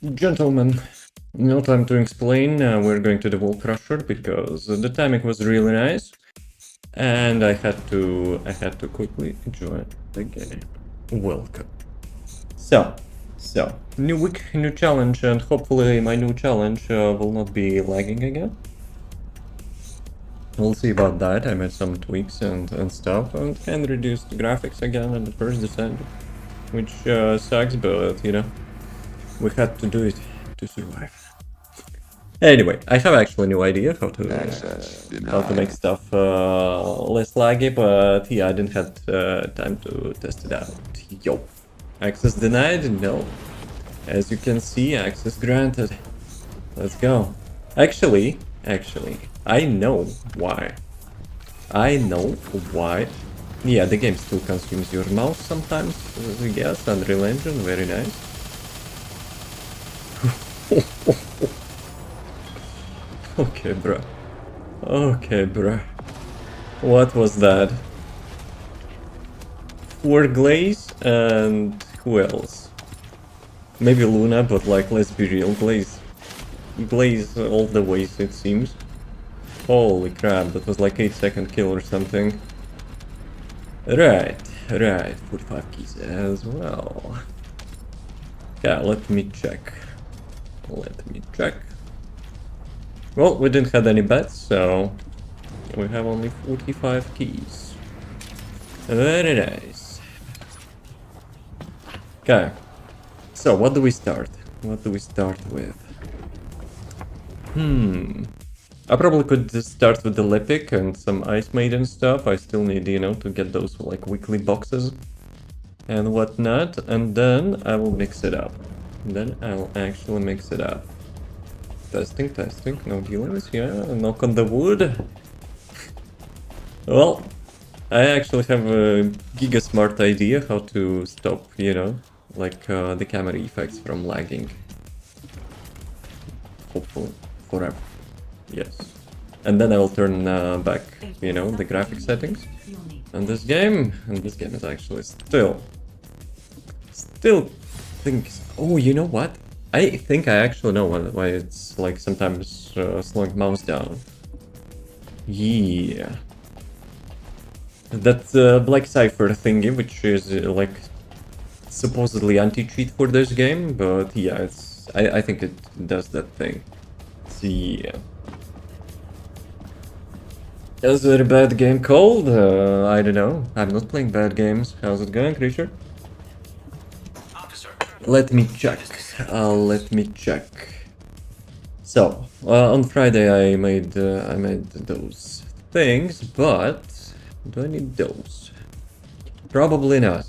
Gentlemen, no time to explain. We're going to the Wall Crusher because the timing was really nice, and I had to quickly join the game. Welcome. So, new week, new challenge, and hopefully my new challenge will not be lagging again. We'll see about that. I made some tweaks and stuff, and can reduce the graphics again on the first Descendant, which sucks, but you know, we had to do it to survive. Anyway, I have actually no idea how to make stuff less laggy, but yeah, I didn't have time to test it out. Yo, access denied? No. As you can see, access granted. Let's go. Actually, I know why. I know why. Yeah, the game still consumes your mouse sometimes. Yes, Unreal Engine, very nice. Okay, bruh. Okay, bruh. What was that? For Glaze and who else? Maybe Luna, but like, let's be real, Glaze. Glaze all the ways, it seems. Holy crap, that was like 8-second kill or something. Right, 45 keys as well. Yeah, let me check. Well, we didn't have any bets, so we have only 45 keys. Very nice. Okay. So, what do we start? What do we start with? I probably could just start with the Lipic and some Ice Maiden stuff. I still need, you know, to get those like weekly boxes and whatnot. And then I will mix it up. Then I'll actually mix it up. Testing, no dealers, yeah, knock on the wood. Well, I actually have a giga smart idea how to stop, you know, like the camera effects from lagging. Hopefully, forever. Yes. And then I will turn back, you know, the graphic settings. And this game is actually still thinks, oh, you know what? I think I actually know why it's like sometimes slowing mouse down. Yeah. That Black Cipher thingy, which is like supposedly anti-cheat for this game, but yeah, I think it does that thing. So yeah. Is it a bad game called? I don't know. I'm not playing bad games. How's it going, Creature? Let me check. So on Friday I made those things, but do I need those? Probably not.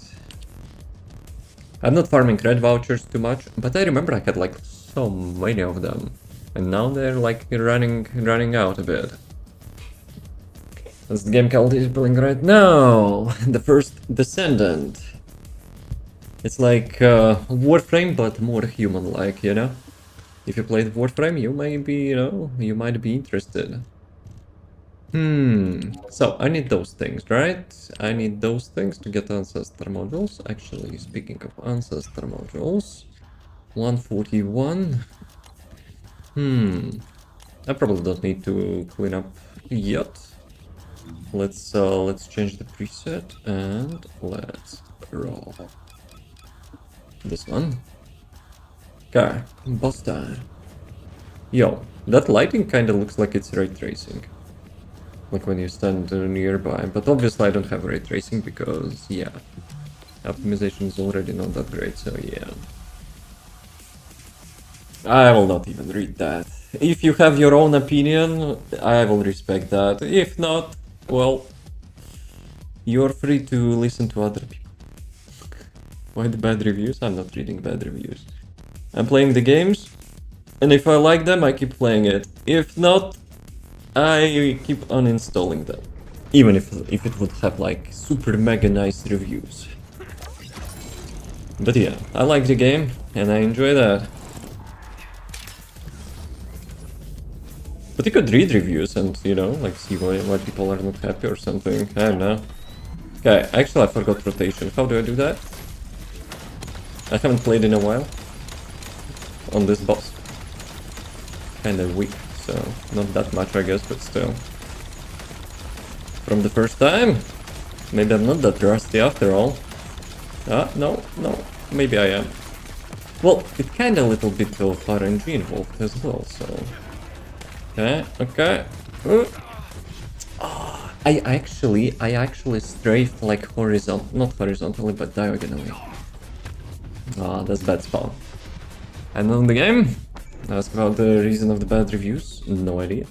I'm not farming red vouchers too much, but I remember I had like so many of them, and now they're like running out a bit. This game called is playing right now. The first Descendant. It's like Warframe, but more human-like, you know? If you played Warframe, you may be, you know, you might be interested. So I need those things, right? I need those things to get Ancestor modules. Actually, speaking of Ancestor modules, 141. I probably don't need to clean up yet. Let's change the preset and let's roll. This one. Okay, boss time. Yo, that lighting kinda looks like it's ray tracing. Like when you stand nearby, but obviously I don't have ray tracing because, yeah, optimization is already not that great, so yeah. I will not even read that. If you have your own opinion, I will respect that. If not, well, you're free to listen to other people. Why the bad reviews? I'm not reading bad reviews. I'm playing the games, and if I like them, I keep playing it. If not, I keep uninstalling them. Even if it would have like super mega nice reviews. But yeah, I like the game, and I enjoy that. But you could read reviews and, you know, like see why people are not happy or something. I don't know. Okay, actually I forgot rotation. How do I do that? I haven't played in a while. on this boss. Kinda weak, so not that much I guess, but still. From the first time? Maybe I'm not that rusty after all. Ah, no, maybe I am. Well, it's kinda a little bit of RNG involved as well, so... Okay. I actually strafed like not horizontally, but diagonally. Ah, that's bad spawn. And on the game? Ask about the reason of the bad reviews? No idea.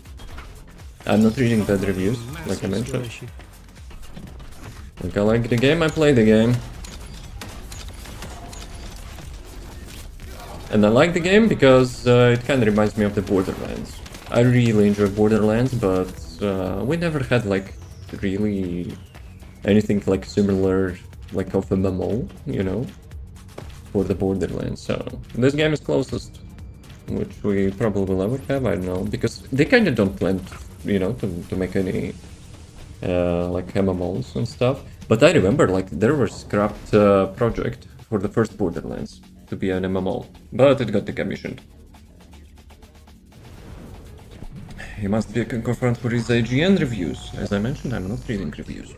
I'm not reading bad reviews, like I mentioned. Like I like the game, I play the game. And I like the game because it kind of reminds me of the Borderlands. I really enjoy Borderlands, but we never had like really anything like similar, like of a MMO, you know, for the Borderlands. So this game is closest, which we probably will ever have. I don't know, because they kind of don't plan, you know, to make any like MMOs and stuff. But I remember like there was scrapped project for the first Borderlands to be an MMO, but it got decommissioned. He must be a confront for his IGN reviews. As I mentioned, I'm not reading reviews.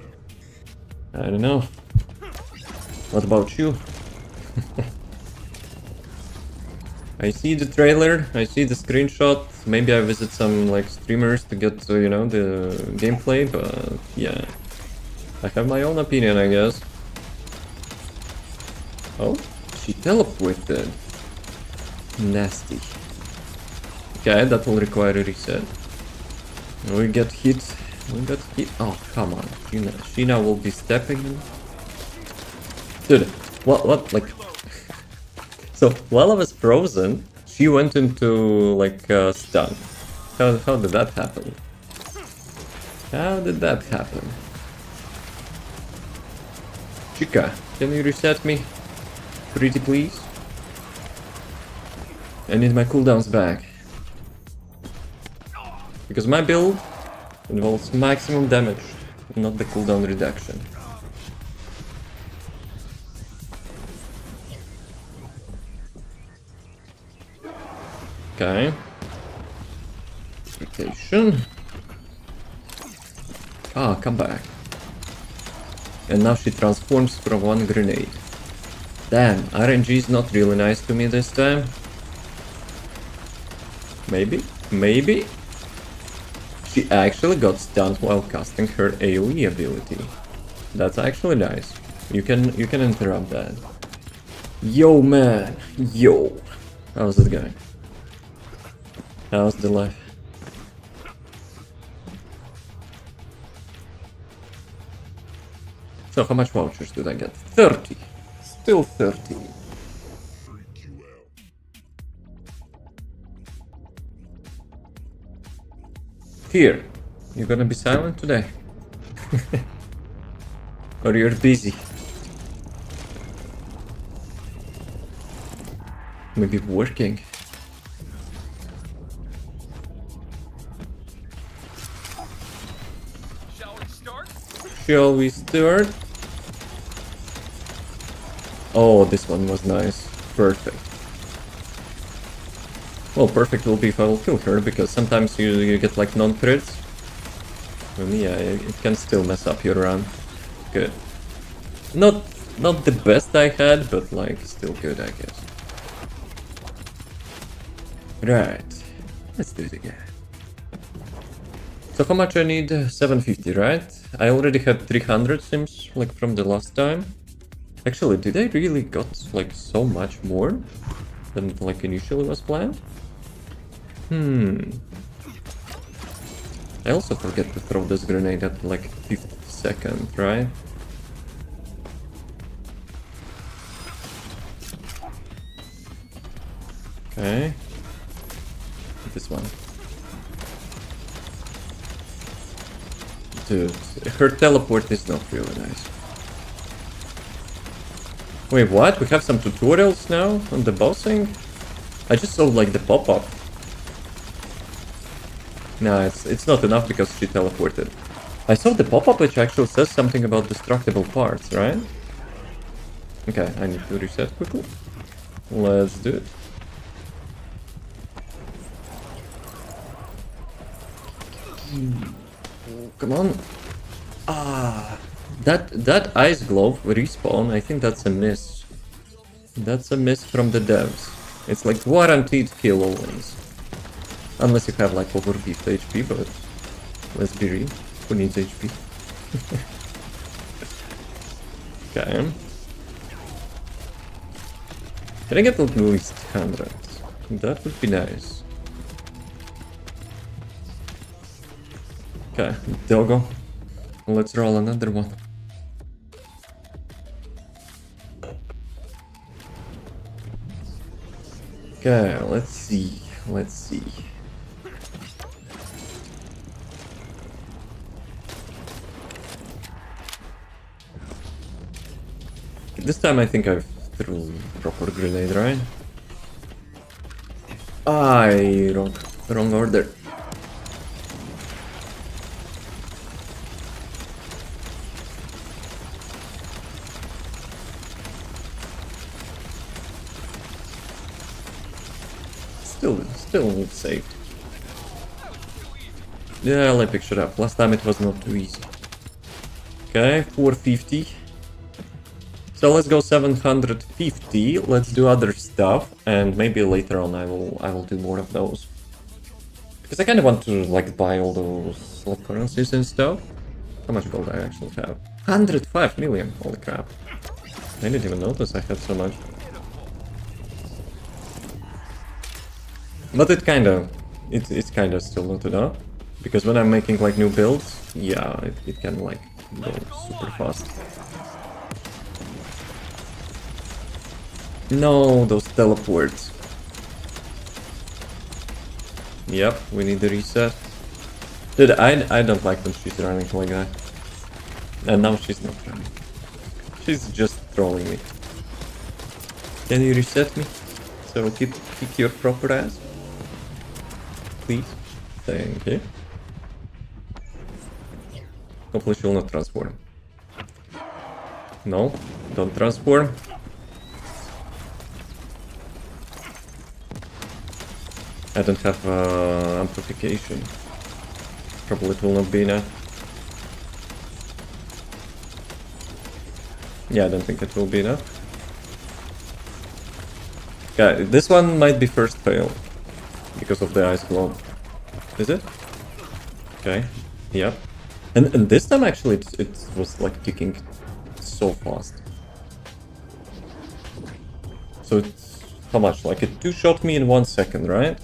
I don't know. What about you? I see the trailer, I see the screenshot. Maybe I visit some like streamers to get you know, the gameplay, but yeah. I have my own opinion, I guess. Oh, she teleported. Nasty. Okay, that will require a reset. We get hit. Oh, come on. Sheena will be stepping in. Dude, what, like... So, while I was frozen, she went into, like, stun. How did that happen? How did that happen? Chica, can you reset me? Pretty please? I need my cooldowns back. Because my build involves maximum damage, not the cooldown reduction. Okay. Rotation. Ah, come back. And now she transforms from one grenade. Damn, RNG is not really nice to me this time. Maybe? She actually got stunned while casting her AoE ability. That's actually nice. You can interrupt that. Yo man, yo. How's it going? How's the life? So how much vouchers did I get? 30. Still 30. Here, you're gonna be silent today? Or you're busy? Maybe working? Shall we start? Oh, this one was nice. Perfect. Well, perfect will be if I will kill her, because sometimes you get like non-crits. And yeah, it can still mess up your run. Good. Not the best I had, but like still good, I guess. Right. Let's do it again. So how much I need? 750, right? I already had 300 seems like from the last time. Actually, did I really got like so much more than like initially was planned? I also forget to throw this grenade at like 50 seconds, right? Okay. This one. Dude, her teleport is not really nice. Wait, what? We have some tutorials now on the bossing? I just saw like the pop-up. No, it's not enough because she teleported. I saw the pop-up which actually says something about destructible parts, right? Okay, I need to reset quickly. Let's do it. Come on. Ah, that ice glove respawn, I think that's a miss. That's a miss from the devs. It's like guaranteed kill always. Unless you have like overbeefed HP, but let's be real. Who needs HP? Okay. Can I get at least 100? That would be nice. Okay, Doggo. Let's roll another one. Okay, let's see. Let's see. This time I think I've threw proper grenade, right? Wrong order. Still saved. Yeah, let me pick it up. Last time it was not too easy. Okay, 450. So let's go 750. Let's do other stuff, and maybe later on I will do more of those. Because I kind of want to like buy all those like currencies and stuff. How much gold I actually have? 105 million. Holy crap! I didn't even notice I had so much. But it's kind of still not enough, because when I'm making like new builds, yeah, it can like go super fast. No, those teleports. Yep, we need the reset. Dude, I don't like when she's running like that. And now she's not running. She's just trolling me. Can you reset me? So I'll kick your proper ass? Please. Thank you. Hopefully she will not transform. No, don't transform. I don't have amplification. Probably it will not be enough. Yeah, I don't think it will be enough. Yeah, this one might be first fail. Because of the ice globe. Is it? Okay. Yep. And this time actually it was like ticking so fast. So it's how much? Like it two-shot me in 1 second, right?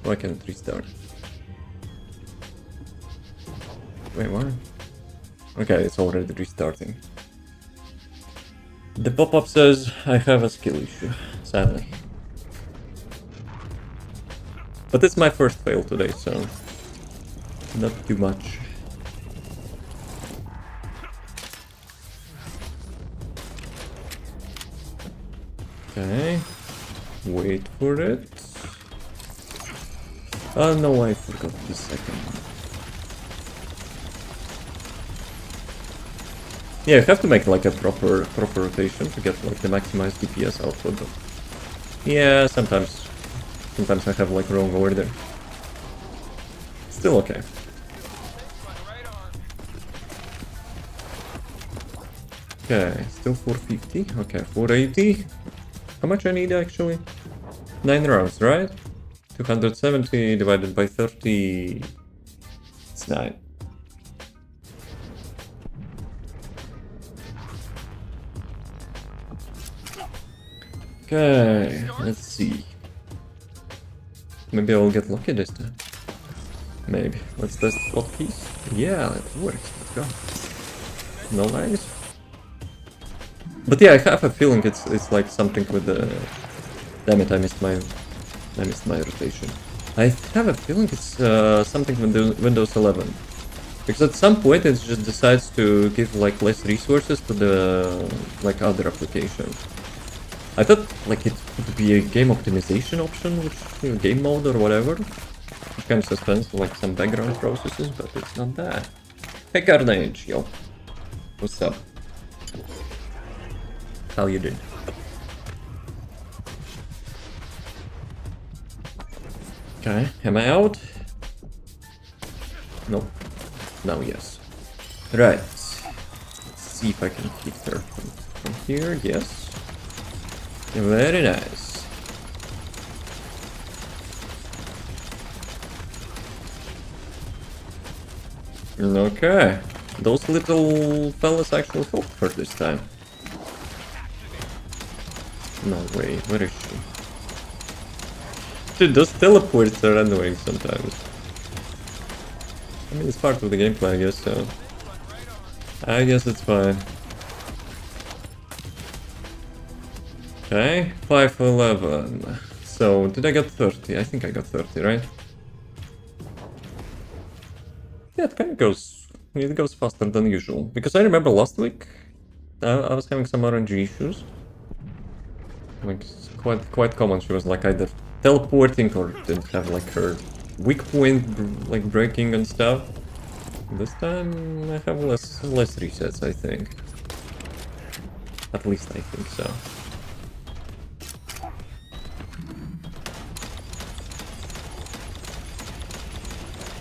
Why can't it restart? Wait, what? Okay, it's already restarting. The pop-up says I have a skill issue, sadly. But it's my first fail today, so not too much. Okay, wait for it. Oh no, I forgot the second. Yeah, you have to make like a proper rotation to get like the maximized DPS output. But yeah, sometimes I have like wrong order. Still okay. Okay, still 450. Okay, 480. How much I need actually? 9 rounds, right? 270 divided by 30. It's 9. Okay, let's see. Maybe I'll get lucky this time. Maybe. Let's test hotkeys. Yeah, it works. Let's go. No lags. But yeah, I have a feeling it's like something with the. Damn it! I missed my rotation. I have a feeling it's something with the Windows 11. Because at some point it just decides to give like less resources to the like other applications. I thought like it would be a game optimization option, which you know, game mode or whatever. It kind of suspends like some background processes, but it's not that. Hey Carnage, yo. What's up? How you doing? Okay, am I out? Nope. Now yes. Right. Let's see if I can hit her from here. Yes. Very nice. Okay. Those little fellas actually helped her this time. No way. Where is she? Dude, those teleports are annoying sometimes. I mean, it's part of the gameplay, I guess, so... I guess it's fine. Okay, 511. So, did I get 30? I think I got 30, right? Yeah, it kind of goes... It goes faster than usual. Because I remember last week, I was having some RNG issues. Like, it's quite common. She was like either teleporting or didn't have like her weak point like breaking and stuff. This time I have less resets, I think. At least I think so.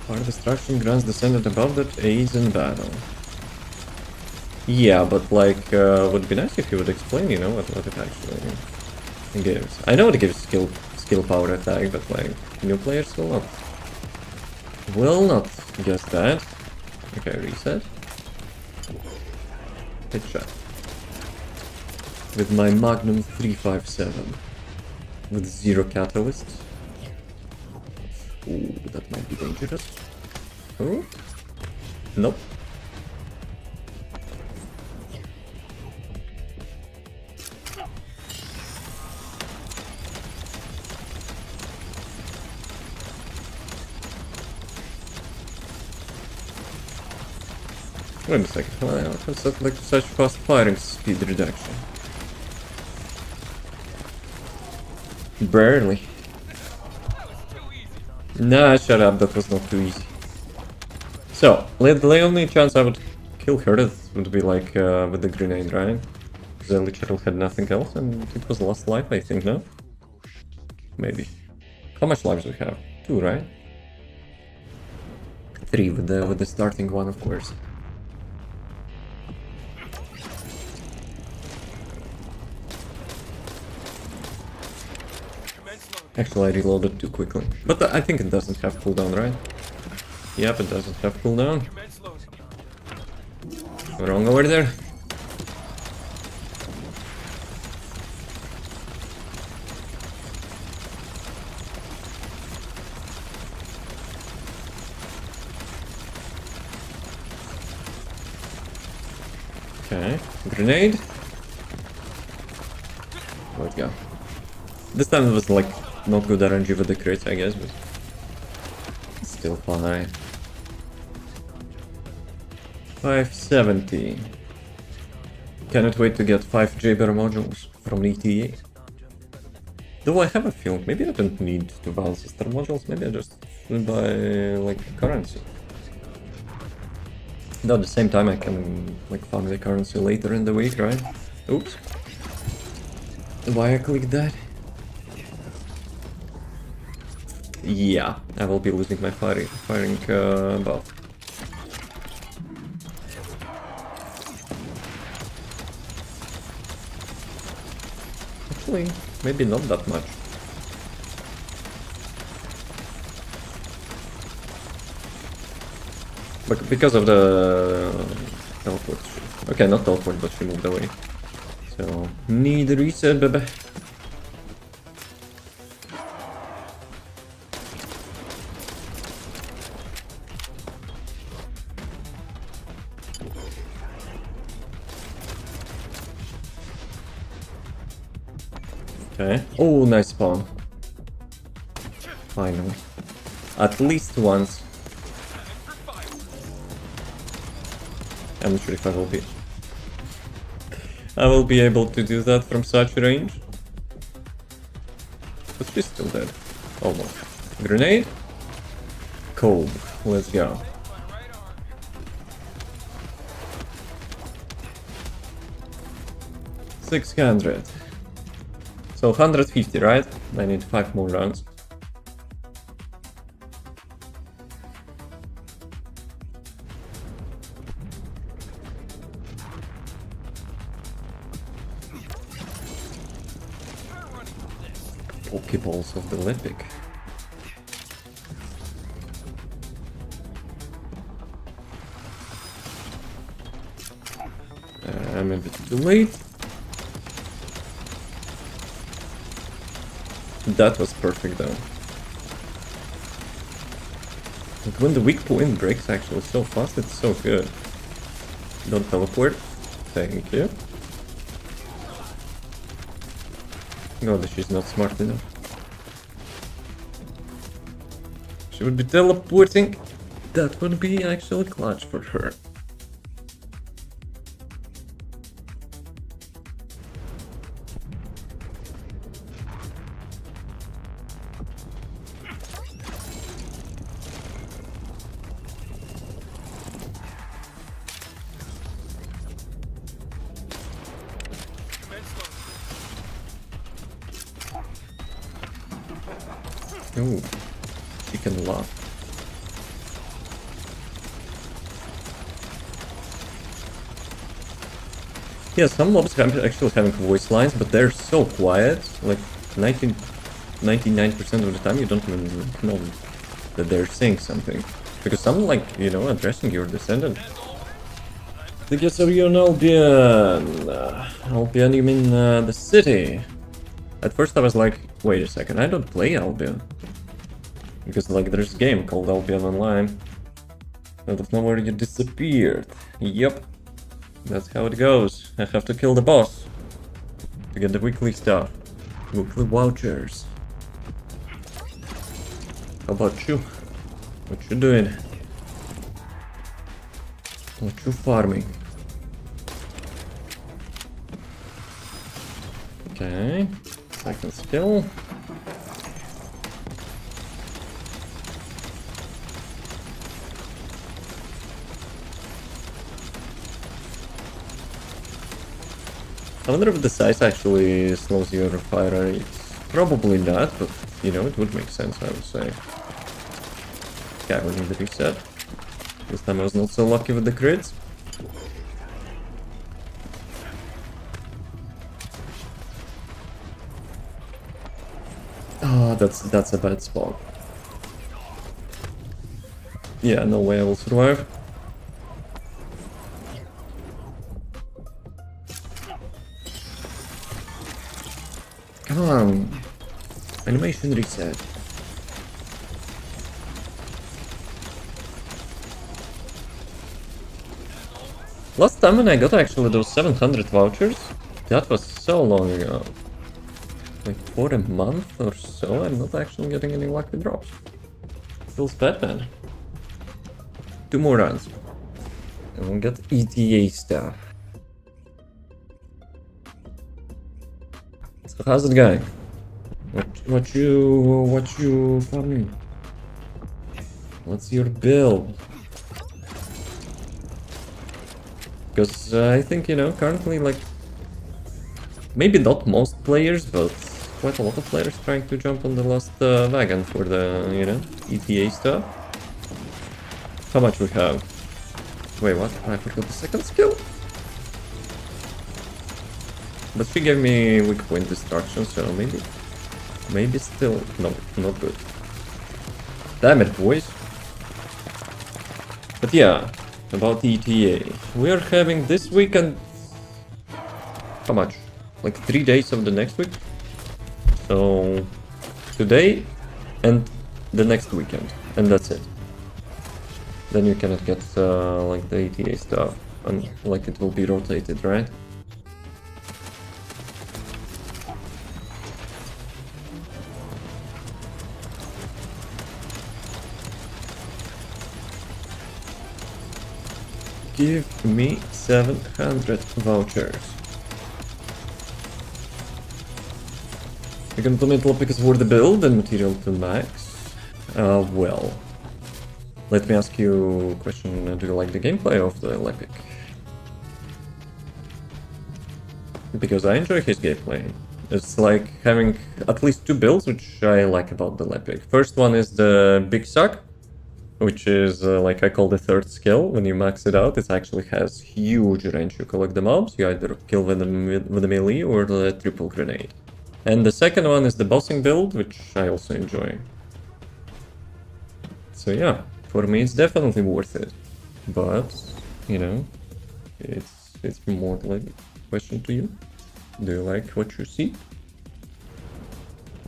Fire destruction grants Descendant above that aids in battle. Yeah, but like, would be nice if you would explain, you know, what it actually gives. I know it gives skill power attack, but like, new players will not guess that. Okay, reset. Headshot. With my Magnum 357. With 0 catalyst. Ooh, that might be dangerous. Oh? Nope. Wait a second, why is that like such fast firing speed reduction? Barely. Nah, shut up, that was not too easy. So, the only chance I would kill her would be like with the grenade, right? Because I literally had nothing else and it was last life, I think, no? Maybe. How much lives do we have? 2, right? 3 with the starting one, of course. Actually, I reloaded too quickly. But I think it doesn't have cooldown, right? Yep, it doesn't have cooldown. Wrong over there. Okay, grenade. Let's go. This time it was like not good RNG with the crits, I guess, but still fine. 570. Cannot wait to get 5 Jabber modules from ETA. Though I have a feeling, maybe I don't need to buy sister modules, maybe I just buy like currency. Though at the same time I can like farm the currency later in the week, right? Oops. Why I clicked that? Yeah, I will be losing my firing buff. Actually, maybe not that much. But because of the teleport. Okay, not teleport, but she moved away. So, need a reset, baby. Okay. Oh, nice spawn. Finally. At least once. I'm not sure if I will be able to do that from such range. But she's still dead. Almost. Grenade? Cold. Let's go. $600. So 150, right? I need 5 more rounds. Pokeballs of the Lepic. I'm a bit too late. That was perfect though. Like when the weak point breaks actually so fast, it's so good. Don't teleport. Thank you. No, she's not smart enough. She would be teleporting. That would be actually clutch for her. Ooh, she can laugh. Yeah, some mobs actually having voice lines, but they're so quiet. Like 99% of the time you don't even know that they're saying something. Because some like, you know, addressing your Descendant. The guess are you an Albion? Albion, you mean the city? At first I was like, wait a second, I don't play Albion. Because like there's a game called Albion Online. Out of nowhere you disappeared. Yep. That's how it goes. I have to kill the boss to get the weekly stuff. Weekly vouchers. How about you? What you doing? What you farming? Okay. Second skill. I wonder if the size actually slows your fire rates. Probably not, but you know, it would make sense, I would say. Okay, we need the reset. This time I was not so lucky with the crits. Oh, that's a bad spot. Yeah, no way I will survive. Come on. Animation reset. Last time when I got actually those 700 vouchers, that was so long ago. Like for a month or so, I'm not actually getting any lucky drops. Feels bad, man. 2 more runs. And we'll get ETA stuff. So how's it going? What you farming? What's your build? Because I think, you know, currently like maybe not most players, but quite a lot of players trying to jump on the last wagon for the, you know, ETA stuff. How much we have? Wait, what? I forgot the second skill? But she gave me weak point destruction, so maybe still, no, not good. Damn it, boys. But yeah, about ETA. We are having this weekend. How much? Like 3 days of the next week? So today and the next weekend, and that's it. Then you cannot get like the ETA stuff, and like it will be rotated, right? Give me 700 vouchers. You can donate because for the build and material to max. Well, let me ask you a question. Do you like the gameplay of the Lepic? Because I enjoy his gameplay. It's like having at least 2 builds, which I like about the Lepic. First one is the Big Suck, which is like I call the third skill. When you max it out, it actually has huge range. You collect the mobs, you either kill them with a melee or the triple grenade. And the second one is the bossing build, which I also enjoy. So yeah, for me it's definitely worth it. But, you know, it's more like a question to you. Do you like what you see?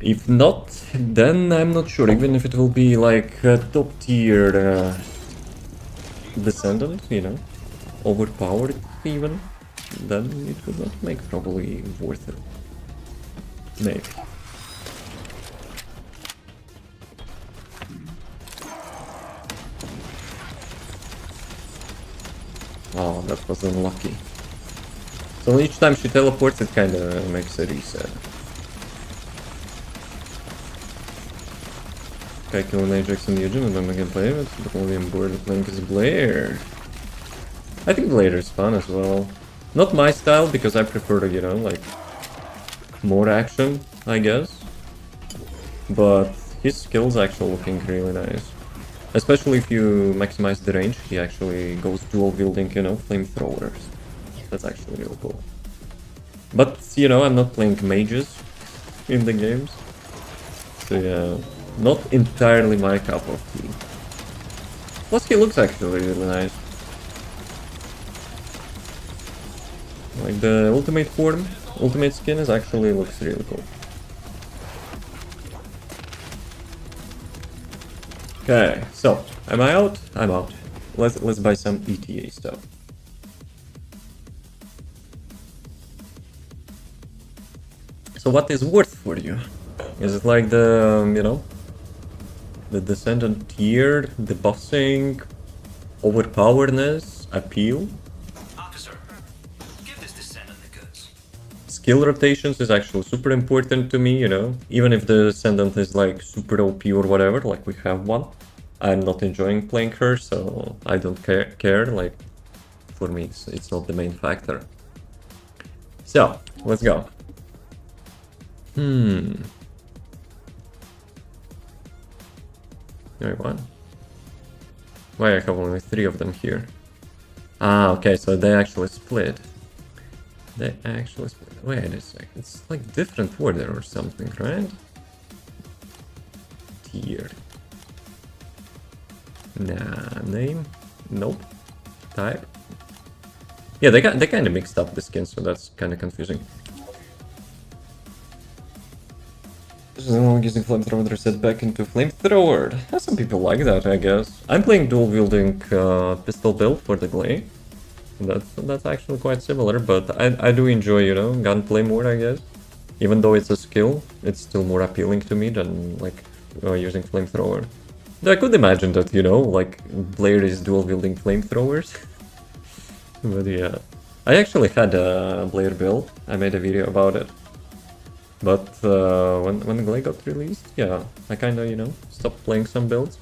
If not, then I'm not sure, even if it will be like a top tier Descendant, you know, overpowered even, then it would not make probably worth it. Maybe. Oh, that was unlucky. So each time she teleports, it kinda makes a reset. Okay, killing Ajax in the Legion and then we can play it, but only on board playing as Blair. I think Blair is fun as well. Not my style, because I prefer to, you know, like, more action, I guess. But his skills actually looking really nice. Especially if you maximize the range, he actually goes dual wielding, you know, flamethrowers. That's actually really cool. But, you know, I'm not playing mages in the games. So yeah, not entirely my cup of tea. Plus he looks actually really nice. Like the ultimate form, ultimate skin is actually looks really cool. Okay, so am I out? I'm out. Let's buy some ETA stuff. So what is worth for you? Is it like the, you know, the Descendant tier, the bossing, overpowerness, appeal? Officer, give this Descendant the goods. Skill rotations is actually super important to me, you know. Even if the Descendant is like super OP or whatever, like we have one, I'm not enjoying playing her, so I don't care. Like, for me, it's not the main factor. So, let's go. Wait, what? Why I have only 3 of them here? Ah, okay, so they actually split. They actually split. Wait a sec, it's like different order or something, right? Tier. Nah, name? Nope. Type? Yeah, they kind of mixed up the skins, so that's kind of confusing. Using flamethrower set back into flamethrower. Some people like that, I guess. I'm playing dual wielding pistol build for the Glay. That's actually quite similar, but I do enjoy, you know, gunplay more, I guess. Even though it's a skill, it's still more appealing to me than like using flamethrower. Though I could imagine that, you know, like Blair is dual wielding flamethrowers. But yeah, I actually had a Blair build. I made a video about it. But when the Glay got released, yeah, I kinda, you know, stopped playing some builds.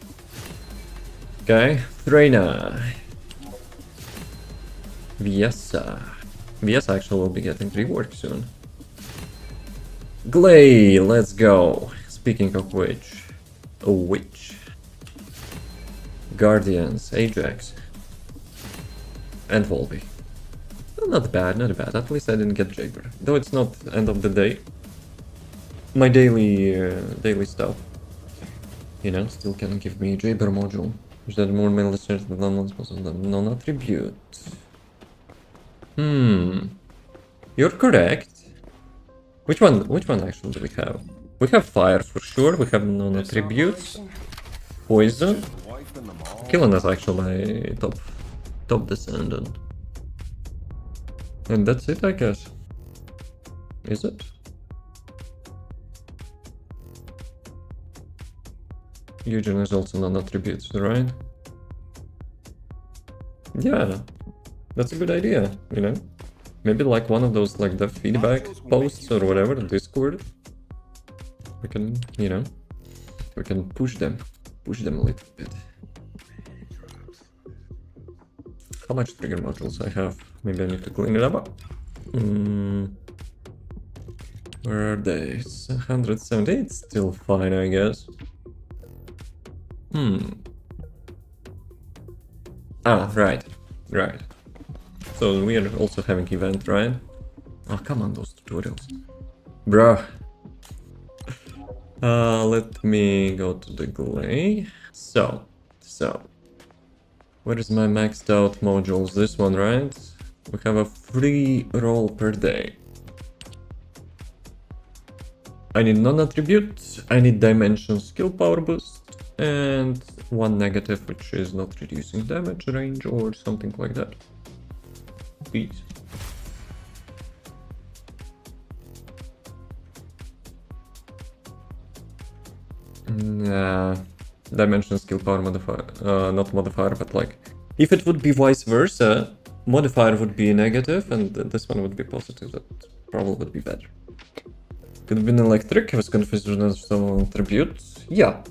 Okay, Threina. Viessa. Viessa actually will be getting rework soon. Glay, let's go. Speaking of which. Guardians, Ajax. And Volby. Not bad, not bad. At least I didn't get Jaber. Though it's not end of the day. My daily stuff, you know, still can give me Jaber module, which that more melee strength than non-attribute. You're correct. Which one actually do we have? We have fire for sure, we have non-attributes, poison. Killing is actually my top Descendant. And that's it, I guess. Is it? Eugen is also non-attributes, right? Yeah, that's a good idea, you know? Maybe like one of those, like the feedback posts or whatever, Discord. We can, you know, we can push them a little bit. How much trigger modules I have? Maybe I need to clean it up. Where are they? 170, it's still fine, I guess. Ah, right. So we are also having event, right? Oh, come on, those tutorials. Bruh. Let me go to the Glay. So, where is my maxed out modules? This one, right? We have a free roll per day. I need non-attribute, I need dimension skill power boost, and one negative, which is not reducing damage range or something like that. Please. Nah, dimension skill power modifier, not modifier, but like, if it would be vice versa, modifier would be negative and this one would be positive, that probably would be better. Could have been electric, was confusion as some attributes. Yeah,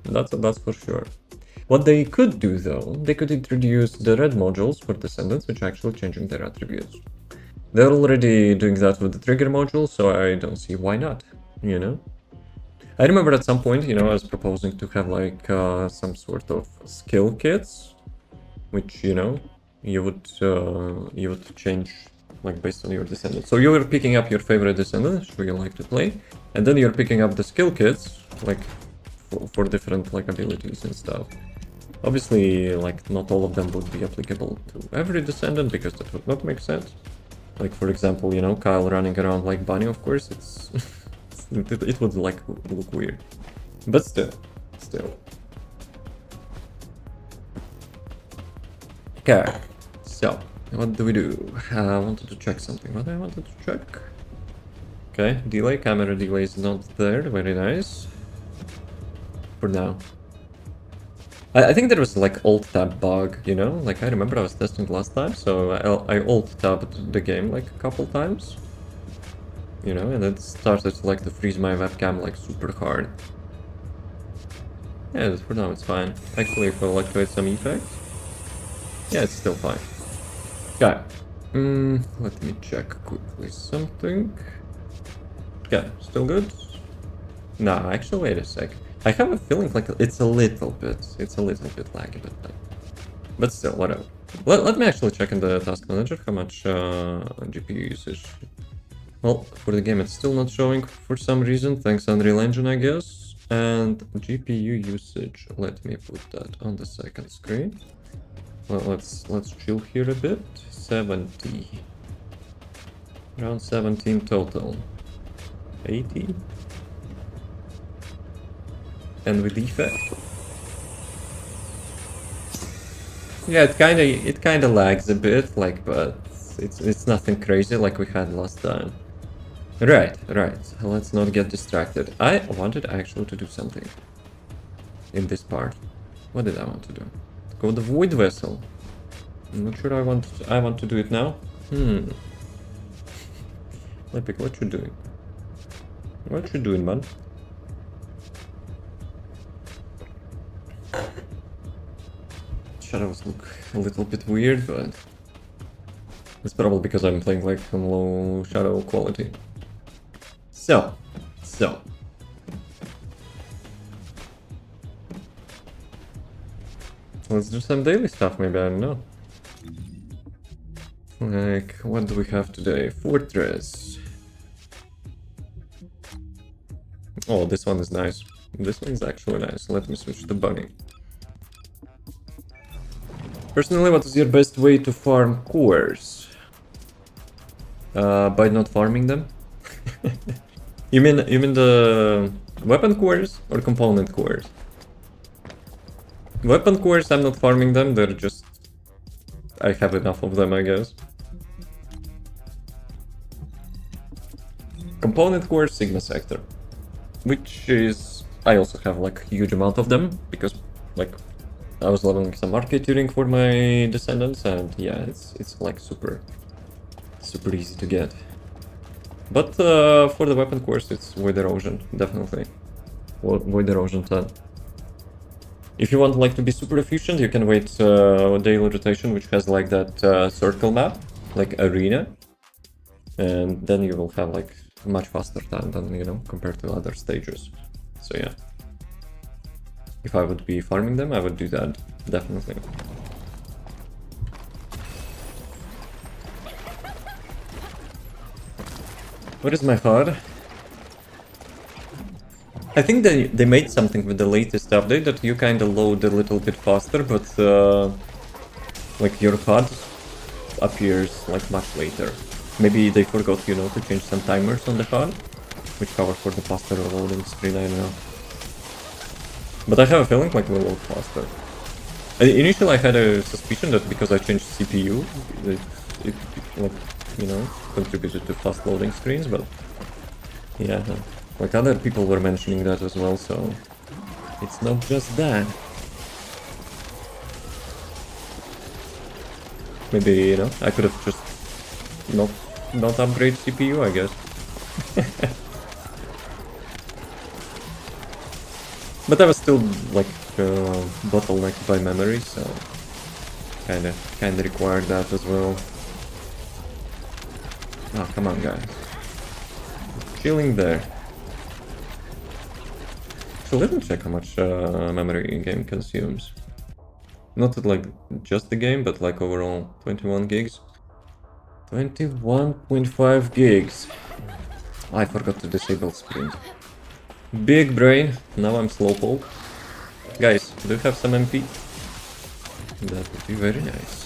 that's for sure. What they could do though, they could introduce the red modules for Descendants, which are actually changing their attributes. They're already doing that with the trigger module, so I don't see why not, you know? I remember at some point, you know, I was proposing to have like some sort of skill kits, which, you know, you would change like based on your descendant. So you're picking up your favorite descendant, who you like to play, and then you're picking up the skill kits, like for different like abilities and stuff. Obviously, like not all of them would be applicable to every descendant because that would not make sense. Like for example, you know, Kyle running around like Bunny, of course, it's it would like look weird. But still. Okay, so what do we do? I wanted to check something. What I wanted to check? Okay, delay, camera delay is not there. Very nice. For now. I think there was like alt tab bug, you know? Like I remember I was testing last time, so I alt tabbed the game like a couple times. You know, and it started like to freeze my webcam like super hard. Yeah, for now it's fine. Actually, if I activate some effects, yeah, it's still fine. Okay. Let me check quickly something. Okay, still good? Nah, actually, wait a sec. I have a feeling like it's a little bit laggy, but still, whatever. Let me actually check in the task manager how much GPU usage. Well, for the game it's still not showing for some reason, thanks Unreal Engine, I guess. And GPU usage, let me put that on the second screen. Well, let's chill here a bit. 70. Around 17 total. 80. And with effect. Yeah, it kinda lags a bit, like, but it's nothing crazy like we had last time. Right. Let's not get distracted. I wanted actually to do something in this part. What did I want to do? Go the Void Vessel. I'm not sure I want to do it now. Epic, what you doing? What you doing, man? Shadows look a little bit weird, but it's probably because I'm playing like on low shadow quality. So. Let's do some daily stuff, maybe, I don't know. Like, what do we have today? Fortress. Oh, this one is nice. This one is actually nice. Let me switch to Bunny. Personally, what is your best way to farm cores? By not farming them? You mean the weapon cores or component cores? Weapon cores, I'm not farming them, they're just... I have enough of them, I guess. Component cores, Sigma Sector. Which is... I also have like a huge amount of them, because like I was leveling some arcade tuning for my Descendants, and yeah, it's like super easy to get. But for the weapon cores, it's Void Erosion, definitely. Void Erosion 10. If you want like to be super efficient, you can wait daily rotation, which has like that circle map, like arena, and then you will have like much faster time than, you know, compared to other stages. So yeah, if I would be farming them, I would do that, definitely. What is my HUD? I think they made something with the latest update that you kind of load a little bit faster, but like your HUD appears like much later. Maybe they forgot, you know, to change some timers on the HUD, which cover for the faster loading screen, I don't know. But I have a feeling like we'll load faster. Initially I had a suspicion that because I changed CPU, it like, you know, contributed to fast loading screens, but yeah, like other people were mentioning that as well, so it's not just that. Maybe, you know, I could have just not upgrade CPU, I guess. But I was still like bottlenecked by memory, so kinda required that as well. Oh, come on, guys. Chilling there. So let me check how much memory a game consumes. Not like just the game, but like overall 21 gigs. 21.5 gigs. I forgot to disable sprint. Big brain. Now I'm slowpoke. Guys, do you have some MP? That would be very nice.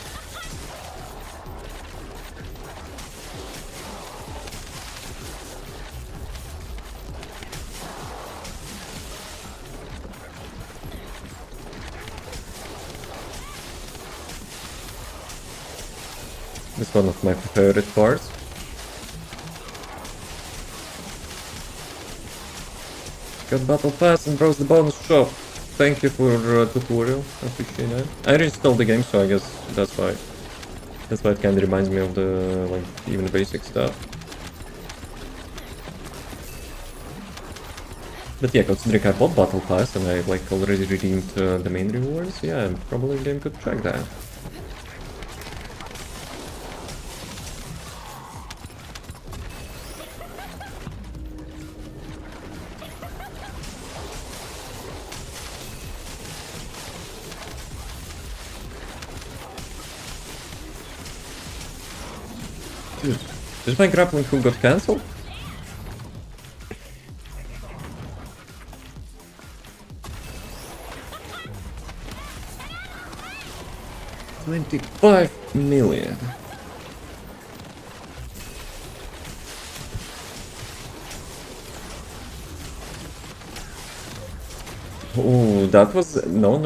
This is one of my favorite parts. Got battle pass and browse the bonus shop. Thank you for tutorial. Appreciate that. I reinstalled the game, so I guess that's why. That's why it kind of reminds me of the like even the basic stuff. But yeah, considering I bought battle pass and I like already redeemed the main rewards, yeah, probably the game could track that. Dude, is my grappling hook got cancelled? $25 million. Oh, that was no.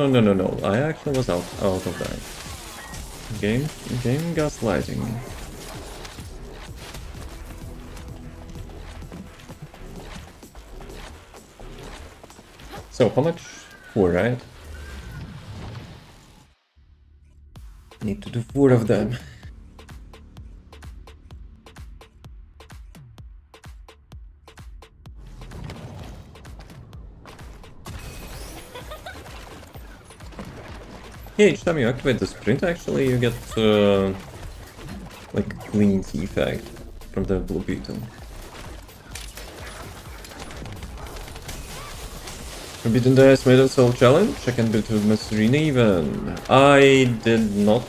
I actually was out of that. Game gaslighting. So how much? 4, right? Need to do 4 of them. Yeah, each time you activate the sprint, actually, you get like cleans effect from the blue beetle. Forbidden Dice Maiden Soul Challenge. I can build with Miss Serena even. I did not,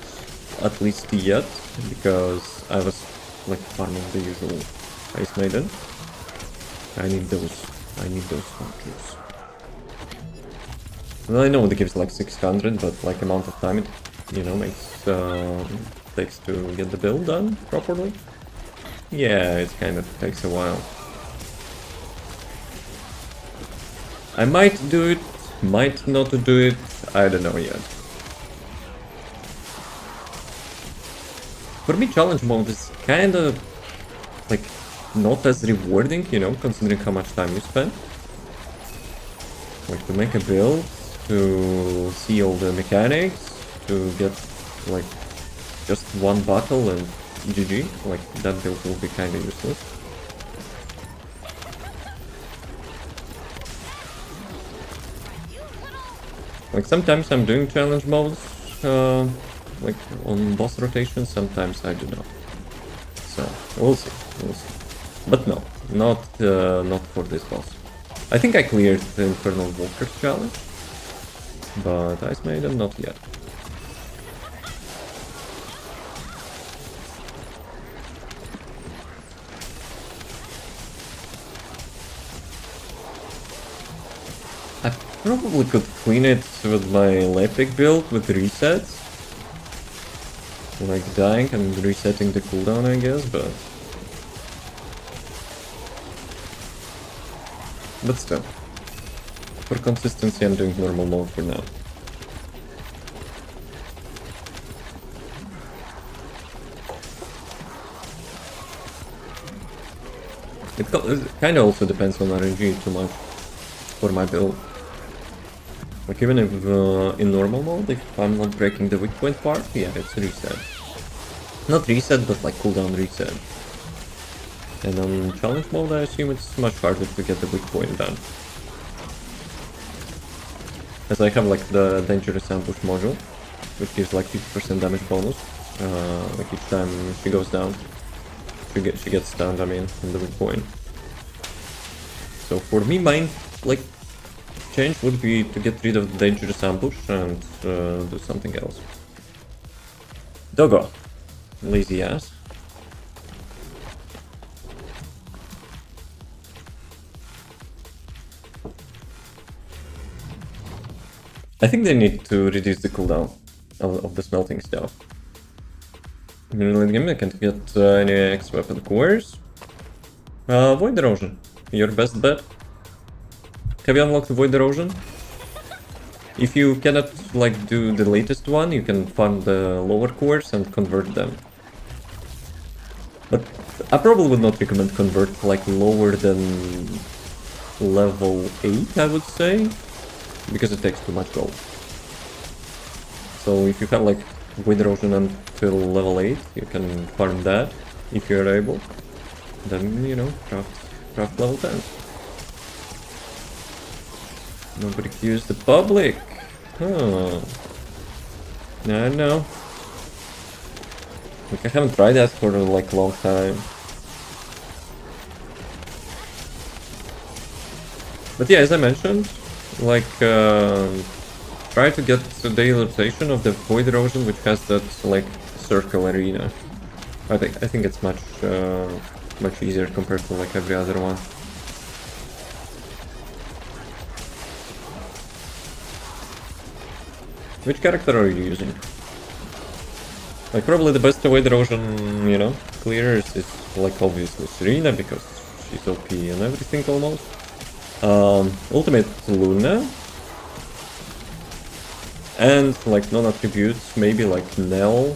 at least yet, because I was like farming the usual Ice Maiden. I need those countries. Well, I know the gives like 600, but like amount of time it, you know, takes to get the build done properly. Yeah, it kind of takes a while. I might do it, might not do it, I don't know yet. For me, challenge mode is kind of like not as rewarding, you know, considering how much time you spend. Like to make a build, to see all the mechanics, to get like just one battle and GG, like that build will be kind of useless. Like sometimes I'm doing challenge modes, like on boss rotation, sometimes I do not. So we'll see. But no, not for this boss. I think I cleared the Infernal Walker challenge, but Ice Maiden not yet. Probably could clean it with my Lepic build with resets. Like dying and resetting the cooldown, I guess, but... But still. For consistency, I'm doing normal mode for now. It kind of also depends on RNG too much for my build. Like even if in normal mode, if I'm not breaking the weak point part, yeah, it's reset. Not reset, but like cooldown reset. And on challenge mode, I assume it's much harder to get the weak point done. As I have like the dangerous ambush module, which gives like 50% damage bonus. Like each time she goes down, she gets stunned, I mean, from the weak point. So for me, mine like change would be to get rid of the dangerous ambush and do something else. Doggo, lazy ass. I think they need to reduce the cooldown of the smelting stuff. In the late game, I can't get any X weapon cores. Void Erosion, your best bet. Have you unlocked Void Erosion? If you cannot like do the latest one, you can farm the lower cores and convert them. But I probably would not recommend convert like lower than level 8, I would say, because it takes too much gold. So if you have like Void Erosion until level 8, you can farm that if you're able. Then, you know, craft level 10. Nobody cues the public. Oh. I know. Like I haven't tried that for like a long time. But yeah, as I mentioned, like try to get the rotation of the Void Erosion, which has that like circle arena. I think it's much much easier compared to like every other one. Which character are you using? Like probably the best Void Erosion, you know, clearers is like obviously Serena because she's OP and everything almost. Ultimate Luna. And like non-attributes, maybe like Nell.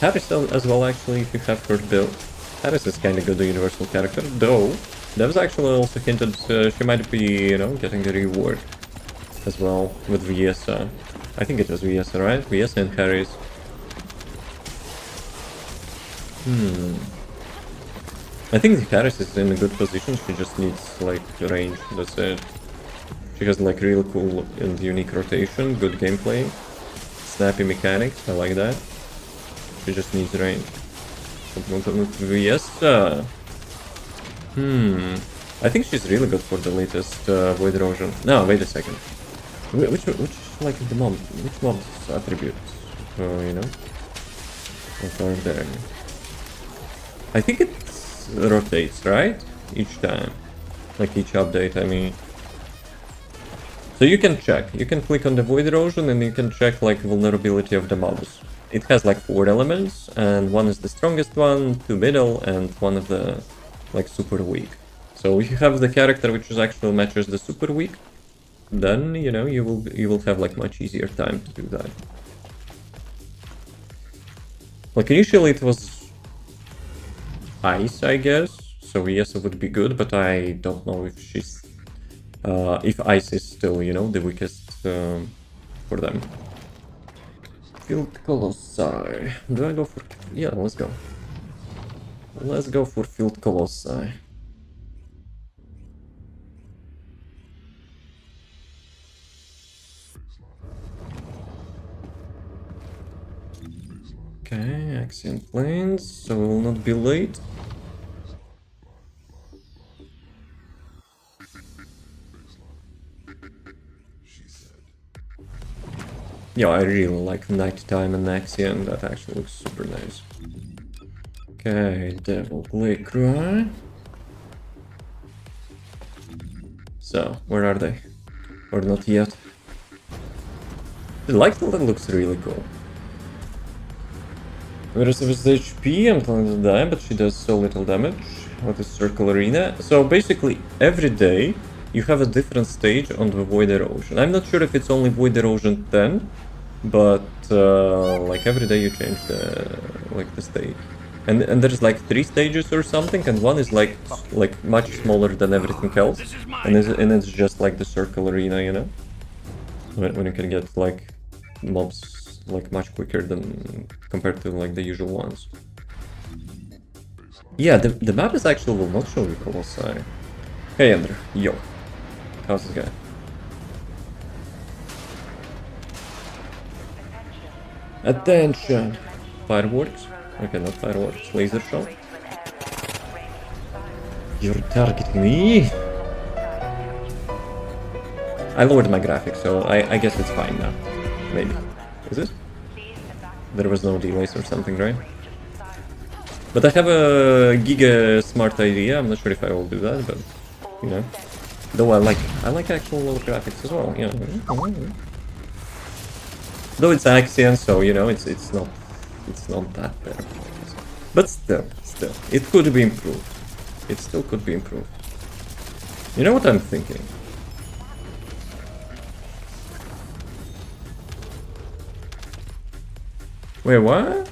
Harris as well actually if you have her build. Harris is kinda good universal character, though devs actually also hinted she might be, you know, getting a reward as well with Viesa. I think it was Viesa, right? Viesa and Harris. I think Harris is in a good position, she just needs like range, that's it. She has like real cool and unique rotation, good gameplay, snappy mechanics, I like that. She just needs range. Viesa. I think she's really good for the latest Void Erosion. No, wait a second. Which like the mob? Which mob's attributes? You know, what are there? I think it rotates, right? Each time, like each update. I mean, so you can check. You can click on the Void Erosion and you can check like vulnerability of the mobs. It has like 4 elements, and one is the strongest one, 2 middle, and one of the like super weak. So if you have the character which is actually matches the super weak, then you know you will have like much easier time to do that. Like initially it was Ice, I guess, so yes, it would be good, but I don't know if she's if Ice is still, you know, the weakest for them. Field Colossi. Do I go for... Yeah, let's go. Let's go for Field Colossi. Okay, Axiom Plains, so we will not be late. Yeah, I really like nighttime and Axiom, that actually looks super nice. Okay, Devil Clay Cry. So, where are they? Or not yet? The Lightfield looks really cool. Whereas with the HP, I'm planning to die, but she does so little damage. What is Circle Arena? So basically, every day you have a different stage on the Void Erosion. I'm not sure if it's only Void Erosion 10, but like every day you change the stage. And there's like 3 stages or something, and one is like much smaller than everything else, and it's just like the Circle Arena, you know, when you can get like mobs like much quicker than compared to like the usual ones. Yeah, the map is actually will not show you Colossi. Hey Andrew, yo, how's this guy? Attention! Fireworks? Okay, not fireworks, laser shot. You're targeting me! I lowered my graphics, so I guess it's fine now. Maybe. Is it? There was no delays or something, right? But I have a giga smart idea. I'm not sure if I will do that, but you know. Though I like actual low graphics as well, you know. Though it's Axion, so you know it's not that bad. But still, it could be improved. It still could be improved. You know what I'm thinking? Wait, what?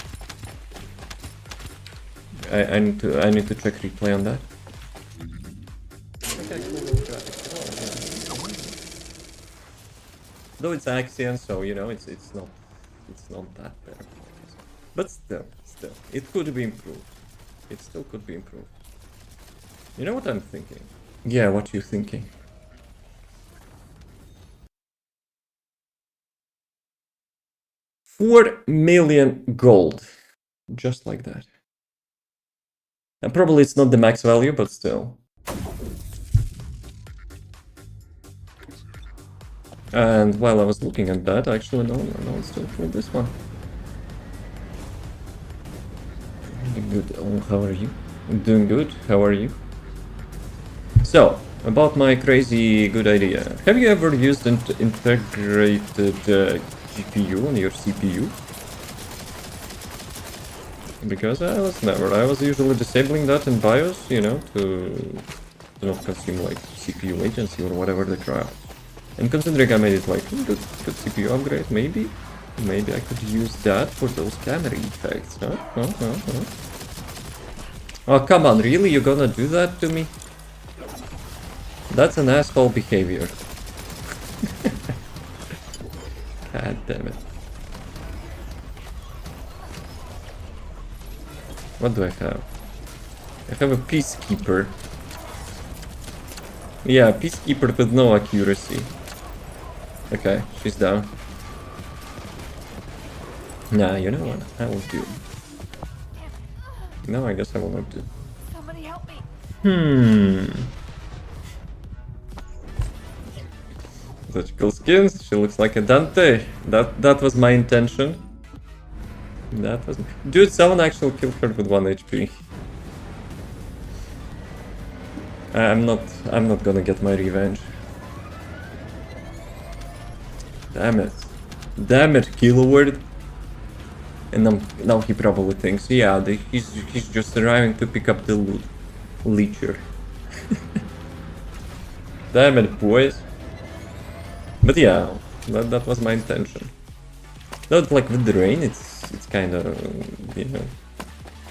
I need to check replay on that. Though it's Axion, so you know it's not that bad. But still, it could be improved. It still could be improved. You know what I'm thinking? Yeah, what you thinking? $4 million gold. Just like that. And probably it's not the max value, but still. And while I was looking at that, actually no one still killed this one. Good. Oh, how are you? I'm doing good. How are you? So, about my crazy good idea. Have you ever used an integrated GPU on your CPU? Because I was never. I was usually disabling that in BIOS, you know, to not consume like CPU latency or whatever the crap. And considering I made it like good CPU upgrade, maybe I could use that for those camera effects, huh? Oh, come on, really? You're gonna do that to me? That's an asshole behavior. God damn it. What do I have? I have a Peacekeeper. Yeah, Peacekeeper with no accuracy. Okay, she's down. Nah, you know what? I will do. No, I guess I will not do. Somebody help me. Such cool skins. She looks like a Dante. That was my intention. That was. Dude, someone actually killed her with 1 HP. I'm not gonna get my revenge. Damn it, Kiloword. And now he probably thinks, yeah, he's just arriving to pick up the loot. Leecher. Damn it, boys. But yeah, that was my intention. Not like with the rain, it's kind of, you know,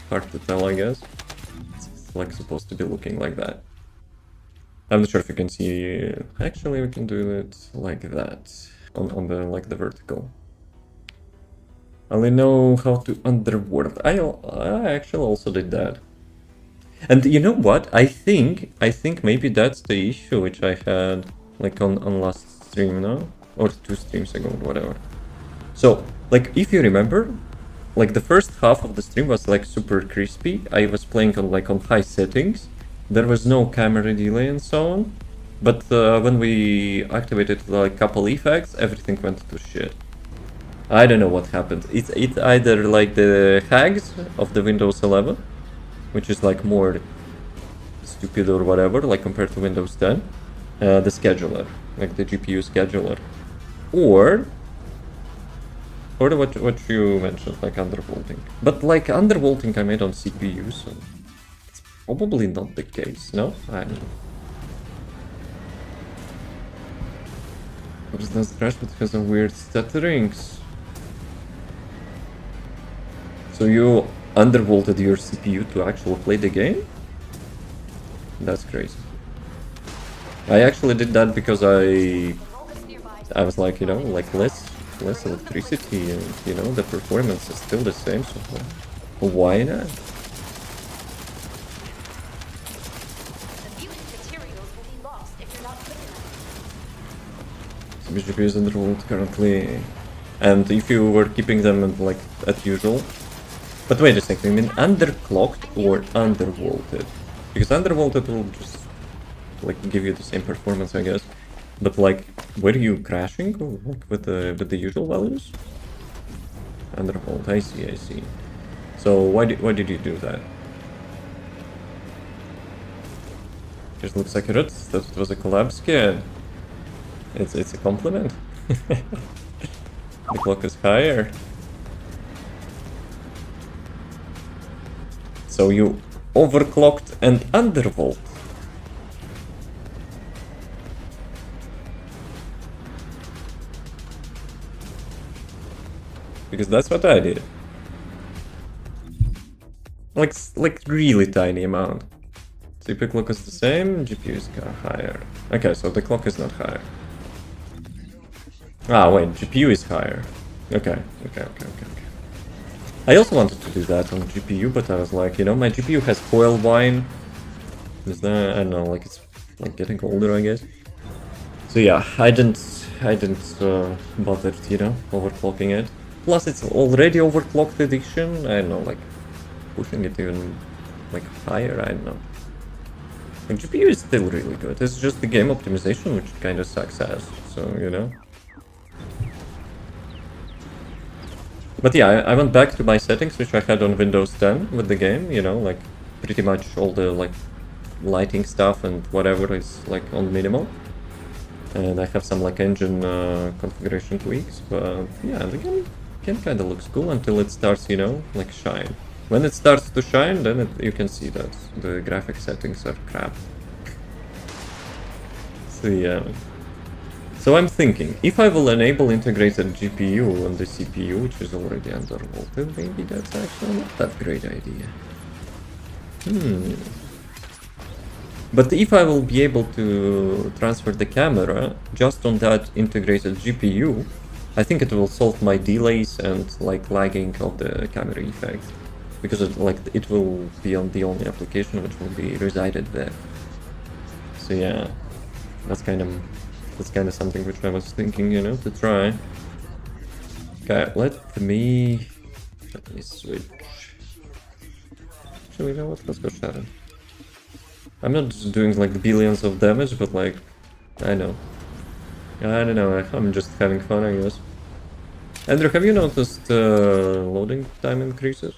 hard to tell, I guess. It's like supposed to be looking like that. I'm not sure if you can see. Actually, we can do it like that on the like the vertical. I only know how to underworld. I actually also did that. And you know what? I think maybe that's the issue which I had like on last stream, no? Or 2 streams ago, whatever. So, like if you remember, like the first half of the stream was like super crispy. I was playing on high settings. There was no camera delay and so on. But when we activated like a couple effects, everything went to shit. I don't know what happened. It's either like the hags of the Windows 11, which is like more stupid or whatever, like compared to Windows 10, the scheduler, like the GPU scheduler, or what you mentioned, like undervolting. But like undervolting I made on CPU, so it's probably not the case, no? I don't know. What is that crash because of weird stutterings? So you undervolted your CPU to actually play the game? That's crazy. I actually did that because I was like, you know, like less electricity, and you know the performance is still the same, so why not? The mutant materials will be lost if you're not quick enough. So GPU is undervolted currently, and if you were keeping them like as usual. But wait a second, I mean underclocked or undervolted? Because undervolted will just like give you the same performance, I guess. But like, were you crashing like with the usual values? Undervolt, I see. So why did you do that? Just looks accurate. That it was a collab scan. It's a compliment. The clock is higher. So you overclocked and undervolt. Because that's what I did. Like really tiny amount. CPU clock is the same, GPU is higher. Okay, so the clock is not higher. Ah, wait, GPU is higher. Okay. I also wanted to do that on GPU, but I was like, you know, my GPU has coil wine. Is that, I don't know, like it's like getting older, I guess. So yeah, I didn't bother, you know, overclocking it. Plus, it's already overclocked edition. I don't know, like pushing it even like higher. I don't know. Like, GPU is still really good. It's just the game optimization which kind of sucks ass. So you know. But yeah, I went back to my settings which I had on Windows 10 with the game. You know, like pretty much all the like lighting stuff and whatever is like on minimal. And I have some like engine configuration tweaks, but yeah, the game kind of looks cool until it starts, you know, like shine. When it starts to shine, then you can see that the graphic settings are crap. So yeah. So I'm thinking, if I will enable integrated GPU on the CPU, which is already undervolted, maybe that's actually not that great idea. But if I will be able to transfer the camera just on that integrated GPU, I think it will solve my delays and like lagging of the camera effect. Because it will be on the only application which will be resided there. So yeah, that's kind of something which I was thinking, you know, to try. Okay, let me switch. Actually, you know what? Let's go Shadow. I'm not just doing like billions of damage, but like, I don't know, I'm just having fun, I guess. Andrew, have you noticed loading time increases?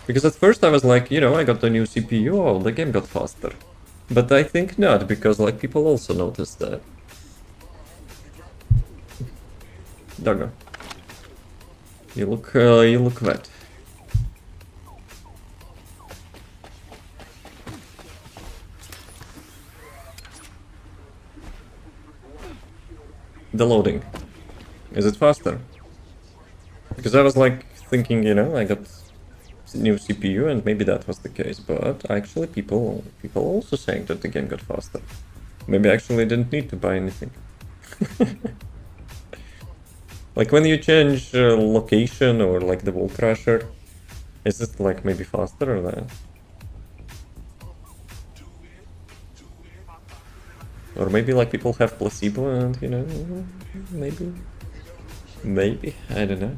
Because at first I was like, you know, I got the new CPU, oh, the game got faster. But I think not, because like people also noticed that. Doggo. You look wet. The loading. Is it faster? Because I was like thinking, you know, I got new CPU and maybe that was the case, but actually people also saying that the game got faster. Maybe actually didn't need to buy anything. Like when you change location or like the wall crusher, is it like maybe faster or that? Or maybe like people have placebo and, you know, maybe, I don't know.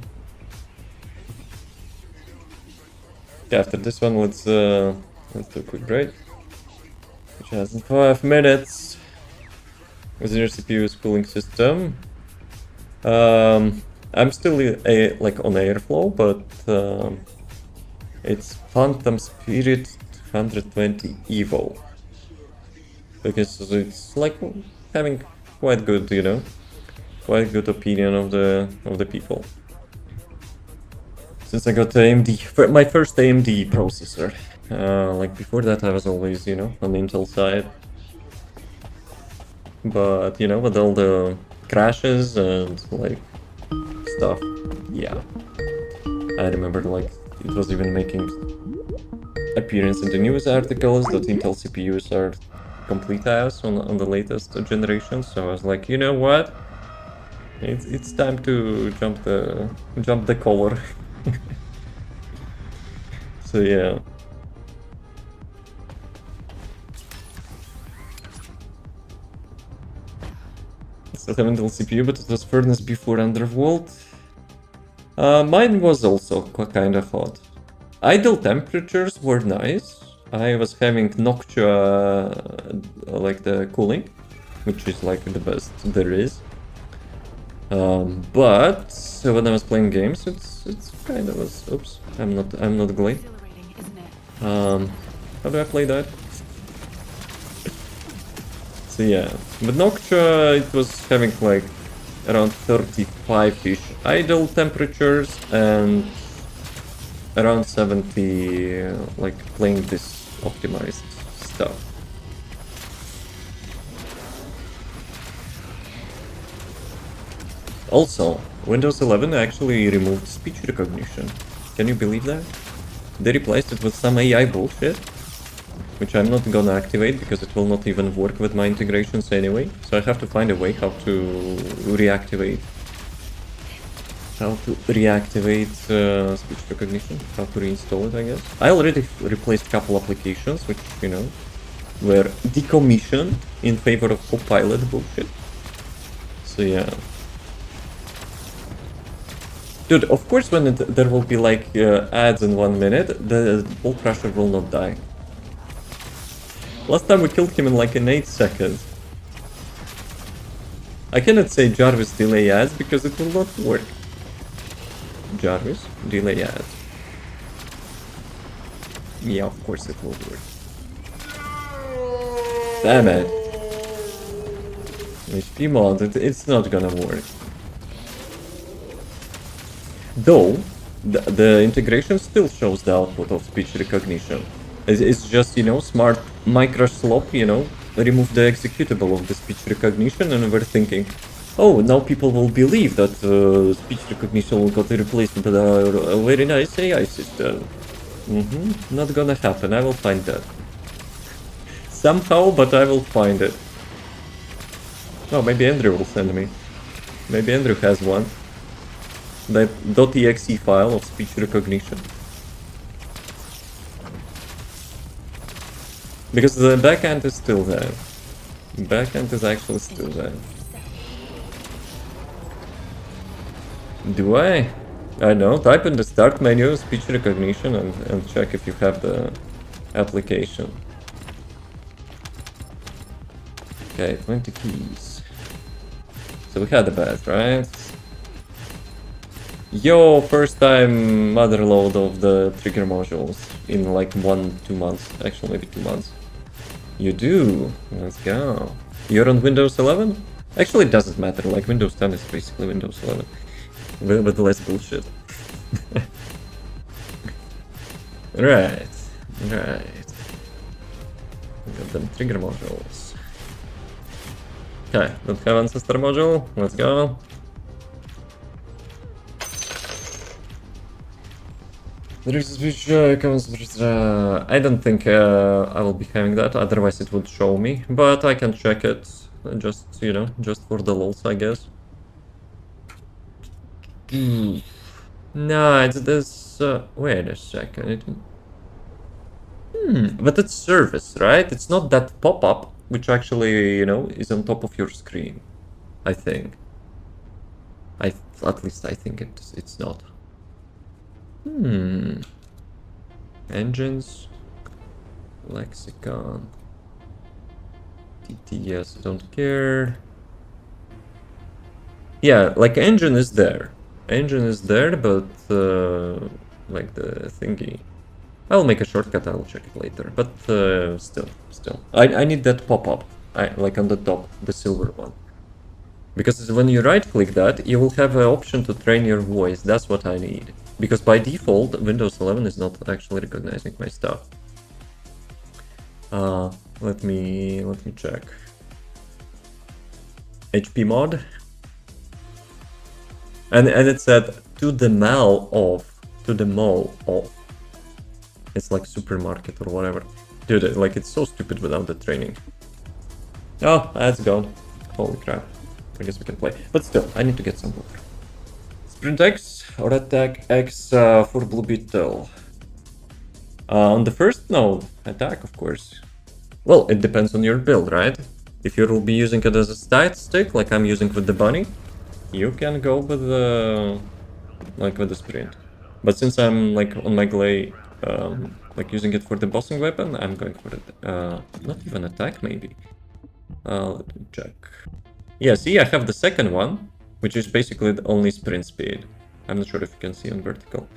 Okay, after this one, let's do a quick break. Which has in 5 minutes. Within your CPU's cooling system. I'm still like on airflow, but it's Phantom Spirit 120 Evo. because it's like having quite good, you know, quite good opinion of the people. Since I got the AMD, my first AMD processor. Like before that, I was always, you know, on the Intel side. But you know, with all the crashes and like stuff, yeah. I remember like it was even making appearance in the news articles that Intel CPUs are complete ass on the latest generation. So I was like, you know what? It's time to jump the collar. So yeah. Still have Intel CPU, but it was furnace before Underworld. Mine was also kinda hot. Idle temperatures were nice. I was having Noctua, like the cooling, which is like the best there is. But when I was playing games, it's kind of was. Oops, I'm not glade. How do I play that? So yeah, with Noctua it was having like around 35-ish idle temperatures and around 70 like playing this optimized stuff. Also, Windows 11 actually removed speech recognition. Can you believe that? They replaced it with some AI bullshit, which I'm not gonna activate because it will not even work with my integrations anyway. So I have to find a way how to reactivate speech recognition, how to reinstall it, I guess. I already replaced a couple applications which, you know, were decommissioned in favor of Copilot bullshit. So yeah. Dude, of course when there will be like ads in 1 minute, the Bolt Crusher will not die. Last time we killed him in like in 8 seconds. I cannot say Jarvis delay ads because it will not work. Jarvis, delay ads. Yeah, of course it will work. Damn it. HP mod, it's not gonna work. Though, the integration still shows the output of speech recognition. It's just, you know, smart micro slop, you know, remove the executable of the speech recognition, and we're thinking, oh, now people will believe that speech recognition will get replaced with a very nice AI system. Not gonna happen, I will find that. Somehow, but I will find it. Oh, maybe Andrew will send me. Maybe Andrew has one. That .exe file of speech recognition. Because the backend is still there. Backend is actually still there. Do I? I know, type in the start menu, speech recognition, and check if you have the application. Okay, 20 keys. So we had the bat, right? Yo, first time mother load of the trigger modules in like 1-2 months. Actually, maybe 2 months. You do? Let's go. You're on Windows 11? Actually, it doesn't matter. Like, Windows 10 is basically Windows 11. With less bullshit. Right. Right. Got them trigger modules. Okay, don't have ancestor module. Let's go. There is a switch comes. I don't think I will be having that, otherwise it would show me. But I can check it, just, you know, just for the lols, I guess. No, it's this. Wait a second. But it's service, right? It's not that pop-up, which actually, you know, is on top of your screen. I think. At least I think it's not. Engines, lexicon, TTS, don't care. Yeah, like engine is there. Engine is there, but like the thingy. I'll make a shortcut, I'll check it later. But still. I need that pop-up. Like on the top, the silver one. Because when you right-click that, you will have an option to train your voice. That's what I need. Because by default, Windows 11 is not actually recognizing my stuff. Let me check. HP mod. And it said to the mall off. It's like supermarket or whatever. Dude, like it's so stupid without the training. Oh, that's gone. Holy crap. I guess we can play. But still, I need to get some water. Sprint X or attack X for Blue Beetle? On the first, no. Attack, of course. Well, it depends on your build, right? If you will be using it as a stat stick, like I'm using with the bunny, you can go with the with the sprint. But since I'm like on my glay, like using it for the bossing weapon, I'm going for it. Not even attack, maybe. Let me check. Yeah, see, I have the second one, which is basically the only sprint speed. I'm not sure if you can see on vertical,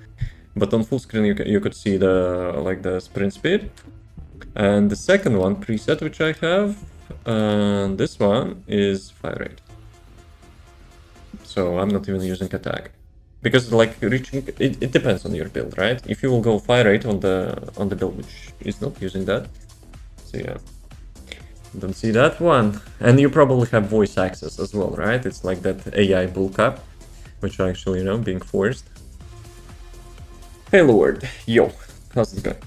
but on full screen you could see the sprint speed. And the second one preset which I have, this one is fire rate. So I'm not even using attack. Because like reaching it depends on your build, right? If you will go fire rate on the build which is not using that. So yeah. Don't see that one. And you probably have voice access as well, right? It's like that AI bullcap, which are actually, you know, being forced. Hey Lord, yo, how's it going?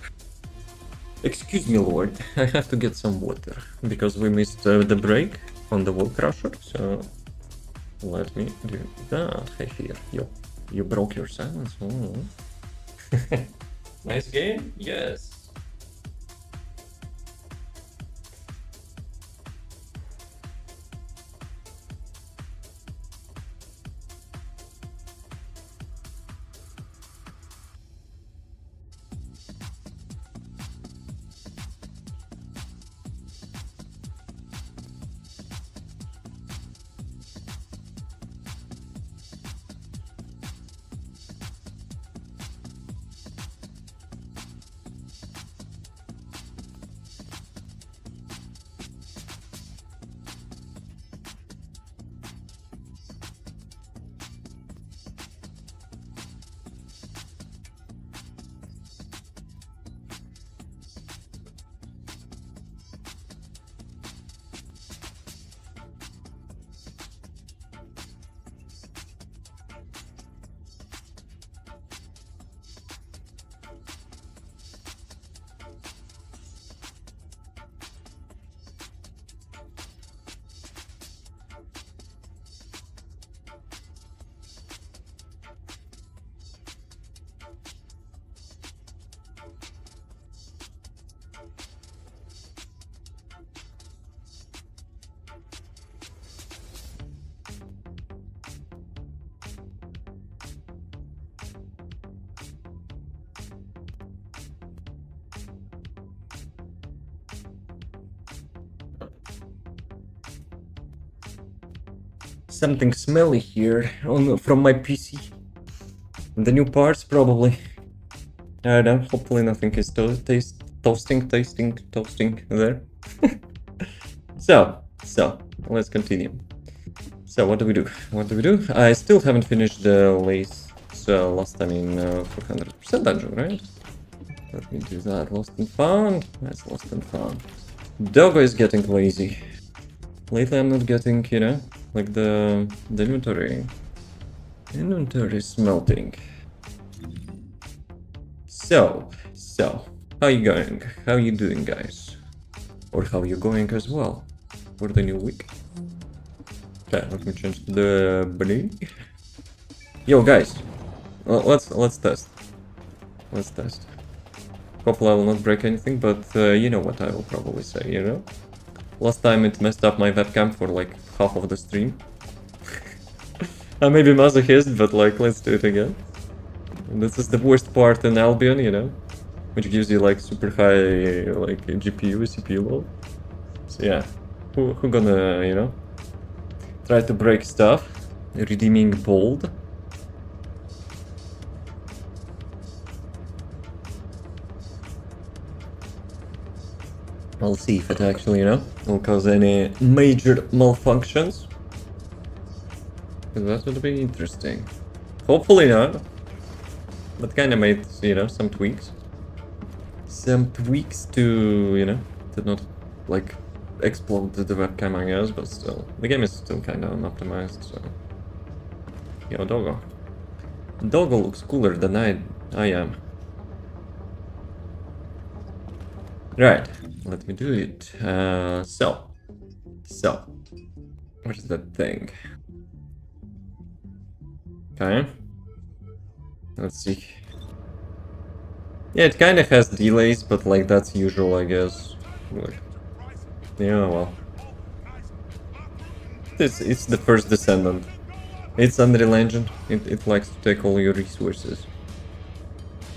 Excuse me, Lord, I have to get some water because we missed the break on the wall crusher, so let me do that. Hey here, yo, you broke your silence. Oh. Nice game, yes. Something smelly here from my PC. The new parts probably. I don't know, hopefully nothing is toasting there. So, let's continue. So what do we do? I still haven't finished the lace last time in 400% dungeon, right? Let me do that. Lost and found. That's lost and found. Doggo is getting lazy. Lately I'm not getting, you know, like the inventory smelting. So, how you going? How you doing, guys? Or how you going as well for the new week? Okay, let me change to the blue. Yo, guys, let's test. Let's test. Hopefully I will not break anything, but you know what I will probably say, you know? Last time it messed up my webcam for like half of the stream. I may be masochist, but like, let's do it again. And this is the worst part in Albion, you know? Which gives you like super high like GPU, CPU load. So yeah, who gonna, you know, try to break stuff? Redeeming bold. I'll see if it actually, will cause any major malfunctions. That would be interesting. Hopefully not. But kinda made, some tweaks. Some tweaks to, to not, like, explode the webcam, I guess, but still. The game is still kinda unoptimized, so... Yo, Doggo. Doggo looks cooler than I am. Right, let me do it. So. What is that thing? Okay. Let's see. Yeah, it kind of has delays, but like that's usual, I guess. Like, yeah, well. It's the first Descendant. It's Unreal Engine. It likes to take all your resources.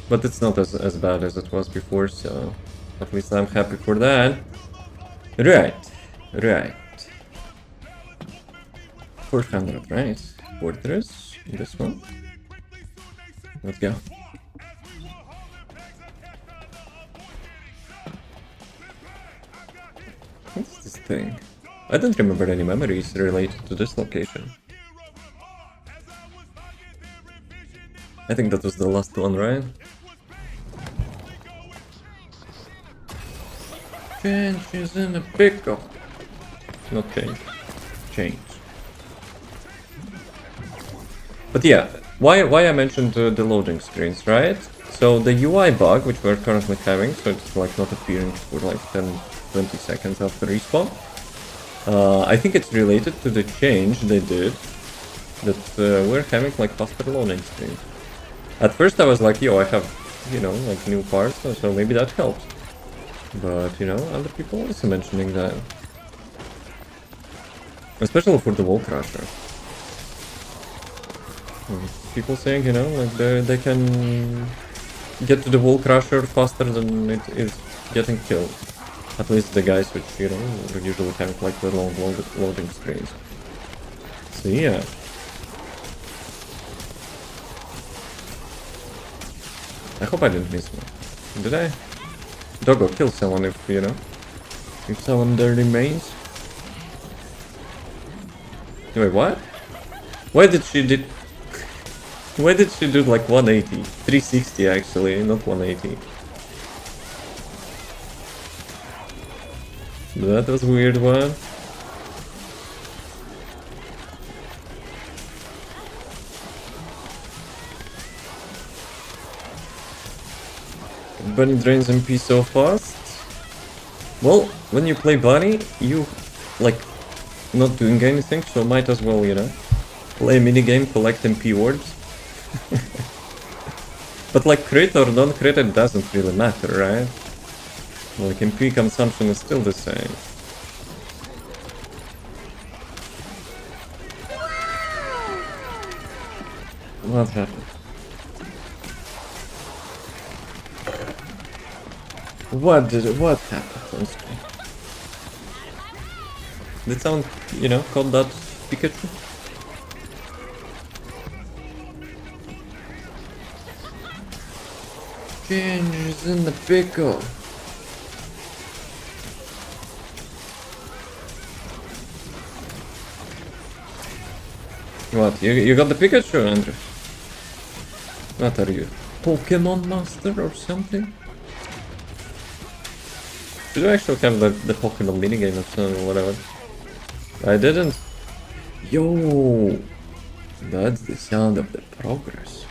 But it's not as bad as it was before, so at least I'm happy for that. Right. 400, right? Fortress. This one. Let's go. What's this thing? I don't remember any memories related to this location. I think that was the last one, right? Change is in a pickle. Not change. Change. But yeah, why I mentioned the loading screens, right? So the UI bug, which we're currently having, so it's like not appearing for like 10-20 seconds after respawn. I think it's related to the change they did, that we're having like faster loading screens. At first I was like, yo, I have, like new parts, so maybe that helps. But, other people also mentioning that. Especially for the wall crusher. People saying, like they can get to the wall crusher faster than it is getting killed. At least the guys which, usually have like the long loading screens. So yeah. I hope I didn't miss one. Did I? Doggo, kill someone if someone there remains. Wait, what? Why did she do like 180? 360 actually, not 180. That was a weird one. Bunny drains MP so fast. Well, when you play Bunny, you like not doing anything, so might as well, play a minigame, collect MP orbs. But like crit or non-crit, it doesn't really matter, right? Like MP consumption is still the same. What happened? What happened on screen? Did someone, call that Pikachu? Changes in the pickle. What? You got the Pikachu, Andrew? What are you? Pokemon Master or something? Should I actually have the Pokemon minigame or whatever? I didn't. Yo! That's the sound of the progress.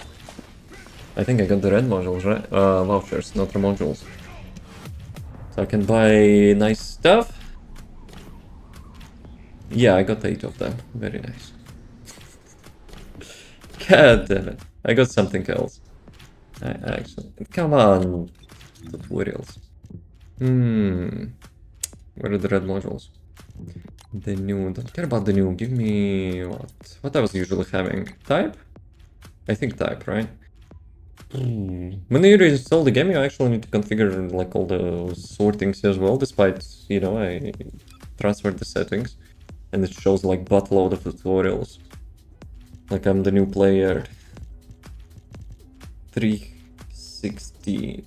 I think I got the red modules, right? Vouchers, not the modules. So I can buy nice stuff. Yeah, I got 8 of them. Very nice. God damn it. I got something else. Actually, come on, tutorials. Where are the red modules? The new, don't care about the new, give me what I was usually having. Type? I think type, right? When you reinstall the game, you actually need to configure like all the sortings as well, despite, I transferred the settings and it shows like buttload of tutorials. Like I'm the new player. 360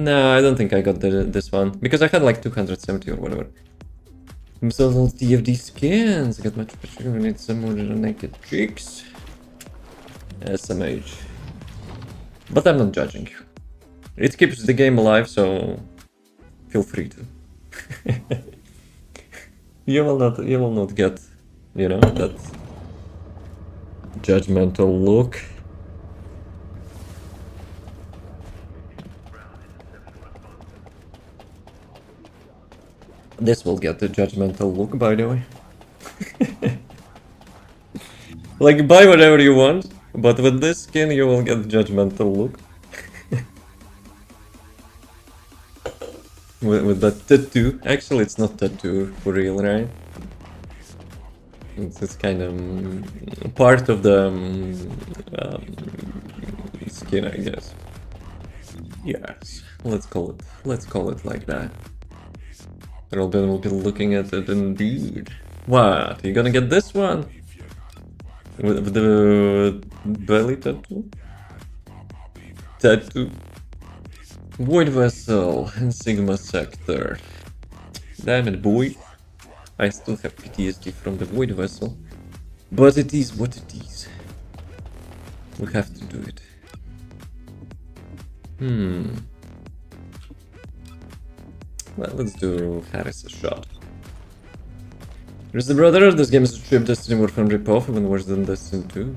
No, I don't think I got this one. Because I had like 270 or whatever. So those DFD skins. I got much better. We need some more naked chicks. SMH. But I'm not judging you. It keeps the game alive, so feel free to. You will not get, you know, that judgmental look. This will get the judgmental look, by the way. Like, buy whatever you want, but with this skin you will get the judgmental look. with that tattoo. Actually, it's not tattoo for real, right? It's kind of part of the skin, I guess. Yes, let's call it like that. Robin will be looking at it indeed. What? You gonna get this one? With the belly tattoo? Tattoo? Void Vessel and Sigma Sector. Damn it, boy. I still have PTSD from the Void Vessel. But it is what it is. We have to do it. Well, let's do Harris a shot. There's the brother. This game is a trip Destiny Warframe ripoff, even worse than Destiny 2.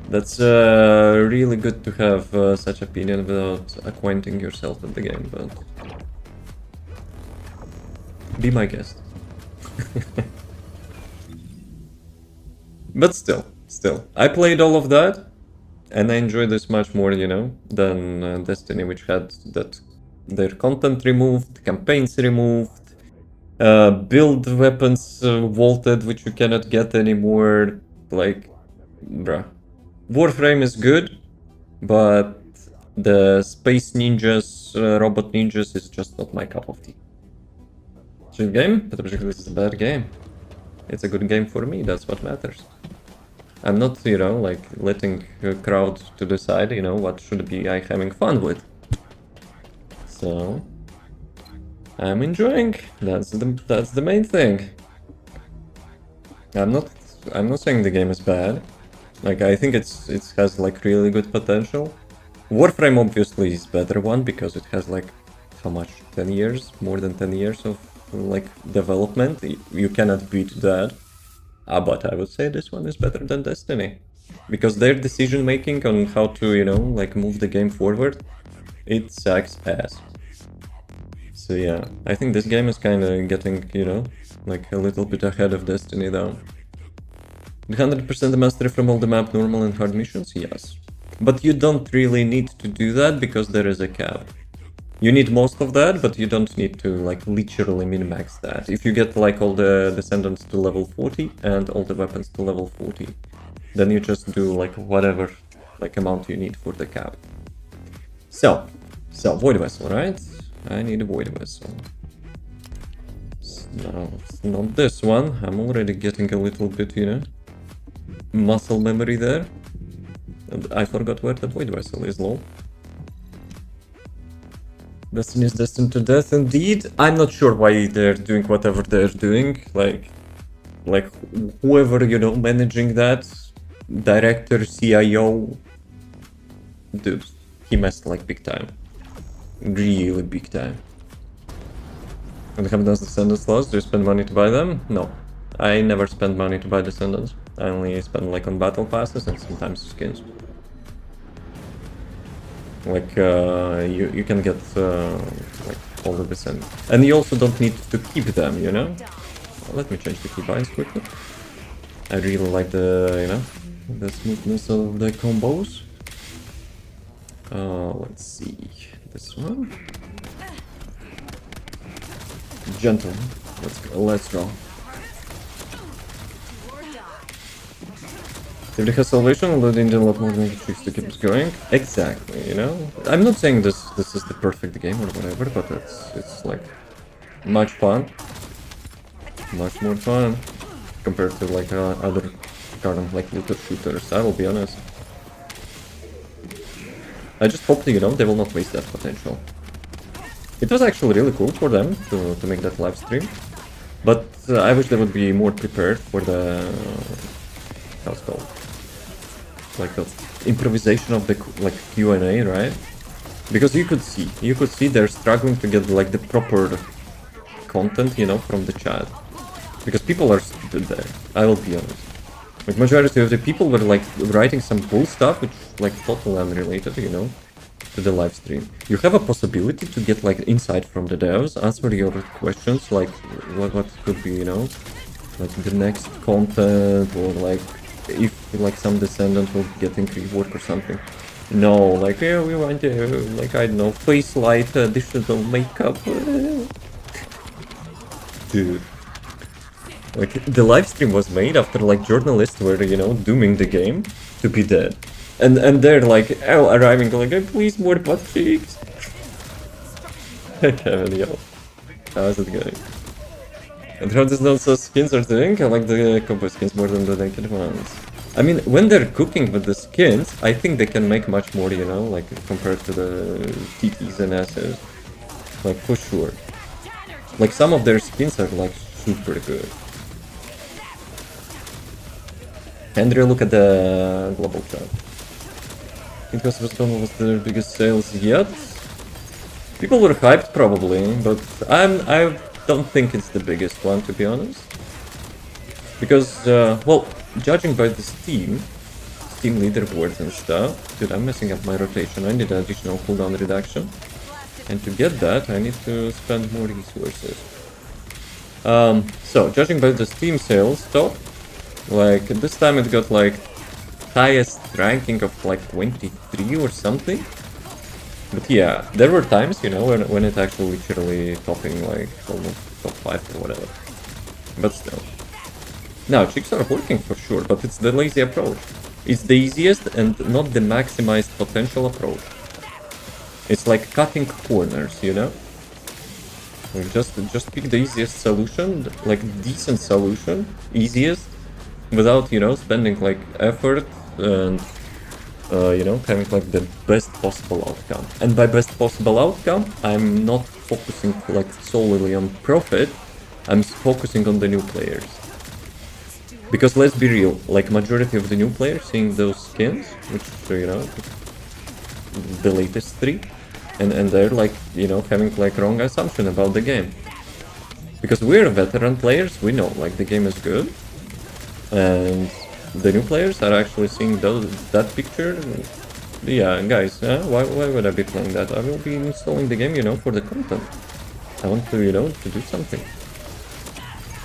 That's really good to have such opinion without acquainting yourself with the game, but be my guest. But still, I played all of that, and I enjoyed this much more, you know, than Destiny, which had that their content removed, campaigns removed, build weapons vaulted, which you cannot get anymore. Like, bruh. Warframe is good, but the Space Ninjas, Robot Ninjas is just not my cup of tea. It's a good game, but this is a bad game. It's a good game for me, that's what matters. I'm not, you know, like, letting a crowd to decide, you know, what should be I having fun with. So, I'm enjoying. That's the main thing. I'm not saying the game is bad. Like, I think it has like really good potential. Warframe obviously is better one because it has like how much, 10 years, more than 10 years of like development. You cannot beat that. But I would say this one is better than Destiny because their decision making on how to, you know, like move the game forward, it sucks ass. So yeah, I think this game is kind of getting, you know, like a little bit ahead of Destiny though. 100% mastery from all the map, normal and hard missions? Yes. But you don't really need to do that because there is a cap. You need most of that, but you don't need to like literally min-max that. If you get like all the Descendants to level 40 and all the weapons to level 40, then you just do like whatever like amount you need for the cap. So Void Vessel, right? I need a Void Vessel. No, it's not this one. I'm already getting a little bit, you know, muscle memory there. And I forgot where the Void Vessel is, lol. Destiny is destined to death, indeed. I'm not sure why they're doing whatever they're doing. Like whoever, you know, managing that, director, CIO, dude, he messed like big time. Really big time. And have those Descendants lost? Do you spend money to buy them? No. I never spend money to buy Descendants. I only spend like on battle passes and sometimes skins. Like you can get like all the Descendants. And you also don't need to keep them, you know? Let me change the keybinds quickly. I really like the, you know, the smoothness of the combos. Let's see. This one. Gentle. Let's go. If it has salvation, although they need a lot more than tricks to keep it going. Exactly, you know? I'm not saying this is the perfect game or whatever, but it's like much fun. Much more fun compared to like other kind of like looter shooters, I will be honest. I just hope that, you know, they will not waste that potential. It was actually really cool for them to make that live stream, but I wish they would be more prepared for the how's it called, like the improvisation of the like Q&A, right? Because you could see they're struggling to get like the proper content, you know, from the chat, because people are stupid there. I will be honest. Like majority of the people were like writing some bull stuff, which like totally unrelated, you know, to the live stream. You have a possibility to get like insight from the devs, answer your questions, like what could be, you know, like the next content, or like if like some Descendant will getting rework or something. No, like yeah, we want like I don't know, face light, additional makeup. Dude. Like, the live stream was made after, like, journalists were, you know, dooming the game to be dead. And they're, like, arriving, like, please, more butt cheeks. Kevin, yo. How's it going? And how does those skins are doing? I like the combo skins more than the naked ones. I mean, when they're cooking with the skins, I think they can make much more, you know, like, compared to the TTs and S's. Like, for sure. Like, some of their skins are, like, super good. Andrea, look at the global chart. I think Ghost was the biggest sales yet. People were hyped probably, but I don't think it's the biggest one, to be honest. Because, well, judging by the Steam leaderboards and stuff, dude, I'm messing up my rotation. I need additional cooldown reduction. And to get that, I need to spend more resources. So, judging by the Steam sales top, like, this time it got, like, highest ranking of, like, 23 or something. But yeah, there were times, you know, when it actually literally topping, like, almost top 5 or whatever. But still. Now, chicks are working for sure, but it's the lazy approach. It's the easiest and not the maximized potential approach. It's like cutting corners, you know? Like just pick the easiest solution, like decent solution, easiest, without, you know, spending like effort and you know, having like the best possible outcome. And by best possible outcome, I'm not focusing like solely on profit, I'm focusing on the new players. Because let's be real, like majority of the new players seeing those skins, which, you know, the latest 3, and they're like, you know, having like wrong assumption about the game. Because we're veteran players, we know like the game is good, and the new players are actually seeing that picture. Yeah, guys, why would I be playing that? I will be installing the game, you know, for the content. I want to, you know, to do something.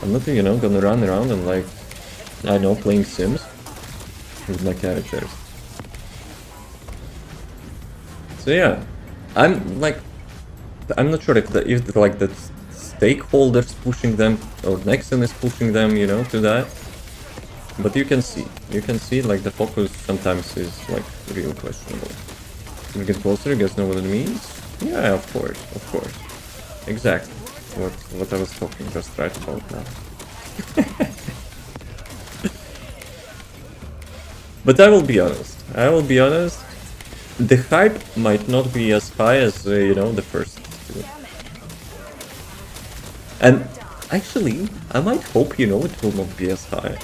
I'm not, you know, gonna run around and like, I know, playing Sims with my characters. So yeah, I'm not sure if the stakeholders pushing them or Nexon is pushing them, you know, to that. But you can see like the focus sometimes is like real questionable. Can we get closer? You guys know what it means? Yeah, of course. Exactly. What I was talking just right about now. But I will be honest. The hype might not be as high as, you know, the first two. And actually, I might hope, you know, it will not be as high.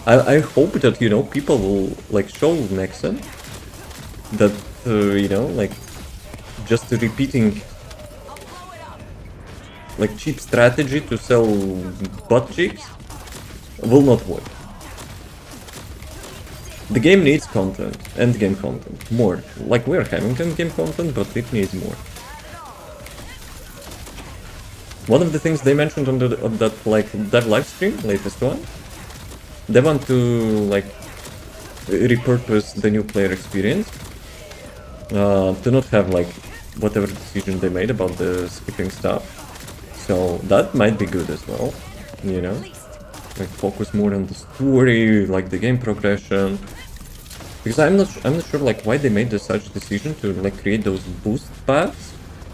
I hope that, you know, people will, like, show Nexon that, you know, like, just repeating, like, cheap strategy to sell butt cheeks will not work. The game needs content, endgame content, more. Like, we're having endgame content, but it needs more. One of the things they mentioned on that, like, dev livestream, latest one, they want to, like, repurpose the new player experience, to not have, like, whatever decision they made about the skipping stuff. So that might be good as well, you know? Like, focus more on the story, like the game progression. Because I'm not sure like why they made such decision to like create those boost paths,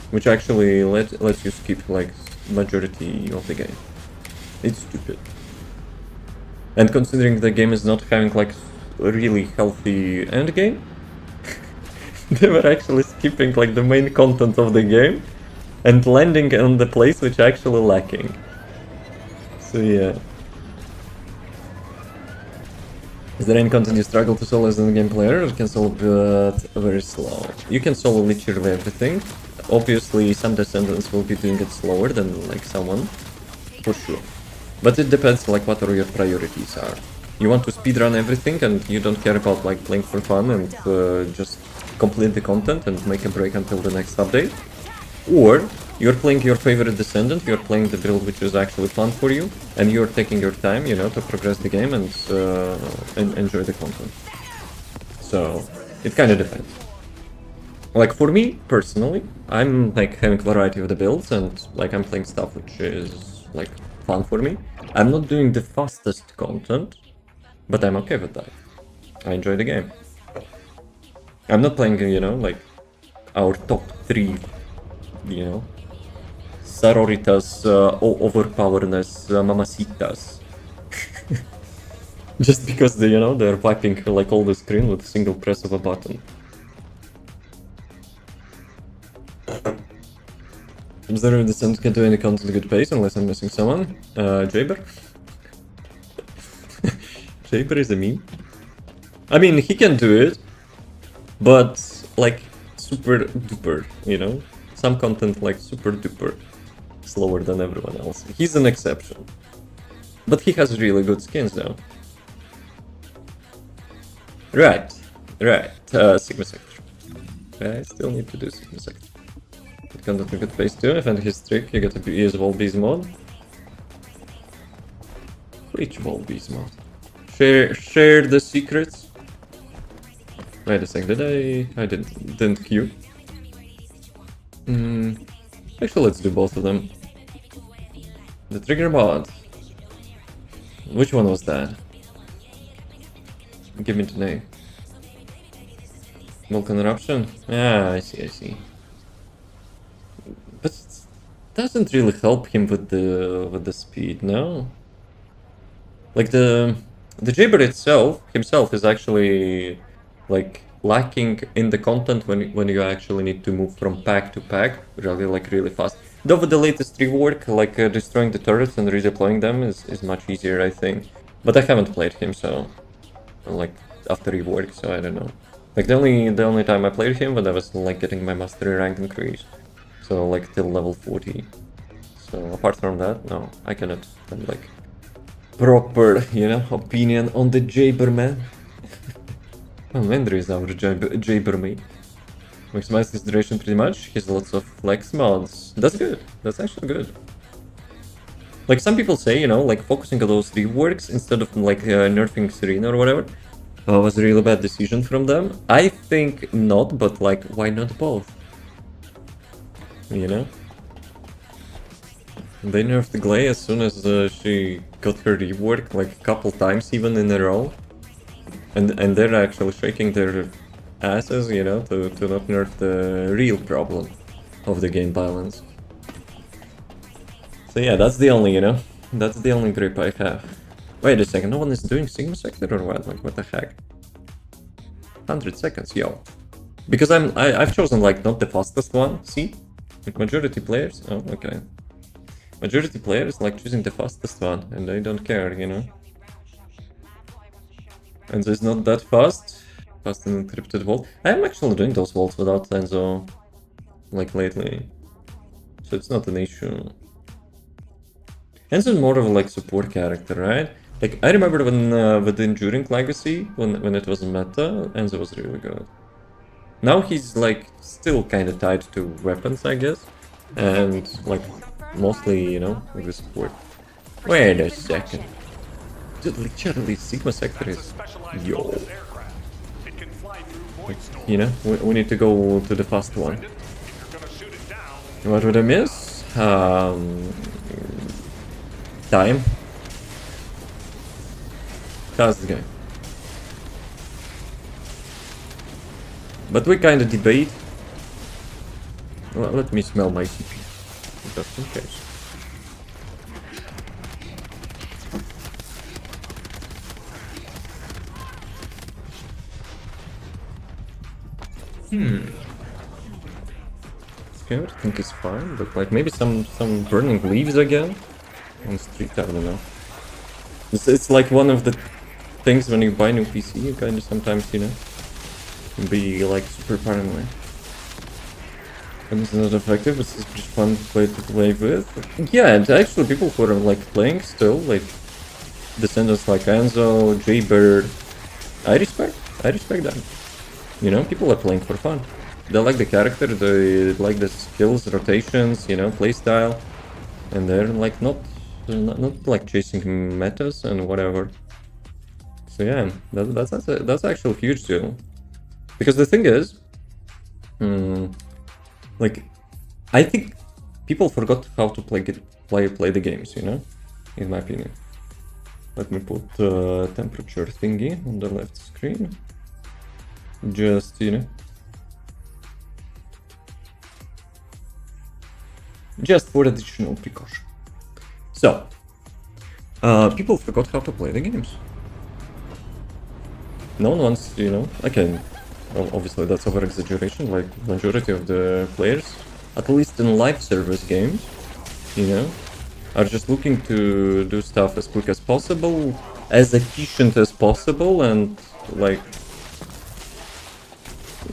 which actually lets you skip like majority of the game. It's stupid. And considering the game is not having like a really healthy endgame, They were actually skipping like the main content of the game and landing on the place which actually lacking. So yeah. Is there any content you struggle to solo as a game player, or can solo but very slow? You can solo literally everything. Obviously, some Descendants will be doing it slower than like someone, for sure. But it depends like what are your priorities are. You want to speedrun everything and you don't care about like playing for fun and just complete the content and make a break until the next update. Or you're playing your favorite Descendant, you're playing the build which is actually fun for you, and you're taking your time, you know, to progress the game and enjoy the content. So it kind of depends. Like for me personally, I'm like having variety of the builds and like I'm playing stuff which is like fun for me. I'm not doing the fastest content, but I'm okay with that. I enjoy the game. I'm not playing, you know, like our top 3, you know, sororitas, overpowerness, mamacitas. Just because they, you know, they're wiping like all the screen with a single press of a button. Observer Descent can do any content at a good pace unless I'm missing someone. Jaber? Jaber is a meme. I mean, he can do it, but like super duper, you know? Some content like super duper slower than everyone else. He's an exception. But he has really good skins though. Right, right. Sigma Sector. I still need to do Sigma Sector. But content at a good pace too. If and his trick, you get a use Wall Bees mod. Which Wall Bees mod? Share the secrets. Wait a sec, I didn't queue. Actually, let's do both of them. The trigger mod. Which one was that? Give me the name. Vulcan Eruption? Ah, I see. But it doesn't really help him with the speed, no? Like the Jabber himself is actually like lacking in the content when you actually need to move from pack to pack really fast. Though with the latest rework, like destroying the turrets and redeploying them is much easier, I think. But I haven't played him, so like after rework, so I don't know. Like the only time I played him when I was like getting my mastery rank increase, so like till level 40. So apart from that, no, I cannot have like proper, you know, opinion on the Jabber man. Oh, Mendry is our Jabber mate. Maximize his duration pretty much. He has lots of flex mods. That's good. That's actually good. Like some people say, you know, like focusing on those reworks instead of like nerfing Serena or whatever was a really bad decision from them. I think not, but like why not both? You know? They nerfed Glay as soon as she got her rework, like a couple times even in a row. And they're actually shaking their asses, you know, to not nerf the real problem of the game balance. So yeah, that's the only, you know, that's the only grip I have. Wait a second, no one is doing Sigma Sector or what? Like, what the heck? 100 seconds, yo. Because I've chosen, like, not the fastest one, see? Like, majority players, oh, okay. Majority players like choosing the fastest one, and they don't care, you know? And it's not that fast. Fast and encrypted vault. I am actually doing those vaults without Enzo, like, lately. So it's not an issue. Enzo is more of a, like, support character, right? Like, I remember when with the Enduring Legacy, when it was meta, Enzo was really good. Now he's, like, still kind of tied to weapons, I guess. And, like, mostly, you know, with the support. Wait a second. Dude, literally, Sigma Sector is... Yo. You know, we need to go to the fast one. What would I miss? Time. How's the game? But we kind of debate. Well, let me smell my CP, just in case. Okay, I think it's fine, but like maybe some burning leaves again on street. I don't know. It's like one of the things when you buy new PC, you kind of sometimes be like super paranoid. And it's not effective, but it's just fun to play with. Yeah, and actually people who are like playing still, like Descendants like Enzo, Jaybird, I respect them. You know, people are playing for fun. They like the character, they like the skills, rotations, playstyle, and they're like not like chasing metas and whatever. So yeah, that's actually a huge deal. Because the thing is, like, I think people forgot how to play the games, in my opinion. Let me put temperature thingy on the left screen. Just, just for additional precaution. So, people forgot how to play the games. No one wants, again, obviously that's over exaggeration, like majority of the players, at least in live service games, are just looking to do stuff as quick as possible, as efficient as possible, and like,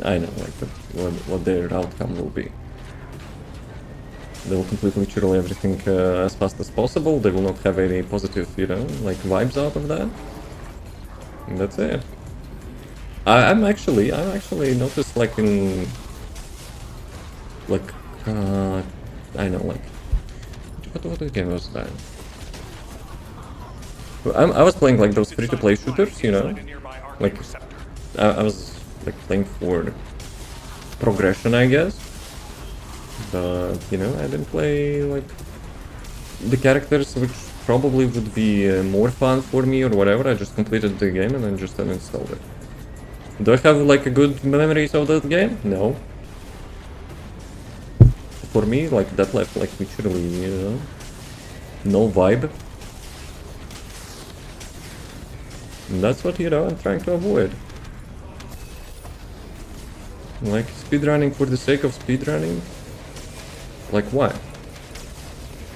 I know, like what their outcome will be. They will complete literally everything as fast as possible. They will not have any positive, like vibes out of that. And that's it. I'm actually noticed like in like I know, like what game was that? I was playing like those free-to-play shooters, like I was like playing for progression, I guess. But I didn't play like the characters which probably would be more fun for me or whatever. I just completed the game and then just uninstalled it. Do I have like a good memories of that game? No. For me, like that left like literally, no vibe. And that's what I'm trying to avoid. Like speedrunning for the sake of speedrunning. Like why?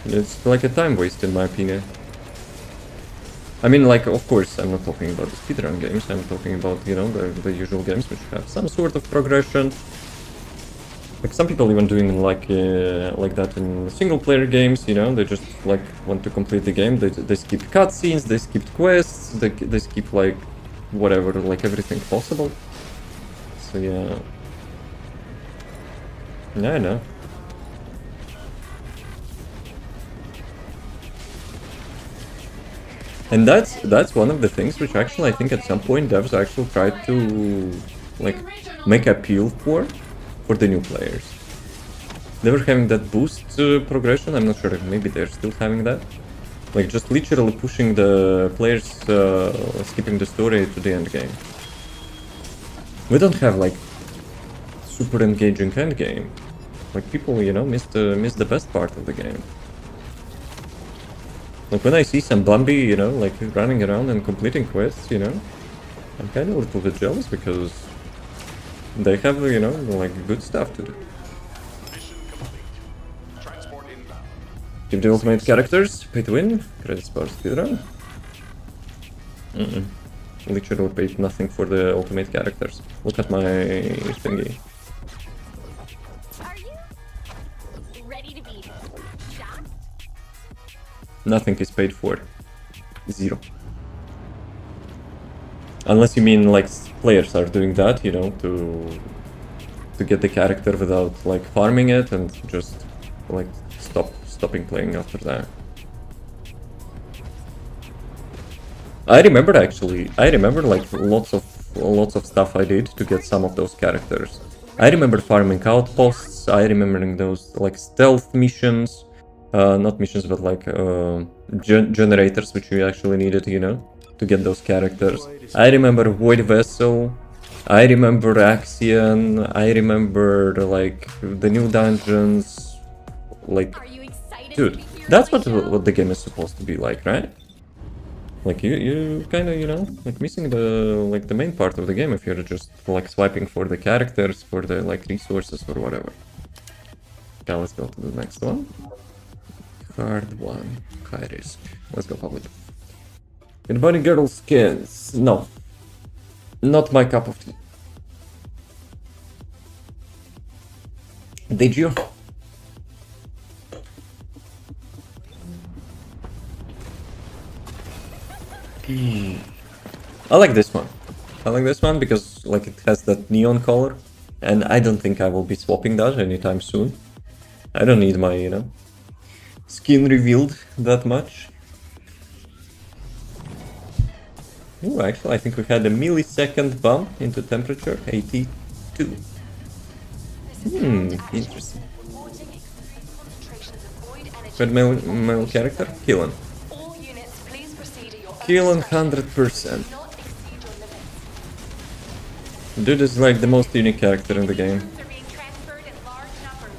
It's like a time waste in my opinion. I mean, like, of course, I'm not talking about the speedrun games, I'm talking about, the usual games which have some sort of progression. Like, some people even doing like that in single-player games, they just, like, want to complete the game, they skip cutscenes, they skip quests, they skip, like, whatever, like, everything possible. So, yeah. Yeah, I know. And that's one of the things which actually I think at some point devs actually tried to like make appeal for the new players. They were having that boost progression. I'm not sure if maybe they're still having that. Like just literally pushing the players skipping the story to the end game. We don't have like super engaging end game. Like people, miss the best part of the game. Like when I see some Bambi, like running around and completing quests, I'm kind of a little bit jealous because they have, like good stuff to do. Give the ultimate characters, pay to win, credits per speedrun. Literally paid nothing for the ultimate characters. Look at my thingy. Are you ready to be shocked? Nothing is paid for. Zero. Unless you mean like players are doing that, to get the character without like farming it and just like stopping playing after that. I remember like lots of stuff I did to get some of those characters. I remember farming outposts, I remembering those like stealth missions. Not missions, but like generators, which we actually needed, to get those characters. I remember Void Vessel, I remember Axion, I remember like the new dungeons. Like, Are you excited dude, to be here that's on my show? what the game is supposed to be like, right? Like you kind of, you know, like missing the main part of the game if you're just like swiping for the characters, for the like resources or whatever. Okay, let's go to the next one. Hard one, high risk. Let's go public. And bunny girl skins. No, not my cup of tea. Did you? I like this one. I like this one because like it has that neon color, and I don't think I will be swapping that anytime soon. I don't need my, you know, skin revealed that much. Ooh, actually, I think we had a millisecond bump into temperature, 82. Interesting. Reporting increased concentrations of void energy. But male character, killing. All units, please proceed at your own Killing discretion. 100%. Do not exceed your limits. Dude is like the most unique character in the game. Troops are being transferred in large numbers.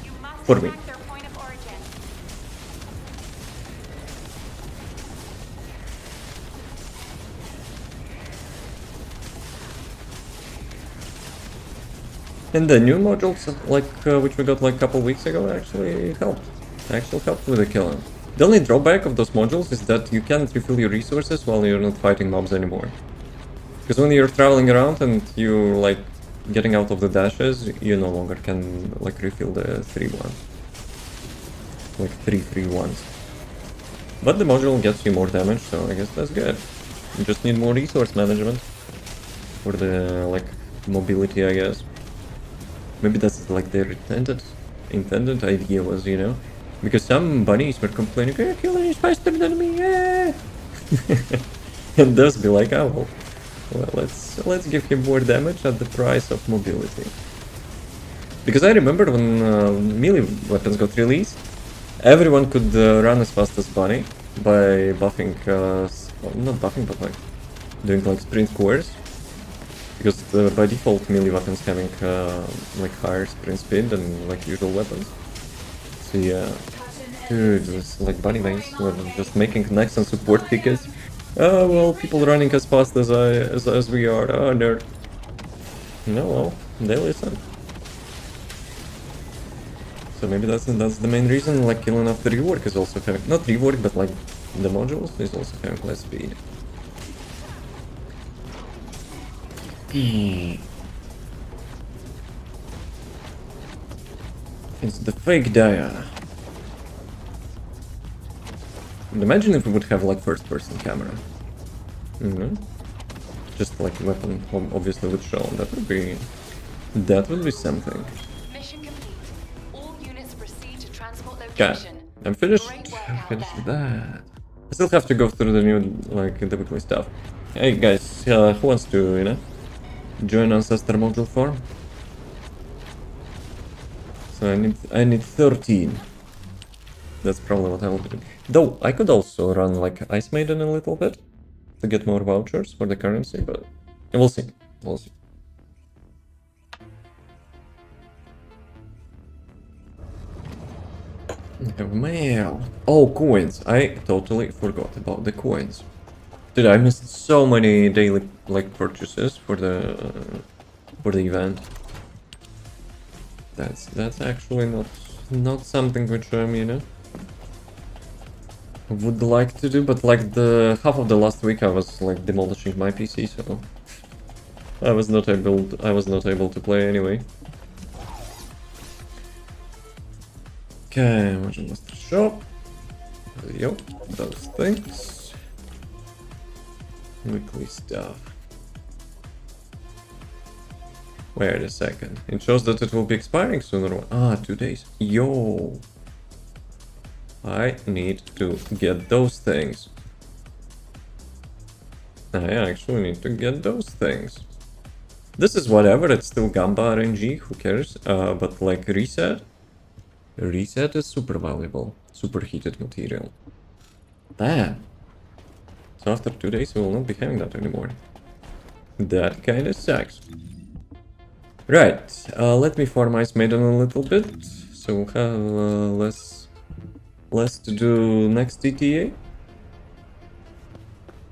You must For me. track their point of origin. And the new modules, like which we got like a couple weeks ago, actually helped. Actually helped with the killing. The only drawback of those modules is that you can't refill your resources while you're not fighting mobs anymore. Because when you're traveling around and you're like getting out of the dashes, you no longer can like refill the 3-1. Like 3-3-1s. But the module gets you more damage, so I guess that's good. You just need more resource management for the like mobility, I guess. Maybe that's like their intended idea was, you know, because some bunnies were complaining, "Hey, killing is faster than me," yeah. And those be like, "Oh, well, let's give him more damage at the price of mobility." Because I remember when melee weapons got released, everyone could run as fast as bunny by buffing, well, not buffing, but like doing like sprint cores. Because by default melee weapons having like higher sprint speed than like usual weapons. So yeah, dude, it's like bunny mains were just making next and support tickets. Oh well, people running as fast as we are. Oh nerd. No, well, they listen. So maybe that's the main reason. Like killing after rework is also having not rework, but like the modules is also having less speed. It's the fake Dia. Imagine if we would have like first-person camera. Just like weapon, obviously would show. That would be something. Mission complete. All units proceed to transport Okay, location. I'm finished. Great work I'm out finished with there. that. I still have to go through the new like the weekly stuff. Hey guys, who wants to, you know, join Ancestor module 4? So I need 13. That's probably what I will do. Though I could also run like Ice Maiden a little bit to get more vouchers for the currency, but we'll see. We'll see. Mail. Oh, coins. I totally forgot about the coins. Dude, I missed so many daily like purchases for the event. That's actually not something which you know, would like to do, but like the half of the last week I was like demolishing my PC, so I was not able to play anyway. Okay, Module Master Shop. Yo, those things. Weekly stuff. Wait a second. It shows that it will be expiring sooner. 2 days. Yo. I need to get those things. I actually need to get those things. This is whatever, it's still Gamba RNG, who cares? But like reset? Reset is super valuable. Superheated material. Damn. So after 2 days we will not be having that anymore. That kinda sucks. Right, let me farm Ice Maiden a little bit, so we'll have less to do next TTA.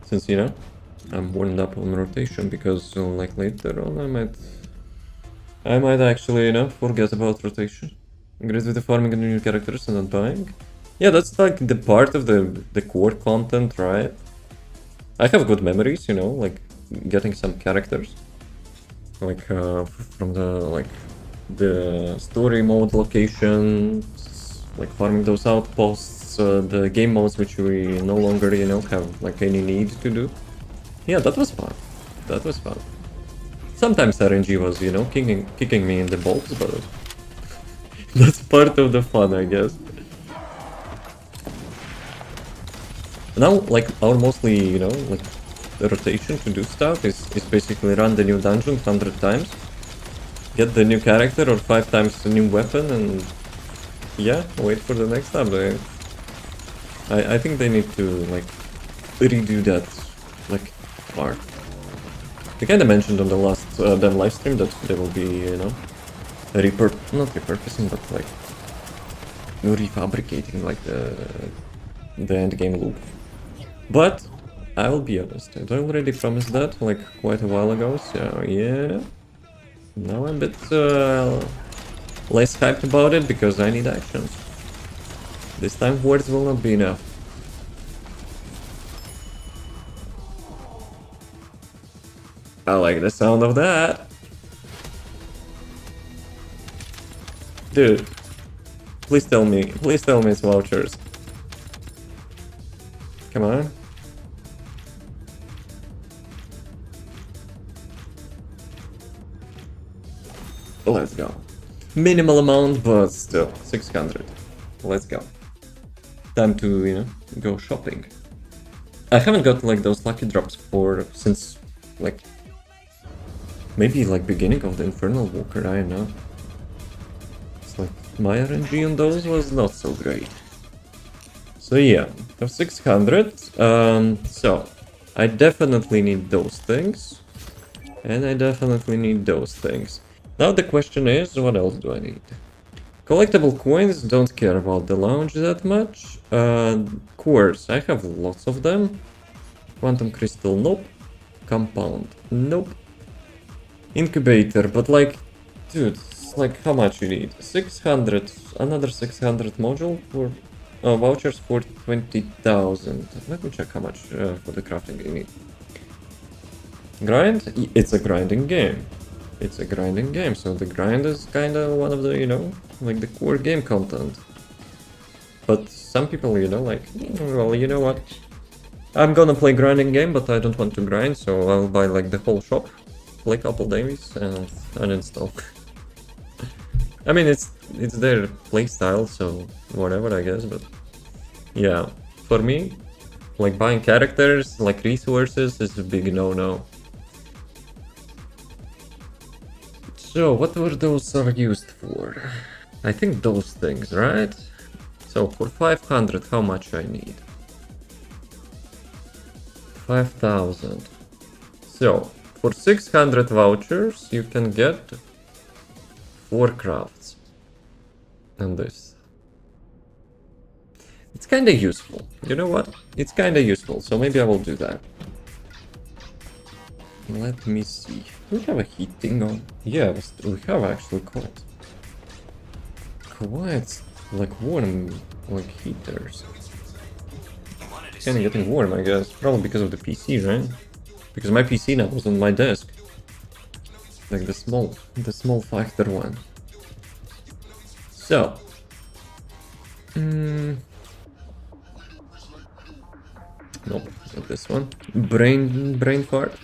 Since, I'm warmed up on rotation, because like later on I might actually, forget about rotation. Great with the farming and new characters and not buying. Yeah, that's like the part of the core content, right? I have good memories, like getting some characters. Like from the story mode locations, like farming those outposts, the game modes which we no longer, have like any need to do. Yeah, that was fun. That was fun. Sometimes RNG was, kicking me in the balls, but that's part of the fun, I guess. Now, like, our mostly, like, the rotation to do stuff is basically run the new dungeon 100 times, get the new character or 5 times the new weapon, and yeah, wait for the next update. I think they need to, like, redo that, like, part. They kinda mentioned on the last dev livestream that they will be, not repurposing, but, like, refabricating, like, the endgame loop. But I will be honest, I already promised that like quite a while ago, so yeah. Now I'm a bit less hyped about it because I need actions. This time words will not be enough. I like the sound of that. Dude, please tell me it's vouchers. Come on. Let's go. Minimal amount, but still, 600. Let's go. Time to, go shopping. I haven't got, like, those lucky drops since, like, maybe, like, beginning of the Infernal Walker, I don't know. It's like, my RNG on those was not so great. So yeah, of 600, so, I definitely need those things. And I definitely need those things. Now the question is, what else do I need? Collectible coins, don't care about the lounge that much. Cores, I have lots of them. Quantum crystal, nope. Compound, nope. Incubator, but like, dude, like how much you need? 600, another 600 module for vouchers for 20,000. Let me check how much for the crafting you need. Grind? It's a grinding game. It's a grinding game, so the grind is kinda one of the, like the core game content. But some people, like, well, you know what? I'm gonna play grinding game, but I don't want to grind, so I'll buy like the whole shop, play a couple days, and uninstall. I mean, it's their playstyle, so whatever, I guess, but yeah, for me, like buying characters, like resources, is a big no-no. So, what were those are used for? I think those things, right? So, for 500, how much I need? 5,000. So, for 600 vouchers, you can get 4 crafts. And this. It's kinda useful. You know what? It's kinda useful, so maybe I will do that. Let me see. We have a heating on. Yeah, we have actually quite like warm, like heaters. Kinda getting warm, I guess. Probably because of the PC, right? Because my PC now was on my desk. Like the small factor one. So. Nope, not this one. Brain fart.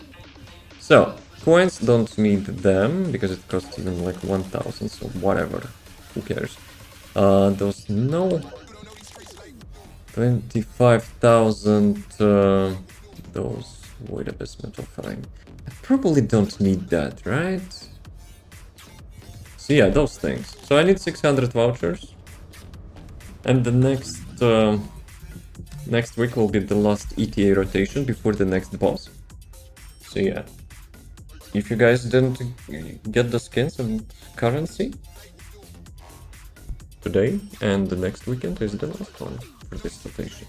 So, coins don't need them, because it costs even like 1,000, so whatever. Who cares? Those, no. 25,000, those void abyss metal fine. I probably don't need that, right? So yeah, those things. So I need 600 vouchers. And the next week will be the last ETA rotation before the next boss. So yeah. If you guys didn't get the skins and currency today, and the next weekend is the last one for this rotation.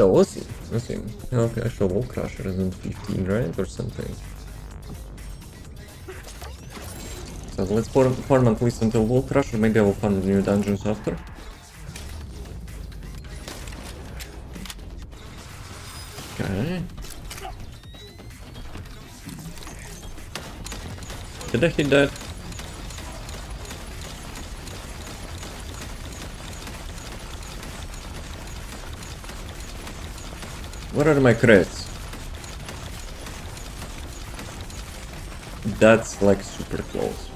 So we'll see. We'll see. Okay, actual Wall Crusher is in 15, right? Or something. So let's farm at least until Wall Crusher. Maybe I will find the new dungeons after. Okay. Did I hit that? What are my crits? That's like super close.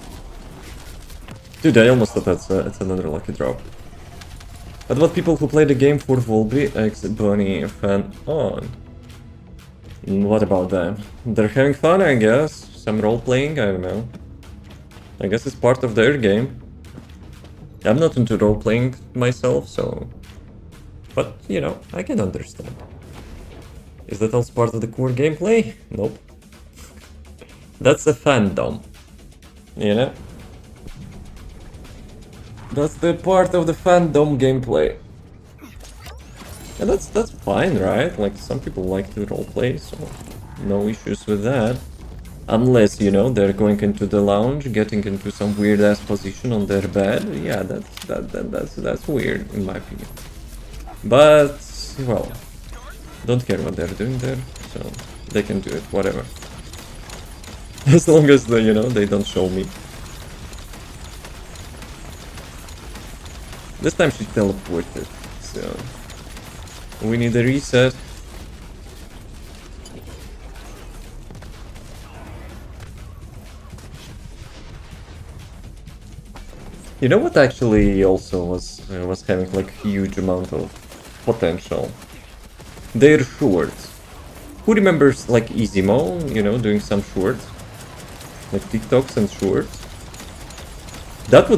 Dude, I almost thought it's another lucky drop. But what people who play the game for Volby X Bunny fan on? What about them? They're having fun, I guess. Some role playing, I don't know. I guess it's part of their game. I'm not into role playing myself, so. But, you know, I can understand. Is that also part of the core gameplay? Nope. That's a fandom. You know? That's the part of the fandom gameplay. And that's fine, right? Like, some people like to roleplay, so no issues with that. Unless, you know, they're going into the lounge, getting into some weird-ass position on their bed. Yeah, that's weird, in my opinion. But, well, don't care what they're doing there, so they can do it, whatever. As long as, you know, they don't show me. This time she teleported, so we need a reset. You know what actually also was having like huge amount of potential? Their shorts. Who remembers like Easymo, you know, doing some shorts? Like TikToks and shorts? That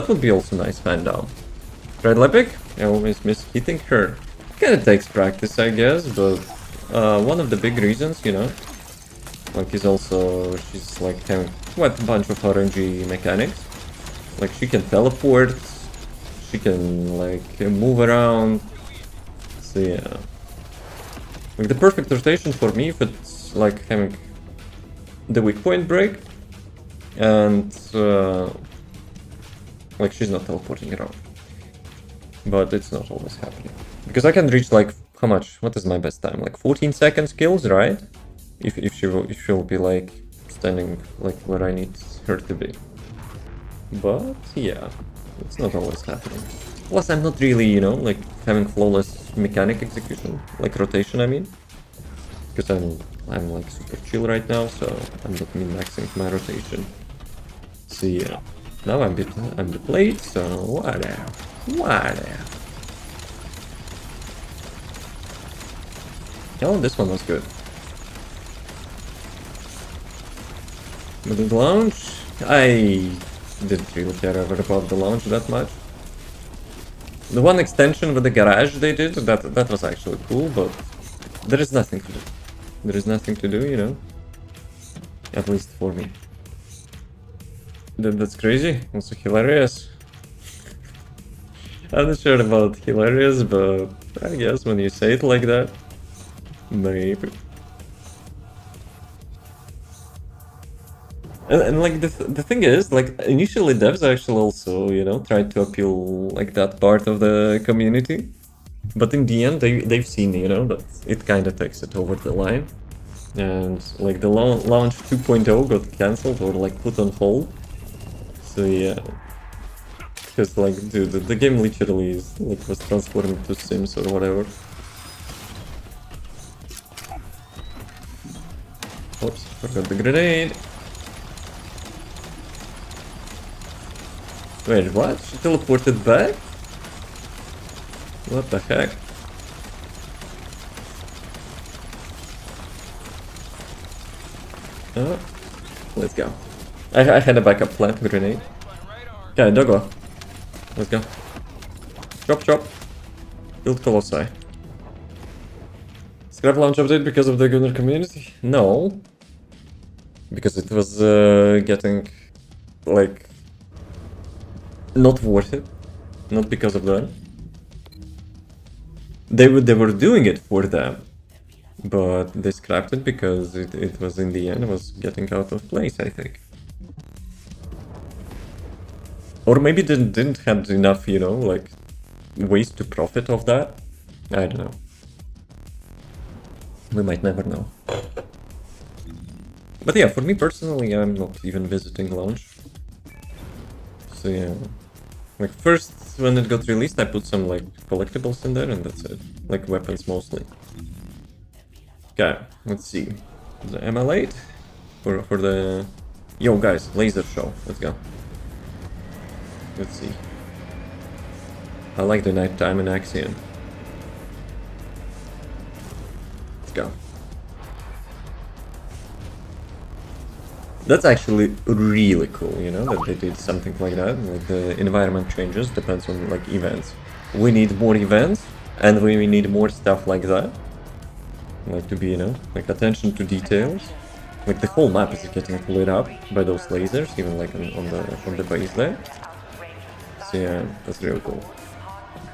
would be also nice fandom. Right, Lepic? I always miss hitting her. Kinda takes practice, I guess, but one of the big reasons, you know, like she's like having quite a bunch of RNG mechanics. Like she can teleport, she can like move around. So yeah, like the perfect rotation for me if it's like having the weak point break and like she's not teleporting around. But it's not always happening. Because I can reach like, how much? What is my best time? Like 14 seconds kills, right? If she'll be like standing like where I need her to be. But yeah, it's not always happening. Plus I'm not really, you know, like having flawless mechanic execution. Like rotation, I mean. Because I'm like super chill right now, so I'm not min-maxing my rotation. So yeah. Now I'm the plate, so whatever. Whatever. Oh, this one was good. But the lounge, I didn't really care ever about the lounge that much. The one extension with the garage they did, that was actually cool, but there is nothing to do. There is nothing to do, you know. At least for me. That's crazy. Also hilarious. I'm not sure about hilarious, but I guess when you say it like that, maybe. And like the thing is, like initially devs actually also, you know, tried to appeal like that part of the community, but in the end they've seen, you know, that it kind of takes it over the line, and like the launch 2.0 got cancelled or like put on hold. So yeah. Because like, dude, the game literally is, like, was transformed into Sims or whatever. Oops, forgot the grenade. Wait, what? She teleported back? What the heck? Oh, let's go. I had a backup plan grenade. Okay, Doggo. Let's go. Chop chop. Build Colossi. Scrap launch update because of the Gunner community? No. Because it was getting like not worth it. Not because of that. they were doing it for them, but they scrapped it because it was in the end was getting out of place, I think. Or maybe they didn't have enough, you know, like ways to profit of that. I don't know. We might never know. But yeah, for me personally, I'm not even visiting launch. So yeah, like first when it got released, I put some like collectibles in there, and that's it. Like weapons mostly. Okay, let's see. The ML8 for the yo guys laser show. Let's go. Let's see. I like the nighttime in Axion. Let's go. That's actually really cool, you know, that they did something like that. Like the environment changes, depends on like events. We need more events, and we need more stuff like that. Like to be, you know, like attention to details. Like the whole map is getting lit up by those lasers, even like on the base there. So yeah, that's really cool.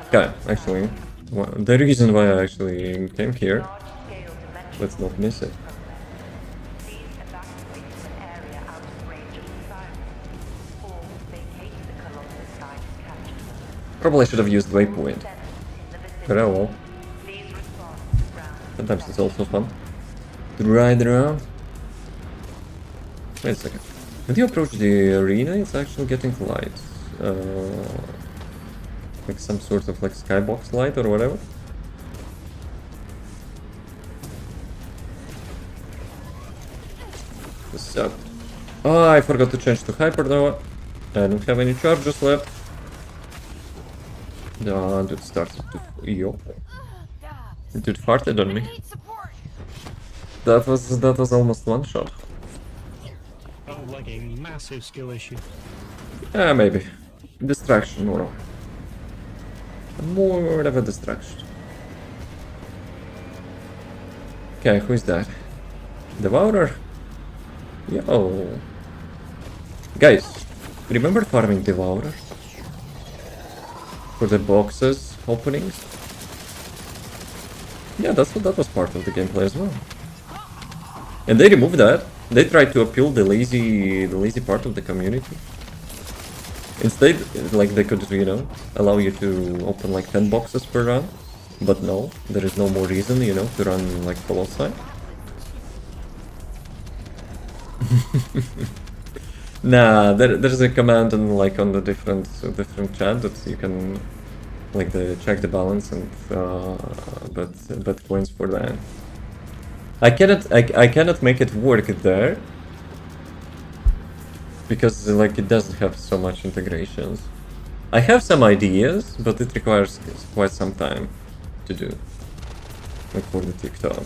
Okay, actually, the reason why I actually came here, let's not miss it. Probably should have used waypoint. But oh well. Sometimes it's also fun to ride around. Wait a second. When you approach the arena, it's actually getting light. Like some sort of like skybox light or whatever. What's up? Oh, I forgot to change to Hypernova. I don't have any charges left. No, dude started to... Yo. Dude farted on me. That was almost one shot. Oh, like a massive skill issue. Yeah, maybe. Distraction, more. More of a distraction. Okay, who is that? Devourer? Yo. Guys, remember farming Devourer? For the boxes openings? Yeah, that was part of the gameplay as well. And they removed that. They tried to appeal the lazy part of the community. Instead, like they could, you know, allow you to open like 10 boxes per run. But no, there is no more reason, you know, to run like Colossi. Nah, there's a command on like on the different chat that you can like check the balance and but coins for that. I cannot make it work there because like it doesn't have so much integrations. I have some ideas, but it requires quite some time to do, like for the TikTok.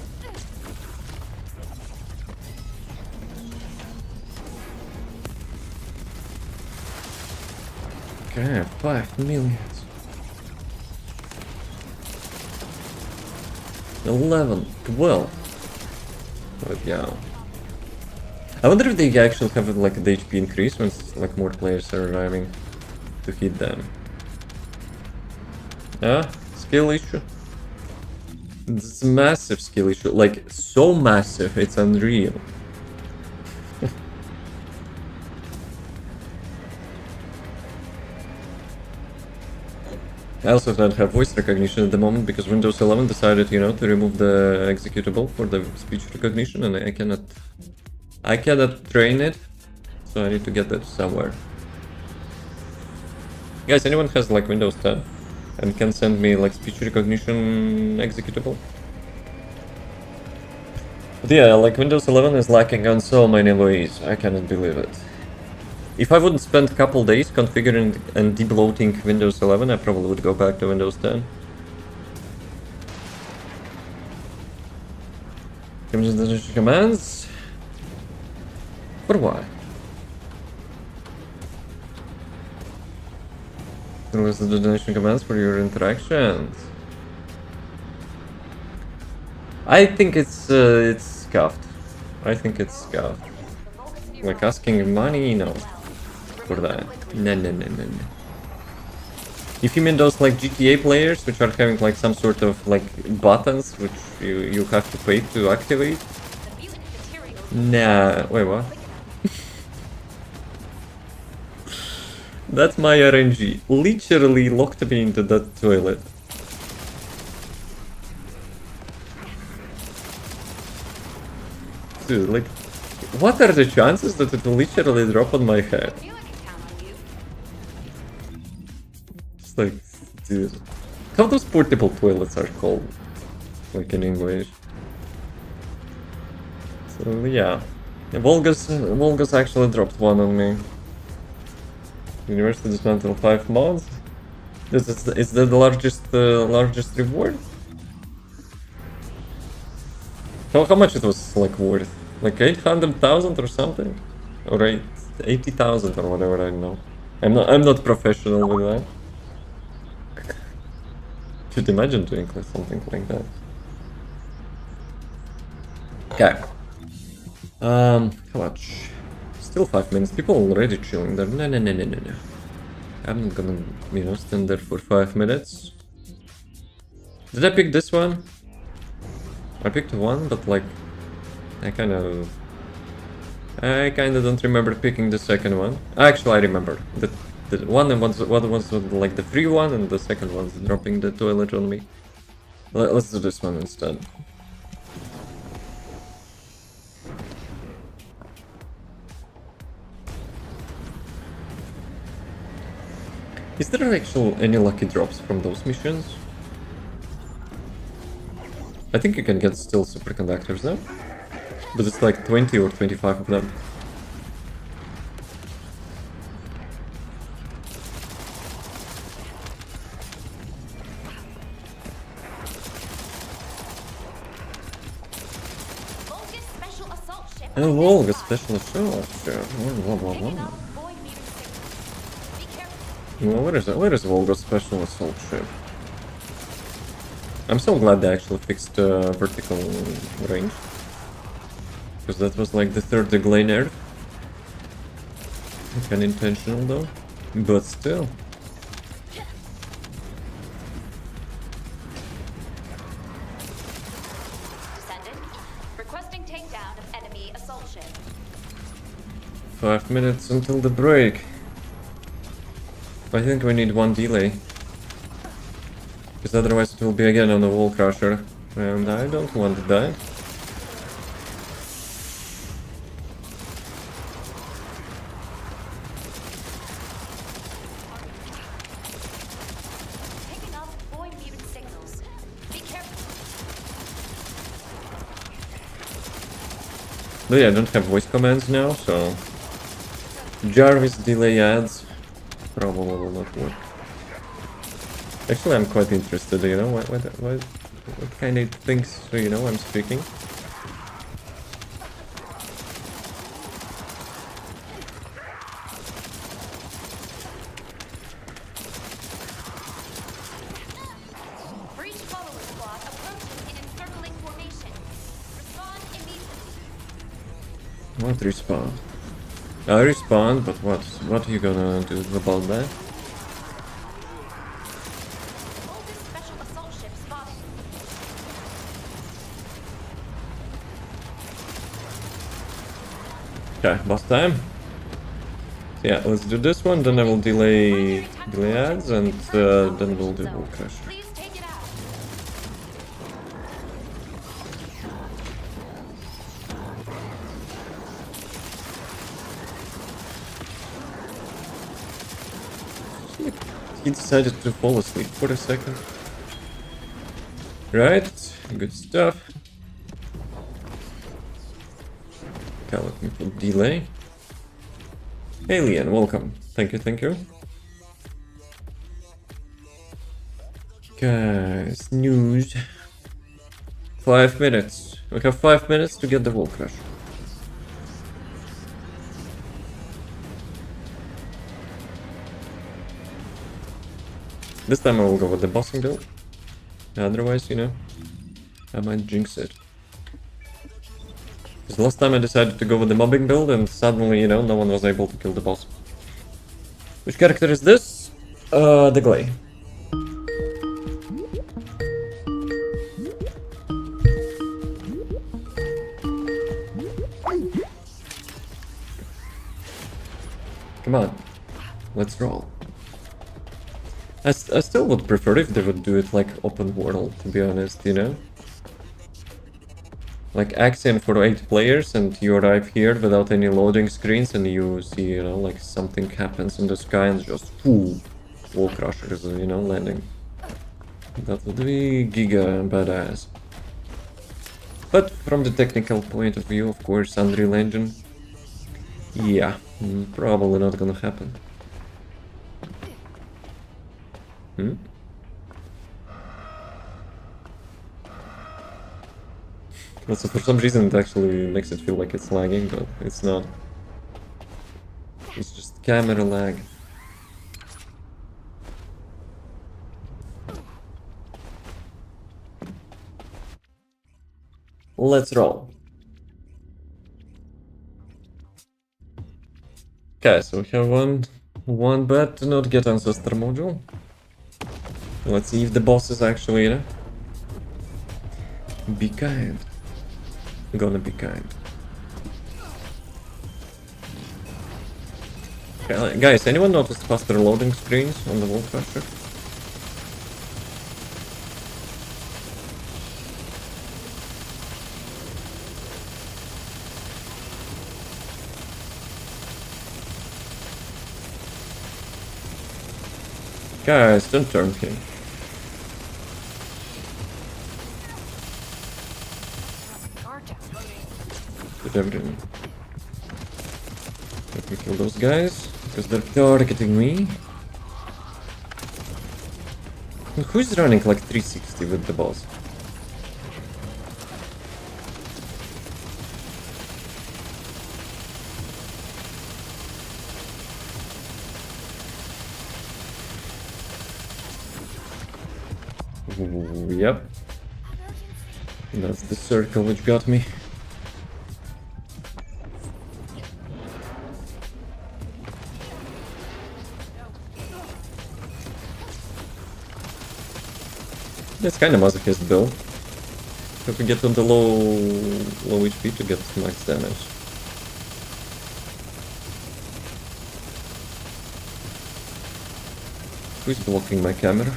Okay, 5 million. 11, 12. But yeah. I wonder if they actually have like the HP increase once like more players are arriving to hit them. Yeah, skill issue. It's a massive skill issue, like so massive, it's unreal. I also don't have voice recognition at the moment because Windows 11 decided, you know, to remove the executable for the speech recognition, and I cannot train it, so I need to get that somewhere. Guys, anyone has like Windows 10 and can send me like speech recognition executable? But yeah, like Windows 11 is lacking on so many ways, I cannot believe it. If I wouldn't spend a couple days configuring and debloating Windows 11, I probably would go back to Windows 10. Commands? For what? Release the donation commands for your interactions. I think it's scuffed. I think it's scuffed. Like asking money? No. For that. No. If you mean those like GTA players which are having like some sort of like buttons which you have to pay to activate. The mutant materials Nah, wait, what? quick enough. That's my RNG. Literally locked me into that toilet. Dude, like, what are the chances that it will literally drop on my head? I feel I can count on you. It's like, dude. How those portable toilets are called? Like in English. So yeah. Volgas actually dropped one on me. University dismantle 5 mods. Is that the largest reward? How much it was like worth? Like 800,000 or something? Or 80,000 or whatever, I don't know. I'm not professional with that. Could imagine doing like something like that. Okay. How much? Still 5 minutes. People already chilling there. No. I'm not gonna, stand there for 5 minutes. Did I pick this one? I picked one, but like, I kinda don't remember picking the second one. Actually, I remember. The one was like the free one, and the second one's dropping the toilet on me. Let's do this one instead. Is there actually any lucky drops from those missions? I think you can get still superconductors now, but it's like 20 or 25 of them. Vulcan special assault ship. Oh, Volga special assault. Blah blah Picking blah. up void mutant signals. Be careful. Well, where is Volga special assault ship? I'm so glad they actually fixed vertical range, because that was like the third Deglay nerf. Kinda intentional though, but still. Descendant. Requesting takedown of enemy assault ship. 5 minutes until the break. I think we need one delay, because otherwise it will be again on the wall crusher, and I don't want that. Picking up void mutant signals. Be careful. But yeah, I don't have voice commands now, so Jarvis delay ads probably will not work. Actually, I'm quite interested, what kind of things, I'm speaking. Breach follower squad approaching in encircling formation. Respond immediately. What respawn? I respawn, but what are you gonna do about that? Vulcan special assault ship spotted. Okay, boss time. So yeah, let's do this one, then I will delay ads, and then we'll do wall crash. Please take it out. He decided to fall asleep for a second. Right, good stuff. Okay, let me put delay. Alien, welcome. Thank you. Guys, news. 5 minutes. We have 5 minutes to get the wall crash. This time I will go with the bossing build. Otherwise, I might jinx it. Because last time I decided to go with the mobbing build, and suddenly, no one was able to kill the boss. Which character is this? The Glay. Come on, let's roll. I still would prefer if they would do it like open world, to be honest, you know? Like Axiom for 8 players and you arrive here without any loading screens and you see, you know, like something happens in the sky and just whoo, wall crushers, you know, landing. That would be giga badass. But from the technical point of view, of course, Unreal Engine, yeah, probably not gonna happen. Hmm? Also, for some reason it actually makes it feel like it's lagging, but it's not. It's just camera lag. Let's roll. Okay, so we have one bet to not get ancestor module. Let's see if the boss is actually, you know, be kind. Gonna be kind. Okay, guys, anyone noticed faster loading screens on the wall crusher? Guys, don't turn him. Good everything. Let me kill those guys, because they're targeting me. And who's running like 360 with the boss? Ooh, yep. That's the circle which got me. That's kind of masochist build. Have to get on the low HP to get max damage. Who's blocking my camera?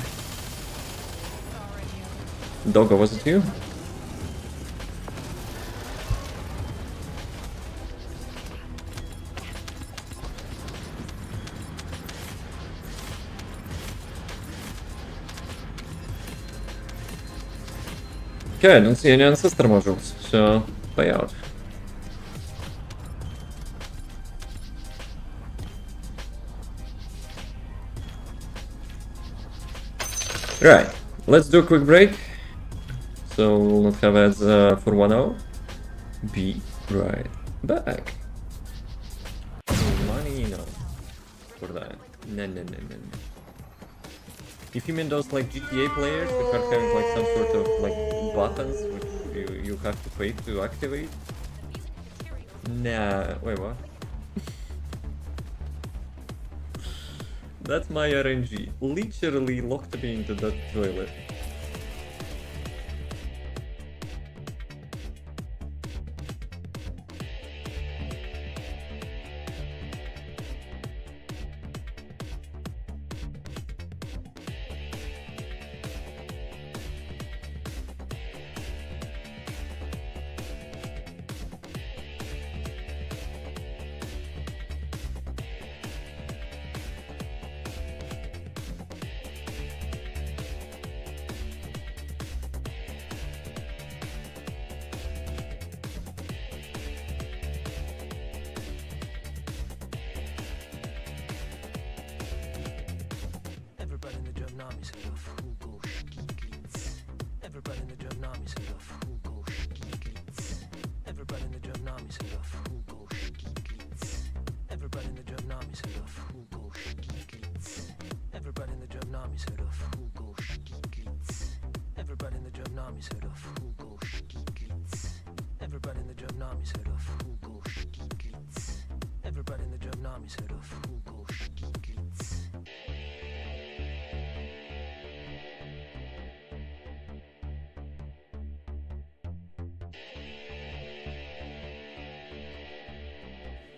Doggo, was it you? Okay, I don't see any ancestor modules, so play out. Right, let's do a quick break. So we'll not have ads for 1 hour. Be right back. Money, no. For that. No. If you mean those like GTA players which are having like some sort of like buttons which you have to pay to activate? Nah, wait, what? That's my RNG. Literally locked me into that toilet. Everybody in the Germany said of Hugo Stiglitz. Everybody in the Germany said of Hugo Stiglitz. Everybody in the Germany said of Hugo Stiglitz. Everybody in the Germany said of Hugo Stiglitz. Everybody in the Germany said of Hugo Stiglitz. Everybody in the Germany said of Hugo Stiglitz. Everybody in the Germany said of Hugo Stiglitz. Everybody in the Germany said of Hugo Stiglitz.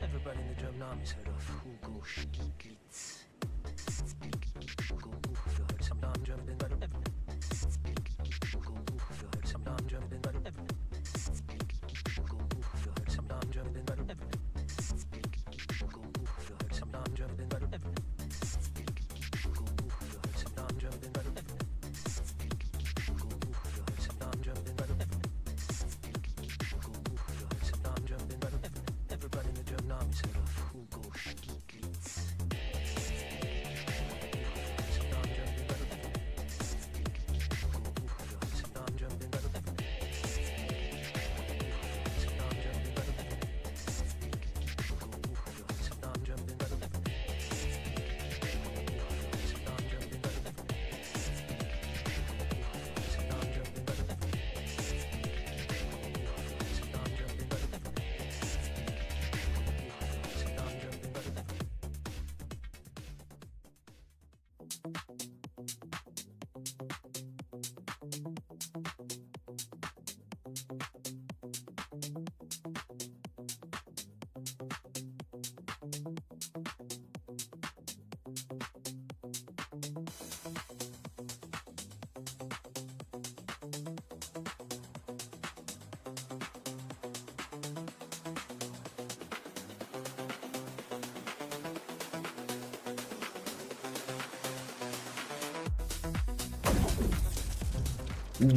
Everybody Everybody in the drum army's heard of Hugo Stieglitz. Hugo, you heard some damn jumping, but Hugo, you heard some damn jumping, but Hugo, you heard some damn jumping, but Hugo, you heard some damn jumping, but Hugo, you heard some damn jumping, but Hugo, you heard some damn jumping, but Hugo, you heard some damn jumping, but everybody in the drum army's heard of Hugo Stieglitz.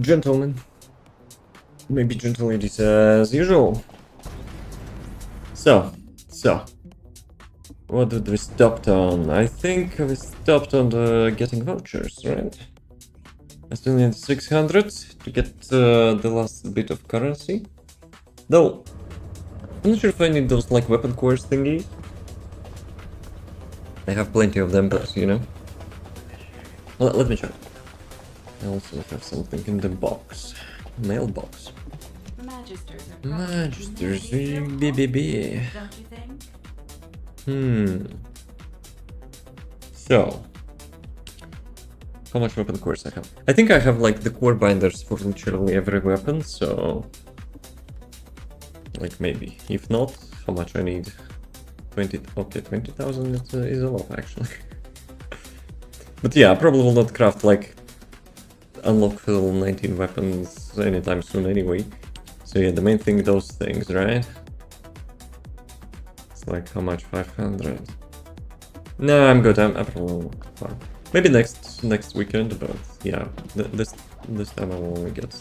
Gentlemen. Maybe gentle ladies as usual. So. What did we stop on? I think we stopped on the getting vouchers, right? I still need 600 to get the last bit of currency. Though, I'm not sure if I need those like weapon cores thingies. I have plenty of them, but you know. Well, let me check. I also have something in the box. Mailbox. Magisters are Magisters, probably BBB. don't you think? So, how much weapon cores I have? I think I have like the core binders for literally every weapon, so like maybe. If not, how much I need? 20. Okay, 20,000 is a lot actually. But yeah, I probably will not craft like unlock full 19 weapons anytime soon anyway. So yeah, the main thing, those things, right? It's like how much? 500. No, I'm good. I'm probably won't farm. Maybe next weekend, but yeah, this time I will only get.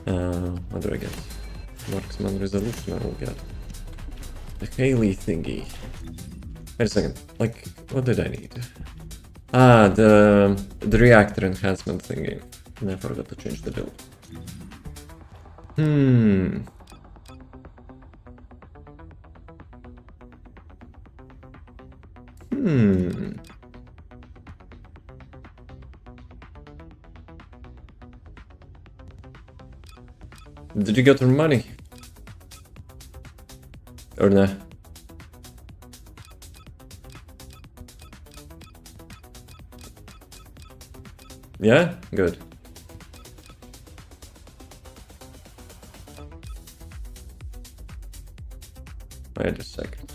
What do I get? Marksman resolution. I will get the Haley thingy. Wait a second. Like, what did I need? Ah, the reactor enhancement thingy. And I forgot to change the build. Did you get your money? Or nah? Yeah? Good. Wait a second.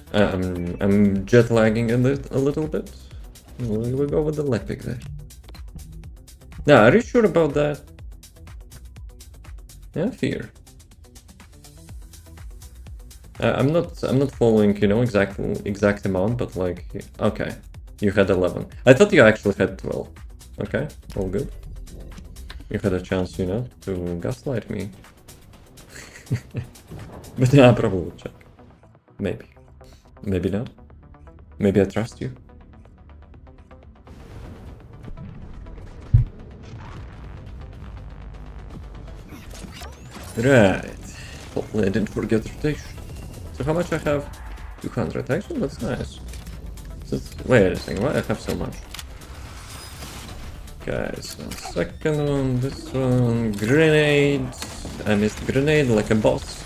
I'm jet lagging a little bit. We'll go with the Lepic there. Now, are you sure about that? Yeah, fear. I'm not following, you know, exact amount, but like, okay, you had 11. I thought you actually had 12. Okay, all good. You had a chance, you know, to gaslight me. But yeah, I probably will check. Maybe. Maybe not. Maybe I trust you. Right. Hopefully I didn't forget rotation. So how much I have? 200. Actually, that's nice. Wait a second, why I have so much? Okay, so second one, this one, grenade. I missed grenade like a boss.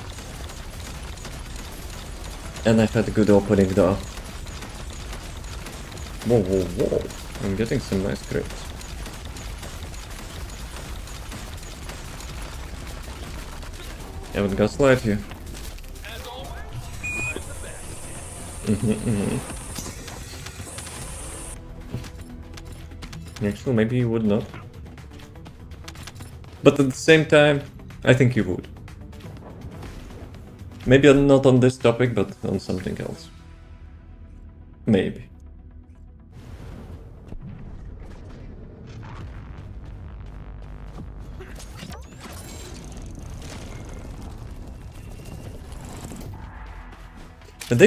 And I had a good opening though. Whoa. I'm getting some nice crits. I would gaslight you. Actually, maybe you would not. But at the same time, I think you would. Maybe not on this topic, but on something else. Maybe. But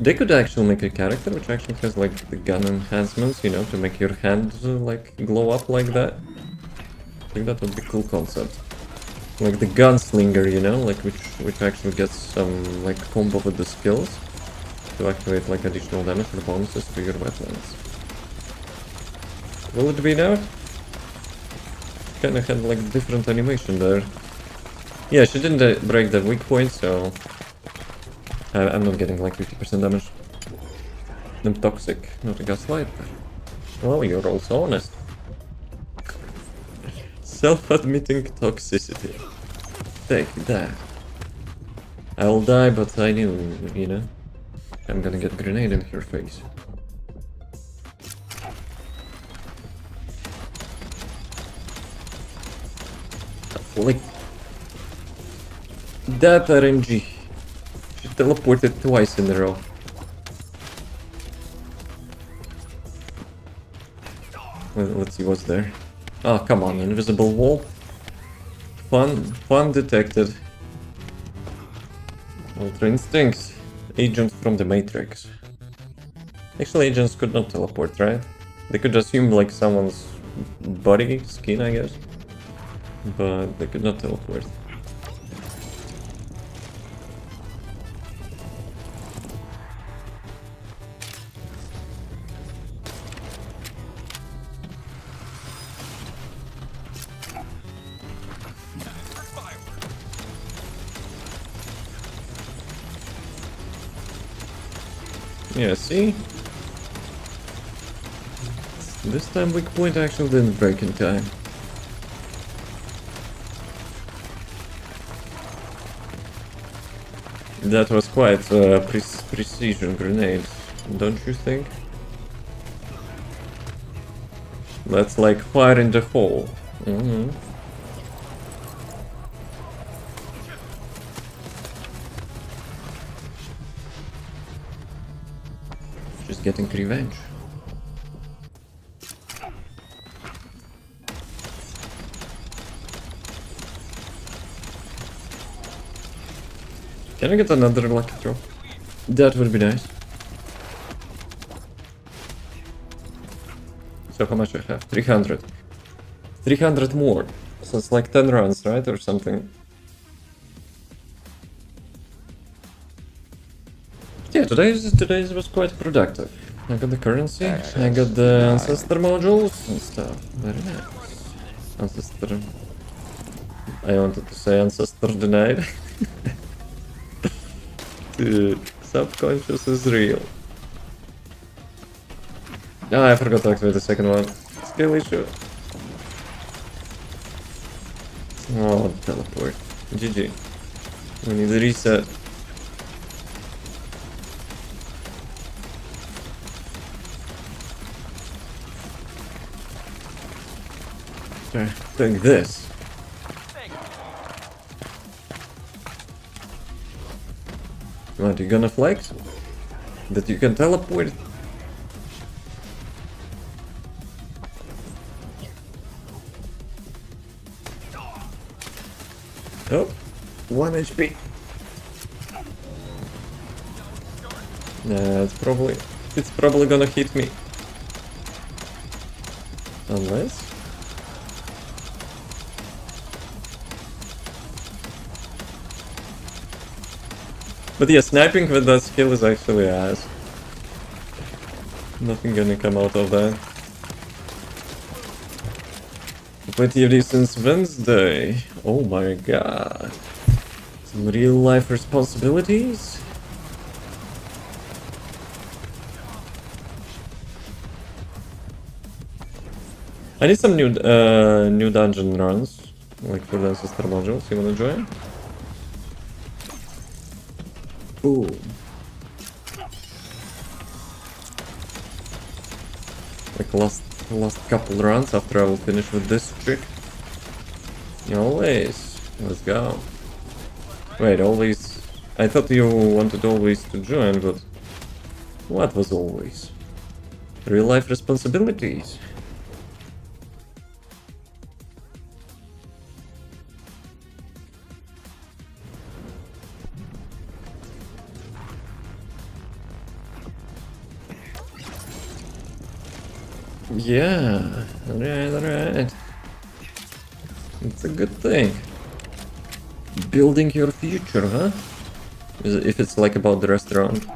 they could actually make a character which actually has like the gun enhancements, you know, to make your hand like glow up like that. I think that would be a cool concept. Like the gunslinger, you know, like which actually gets some like combo with the skills to activate like additional damage or bonuses to your weapons. Will it be now? Kinda had like different animation there. Yeah, she didn't break the weak point, so I'm not getting like 50% damage. I'm toxic, not a gaslight. Well, you're also honest. Self-admitting toxicity. Take that. I'll die, but I knew, you know. I'm gonna get a grenade in your face. Like that RNG. She teleported twice in a row. Let's see what's there. Oh, come on, invisible wall. Fun detected. Ultra instincts. Agent from the Matrix. Actually, agents could not teleport, right? They could assume like someone's body, skin, I guess. But they could not teleport. Yeah, see? This time weak point actually didn't break in time. That was quite a precision grenade, don't you think? That's like fire in the hole. Just getting revenge. Can I get another lucky drop? That would be nice. So how much I have? 300. 300 more. So it's like 10 runs, right? Or something. Yeah, today's was quite productive. I got the currency, I got the ancestor modules and stuff. Very nice. Ancestor... I wanted to say ancestor denied. Dude, subconscious is real. Ah, I forgot to activate the second one. Skill issue. Oh, teleport. GG. We need a reset. Okay, take this. What, you gonna flex? That you can teleport? Oh, 1 HP. Nah, it's probably gonna hit me. Unless... But yeah, sniping with that skill is actually ass. Nothing gonna come out of that. Played TFD since Wednesday. Oh my god. Some real life responsibilities? I need some new dungeon runs. Like for the ancestor modules. You wanna join? Boom. Like last couple rounds after I will finish with this trick. Always. Let's go. Wait, always. I thought you wanted always to join, but what was always? Real life responsibilities. Yeah, alright. It's a good thing. Building your future, huh? If it's like about the restaurant.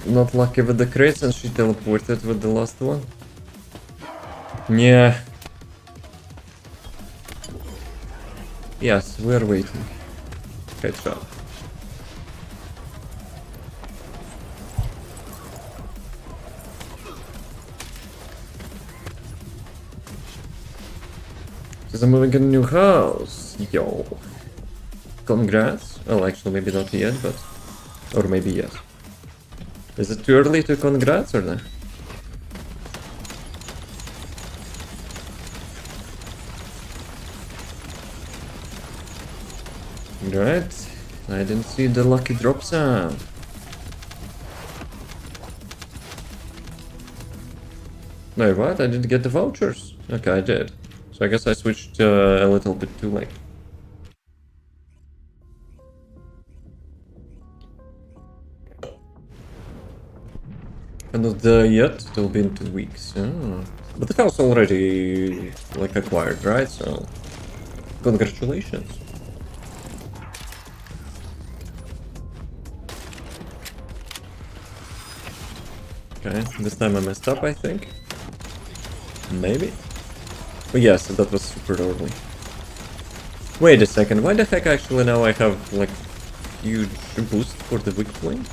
Not lucky with the crates and she teleported with the last one. Yeah. Yes, we're waiting. Headshot. Because I'm moving in a new house. Yo. Congrats. Well, actually, maybe not yet, but... Or maybe yes. Is it too early to congrats or not? Right. I didn't see the lucky drop sound. Wait, what? I didn't get the vouchers. Okay, I did. So I guess I switched a little bit too late. And not yet, it'll be in 2 weeks. Oh. But the house already like acquired, right? So congratulations. Okay, this time I messed up, I think. Maybe. But yes, that was super early. Wait a second, why the heck actually now I have like huge boost for the weak point?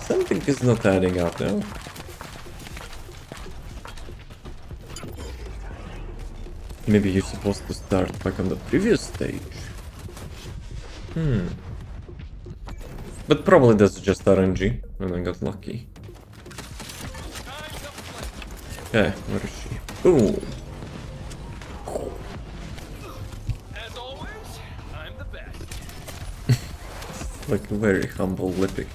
Something is not adding up now. Maybe you're supposed to start back on the previous stage. But probably that's just RNG, and I got lucky. Okay, where is she? Boom! As always, I'm the best. Like very humble lipping.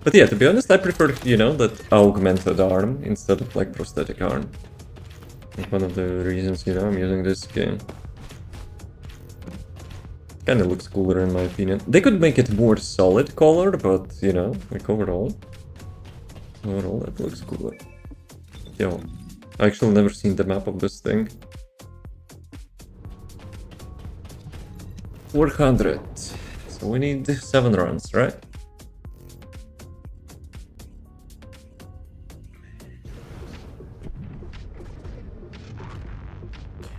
But yeah, to be honest, I prefer, you know, that augmented arm instead of like prosthetic arm. Like one of the reasons, you know, I'm using this skin. Kinda looks cooler in my opinion. They could make it more solid color, but, you know, like overall it looks cooler. Yo, I actually never seen the map of this thing. 400. So we need 7 runs, right?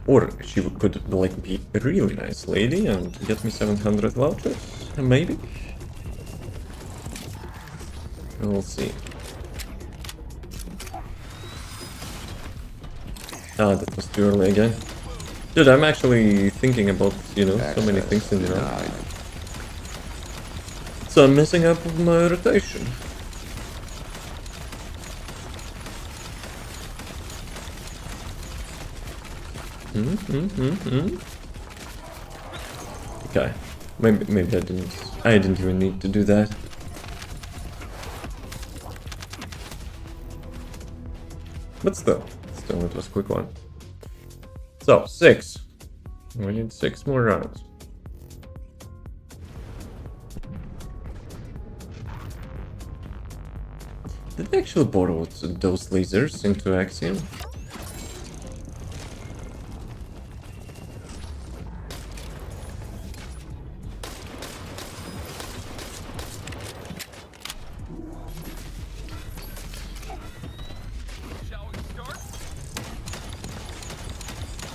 Or she could like be a really nice lady and get me 700 vouchers, maybe? We'll see. Ah, that was too early again. Dude, I'm actually thinking about, you know, so many things in the round. So I'm messing up with my rotation. Okay, maybe I didn't even need to do that. But still it was a quick one. So 6. We need 6 more rounds. Did they actually borrow those lasers into Axiom?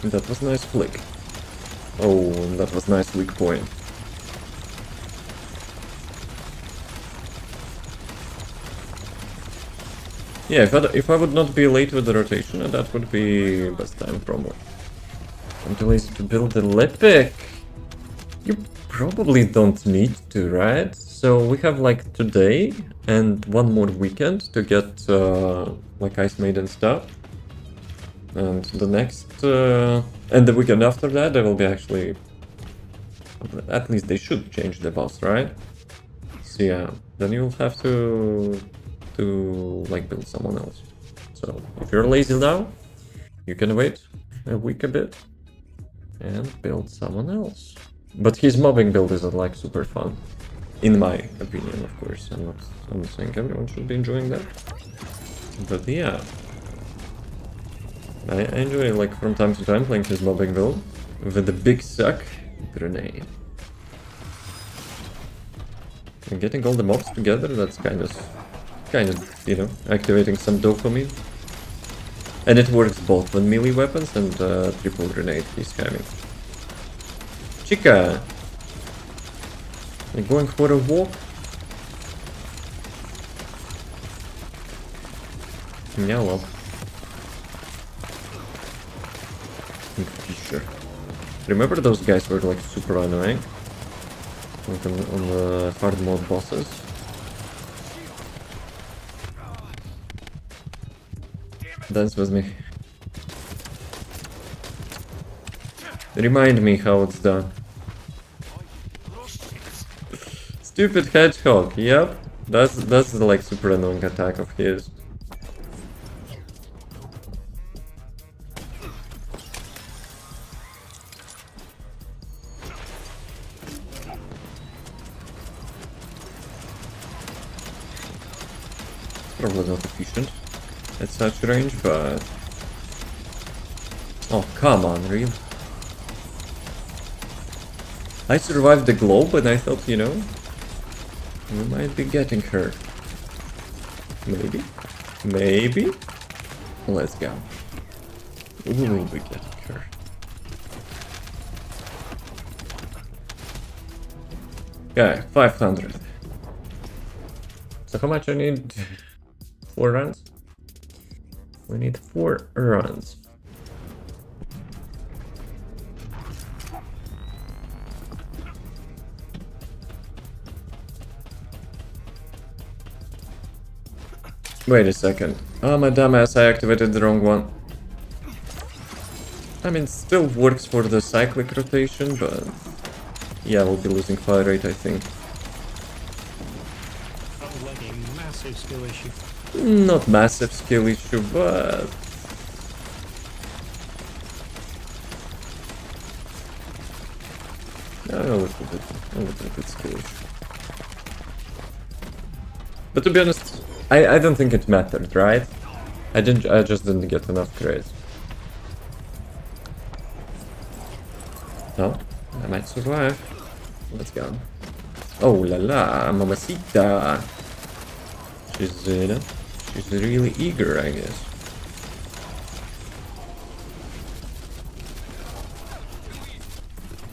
That was a nice flick. Oh, that was nice weak point. Yeah, if I would not be late with the rotation, that would be best time probably. I'm too lazy to build a Lepic. You probably don't need to, right? So we have like today and one more weekend to get like Ice Maiden stuff. And the next and the weekend after that there will be actually, at least they should change the boss, right? So yeah, then you'll have to like build someone else. So if you're lazy now, you can wait a week a bit and build someone else. But his mobbing build isn't like super fun, in my opinion, of course. I'm not saying everyone should be enjoying that, but yeah, I enjoy like from time to time playing his mobbing build with the big suck grenade. And getting all the mobs together, that's kind of, you know, activating some dopamine. And it works both with melee weapons and triple grenade he's having. Chica! You're going for a walk? Yeah, well. Fisher. Remember those guys were like super annoying? Like on the hard mode bosses? Dance with me. Remind me how it's done. Stupid hedgehog, yep. That's the like super annoying attack of his. Probably not efficient at such range, but... Oh, come on, really? I survived the globe and I thought, you know, we might be getting her. Maybe? Maybe? Let's go. We will be getting her. Okay, 500. So how much I need? 4 runs? We need 4 runs. Wait a second. Oh, my dumbass, I activated the wrong one. I mean, still works for the cyclic rotation, but... Yeah, we'll be losing fire rate, I think. Sounds like a massive skill issue. Not massive skill issue, but... A little bit skill issue. But to be honest, I don't think it mattered, right? I just didn't get enough grades. No, I might survive. Let's go. Oh la la, mamacita. She's, you know, she's really eager, I guess.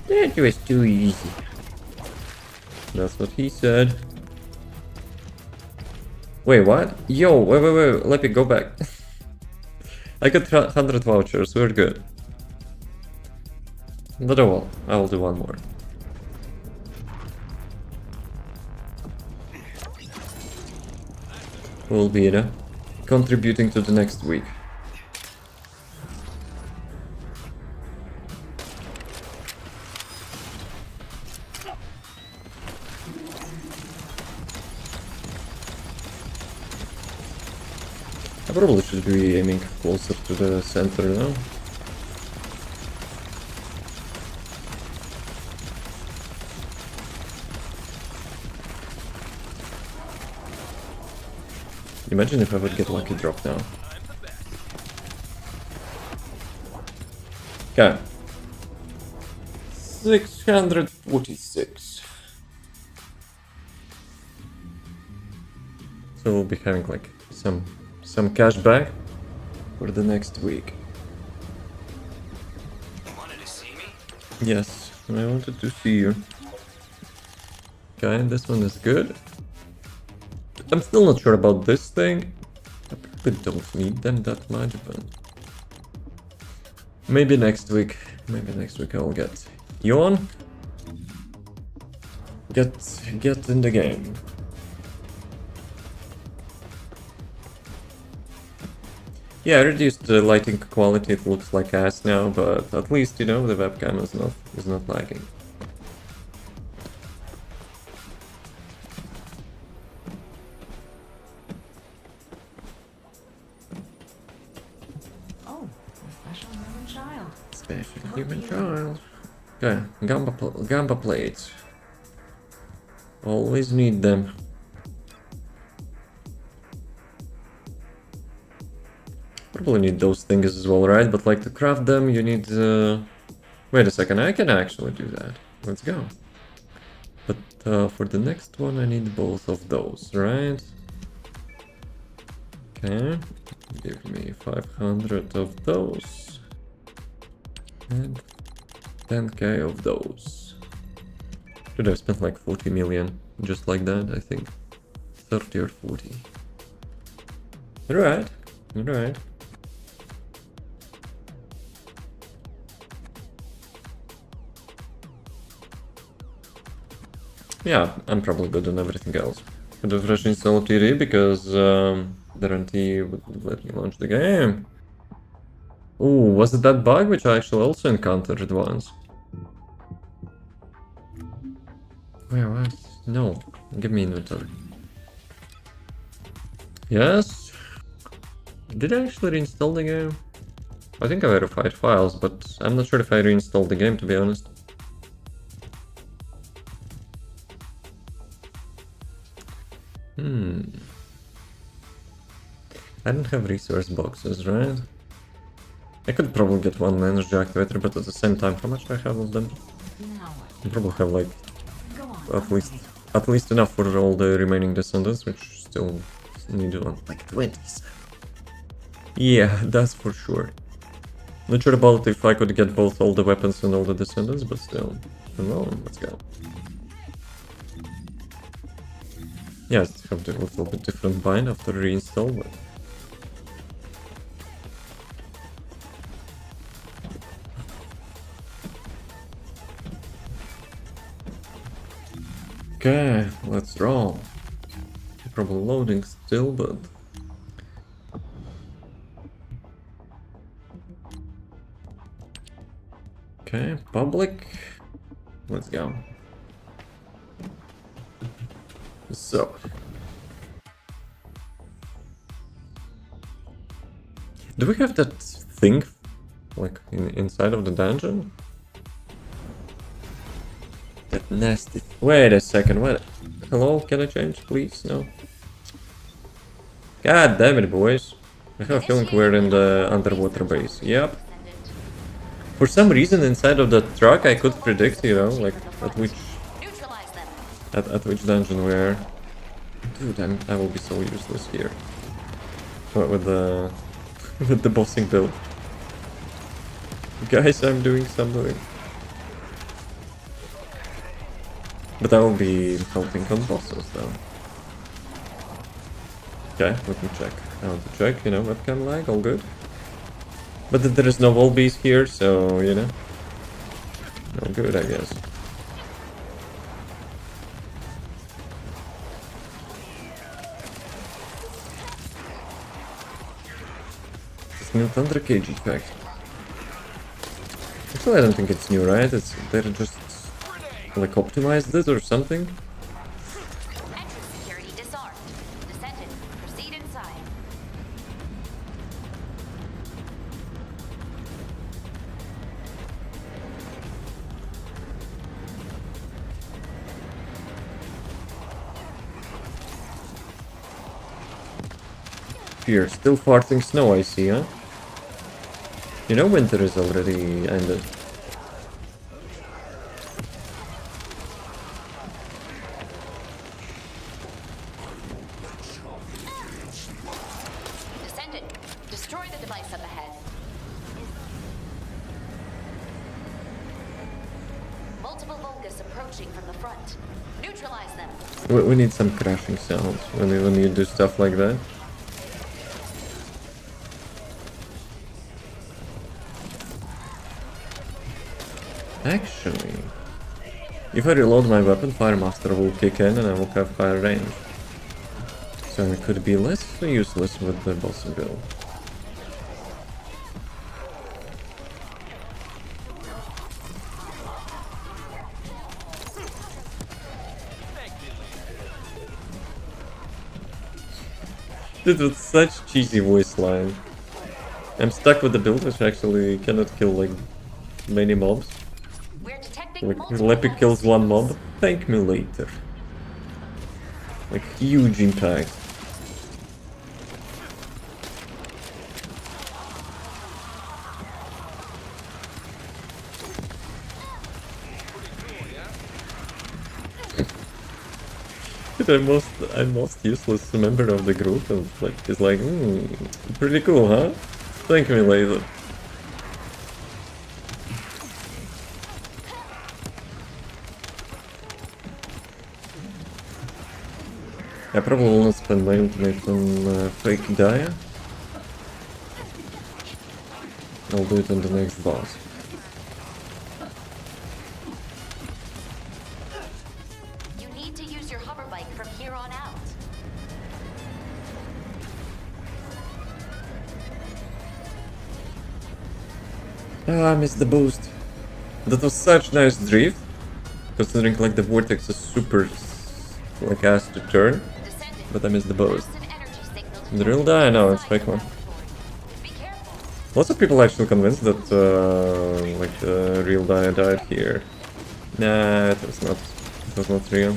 That was too easy. That's what he said. Wait, what? Yo, wait, let me go back. I got 100 vouchers, we're good. But oh well, I will do one more. We'll be, you know, contributing to the next week. I probably should be aiming closer to the center now. Imagine if I would get lucky drop now. Okay. 646. So we'll be having like some cash back for the next week. Wanted to see me? Yes, I wanted to see you. Okay, this one is good. I'm still not sure about this thing. I probably don't need them that much, but... Maybe next week. Maybe next week I'll get you on. Get in the game. Yeah, I reduced the lighting quality, it looks like ass now, but at least, you know, the webcam is not lagging. Oh, a special human child. Special human child. Okay, gamba plates. Always need them. Probably need those things as well, right? But like to craft them, you need... Wait a second, I can actually do that. Let's go. But for the next one, I need both of those, right? Okay. Give me 500 of those. And 10k of those. Dude, I spent like 40 million. Just like that, I think. 30 or 40. Alright. Alright. Yeah, I'm probably good on everything else. Could have fresh install TD because guarantee would let me launch the game. Ooh, was it that bug which I actually also encountered once? Where was? No, give me inventory. Yes. Did I actually reinstall the game? I think I verified files, but I'm not sure if I reinstalled the game, to be honest. I don't have resource boxes, right? I could probably get one energy activator, but at the same time, how much do I have of them? Now what? I probably have like Go on. at least enough for all the remaining descendants, which still need one like 20s. Yeah, that's for sure. Not sure about if I could get both all the weapons and all the descendants, but still. Come on, let's go. Yeah, I have a little bit different bind after reinstall, but... Okay, let's roll. Probably loading still, but... Okay, public. Let's go. So... Do we have that thing, like, inside of the dungeon? That nasty... Wait a second, what? Hello, can I change, please? No. God damn it, boys. I have a feeling we're in the underwater base. Yep. For some reason, inside of the truck, I could predict, you know, like, at which... Neutralize them. At which dungeon we're... Dude, I will be so useless here. What with the... with the bossing build. Guys, I'm doing something. But I will be helping on bosses though. Okay, let me check. I want to check, you know, webcam lag, all good. But there is no wall beast here, so, you know. No good, I guess. This new Thunder Cage effect. Actually, I don't think it's new, right? They're just like optimized this or something. Entrance security disarmed. Descendant, proceed inside. Here, still farting snow, I see, huh? You know winter is already ended. Descendant, destroy the device up ahead. multiple Volgas approaching from the front. Neutralize them. We need some crashing sounds when you do stuff like that. Actually, if I reload my weapon, Fire Master will kick in and I will have higher range. So it could be less useless with the boss build. Dude, with such cheesy voice line. I'm stuck with the build which actually cannot kill like many mobs. We're detecting Like multiple Leppy Volgas kills one mob, signals. thank me later. Like huge impact. Dude, I'm most useless member of the group, and like it's like, pretty cool, huh? Thank me later. I probably will not spend my ultimate on fake Dia. I'll do it on the next boss. You need to use your hover bike from here on out. Ah, I missed the boost. That was such nice drift, considering like the vortex is super like has to turn, Descendant. but I missed the boost. There's an energy signal The real detected die? No, inside it's fake the one. laboratory. Be careful. Lots of people actually convinced that like the real Dia died here. Nah, it was not. It was not real.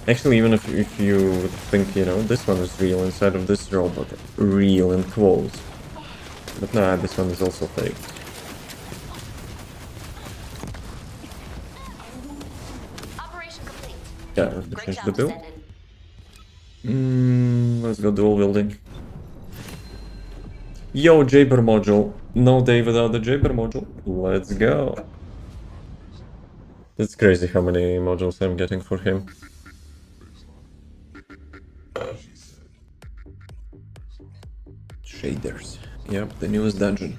Actually, even if you would think, you know, this one is real inside of this robot, real in quotes. But nah, this one is also fake. Operation complete. Yeah, let me Great change job, the build. Descendant. Let's go dual wielding. Yo, Jaber module. No day without the Jaber module. Let's go. It's crazy how many modules I'm getting for him. Shaders. Yep, the newest dungeon.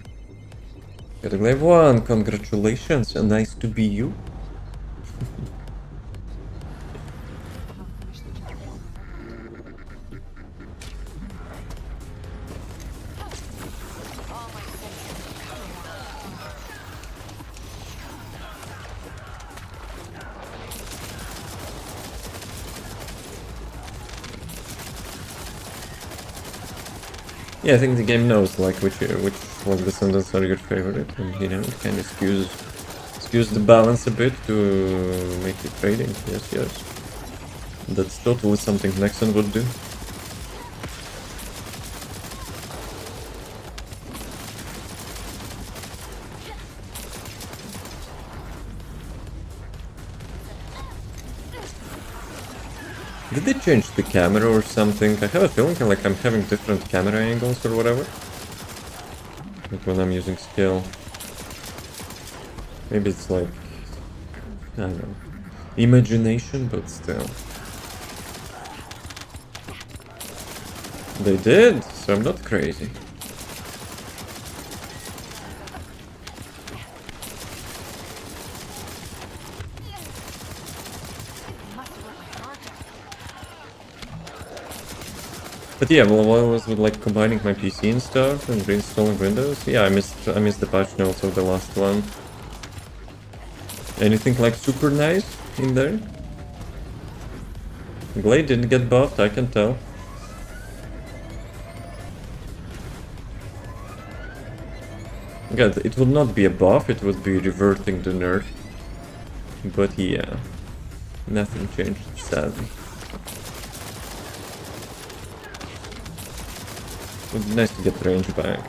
Got a glaive 1, congratulations, and nice to be you. Yeah, I think the game knows like which like Descendants are your favorite, and you know it kind of skews the balance a bit to make it trading. Yes, yes, that's totally something Nexon would do. Did they change the camera or something? I have a feeling like I'm having different camera angles or whatever. Like when I'm using skill. Maybe it's like, I don't know, imagination, but still. They did, so I'm not crazy. But yeah, well, while I was with like combining my PC and stuff and reinstalling Windows, yeah, I missed the patch notes of the last one. Anything like super nice in there? Glade didn't get buffed, I can tell. God, it would not be a buff, it would be reverting the nerf. But yeah, nothing changed, sadly. It would be nice to get range back.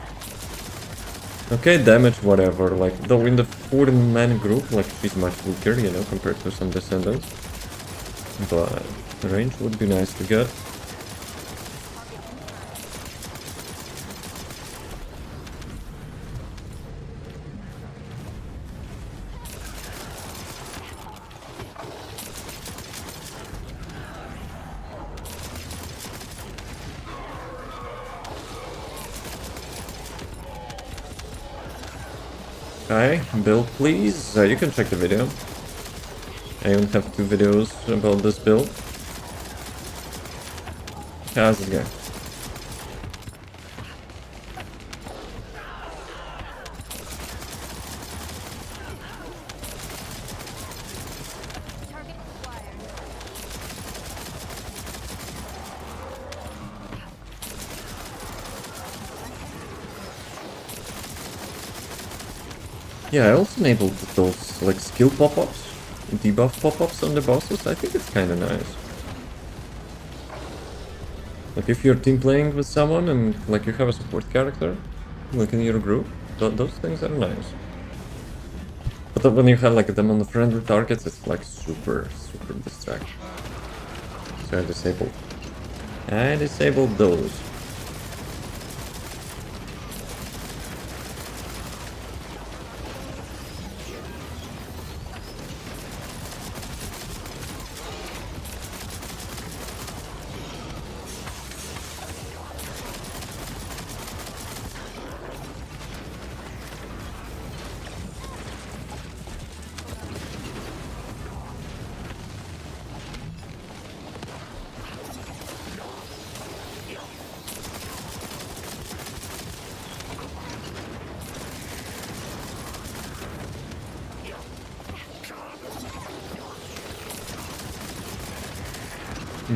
Okay, damage, whatever, like, though in the 4-man group, like, she's much weaker, you know, compared to some Descendants. but range would be nice to get. Okay, build please. You can check the video. I even have 2 videos about this build. How's it going? Target acquired. Yeah, I also enabled those like skill pop-ups, debuff pop-ups on the bosses. I think it's kind of nice. Like if you're team playing with someone and like you have a support character, like in your group, those things are nice. But then when you have like them on the friendly targets, it's like super distracting. So I disabled those.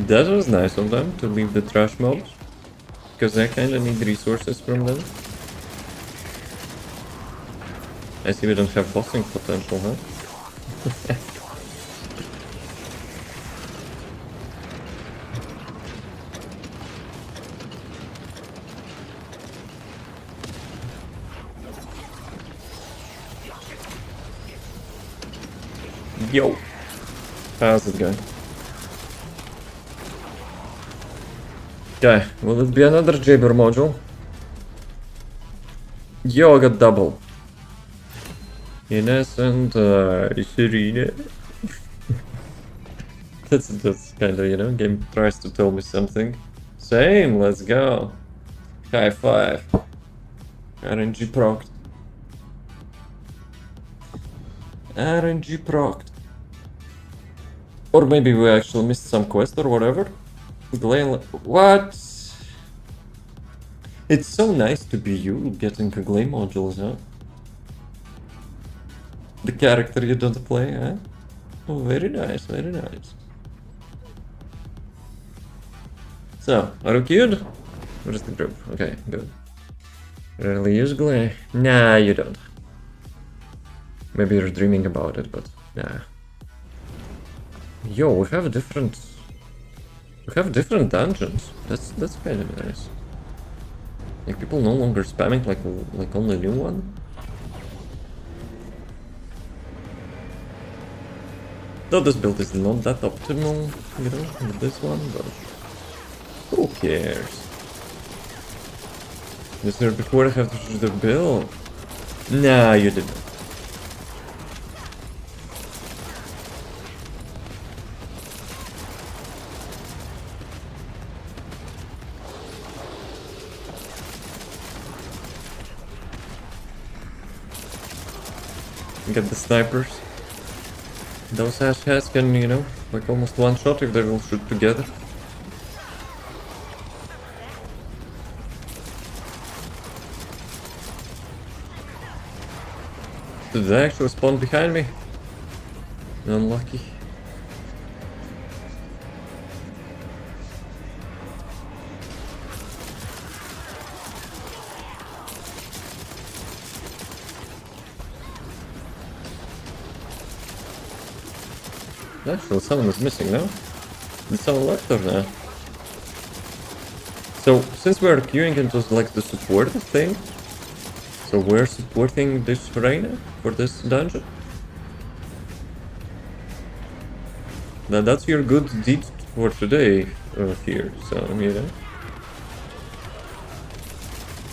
That was nice of them to leave the trash mobs, because I kinda need resources from them. I see we don't have bossing potential, huh? Yo! How's it going? Okay, will it be another Jabber module? Yo, I got double. Ines and Shirine. That's kinda, you know, game tries to tell me something. Same, let's go. High five. RNG procced. RNG procced. Or maybe we actually missed some quest or whatever. What? It's so nice to be you getting Glay modules, huh? The character you don't play, huh? Oh, very nice, very nice. So, are you good? Where's the group? Okay, good. Really use Glay? Nah, you don't. Maybe you're dreaming about it, but nah. Yo, we have different dungeons. That's kind of nice. Like people no longer spamming like only new one. Though this build is not that optimal, you know, with this one, but who cares? Was there before I have to choose the build? Nah, you didn't. Get the snipers. Those ass hats can, you know, like almost one shot if they will shoot together. Did they actually spawn behind me? Unlucky. Actually, someone is missing now. Did someone left or no? So, since we are queuing into like the support thing, so we're supporting this Reina for this dungeon. That's your good deed for today here, so you know.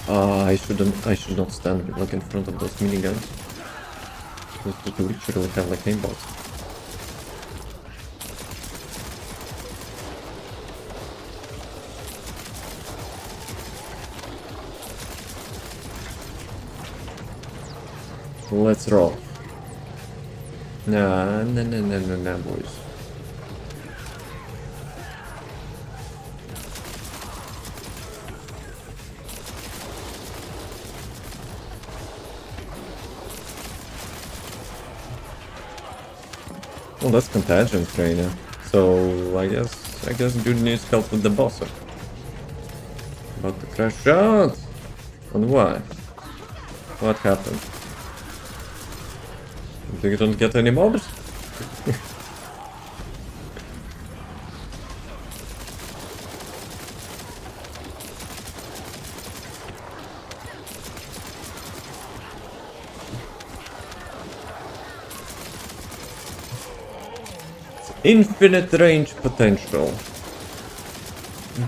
I should not stand like in front of those miniguns. Those to literally have like aimbots. Let's roll. Nah, boys. Well, that's contagion trainer. So I guess dude needs help with the boss. About to crash out. On what? What happened? You don't get any mobs? Infinite range potential.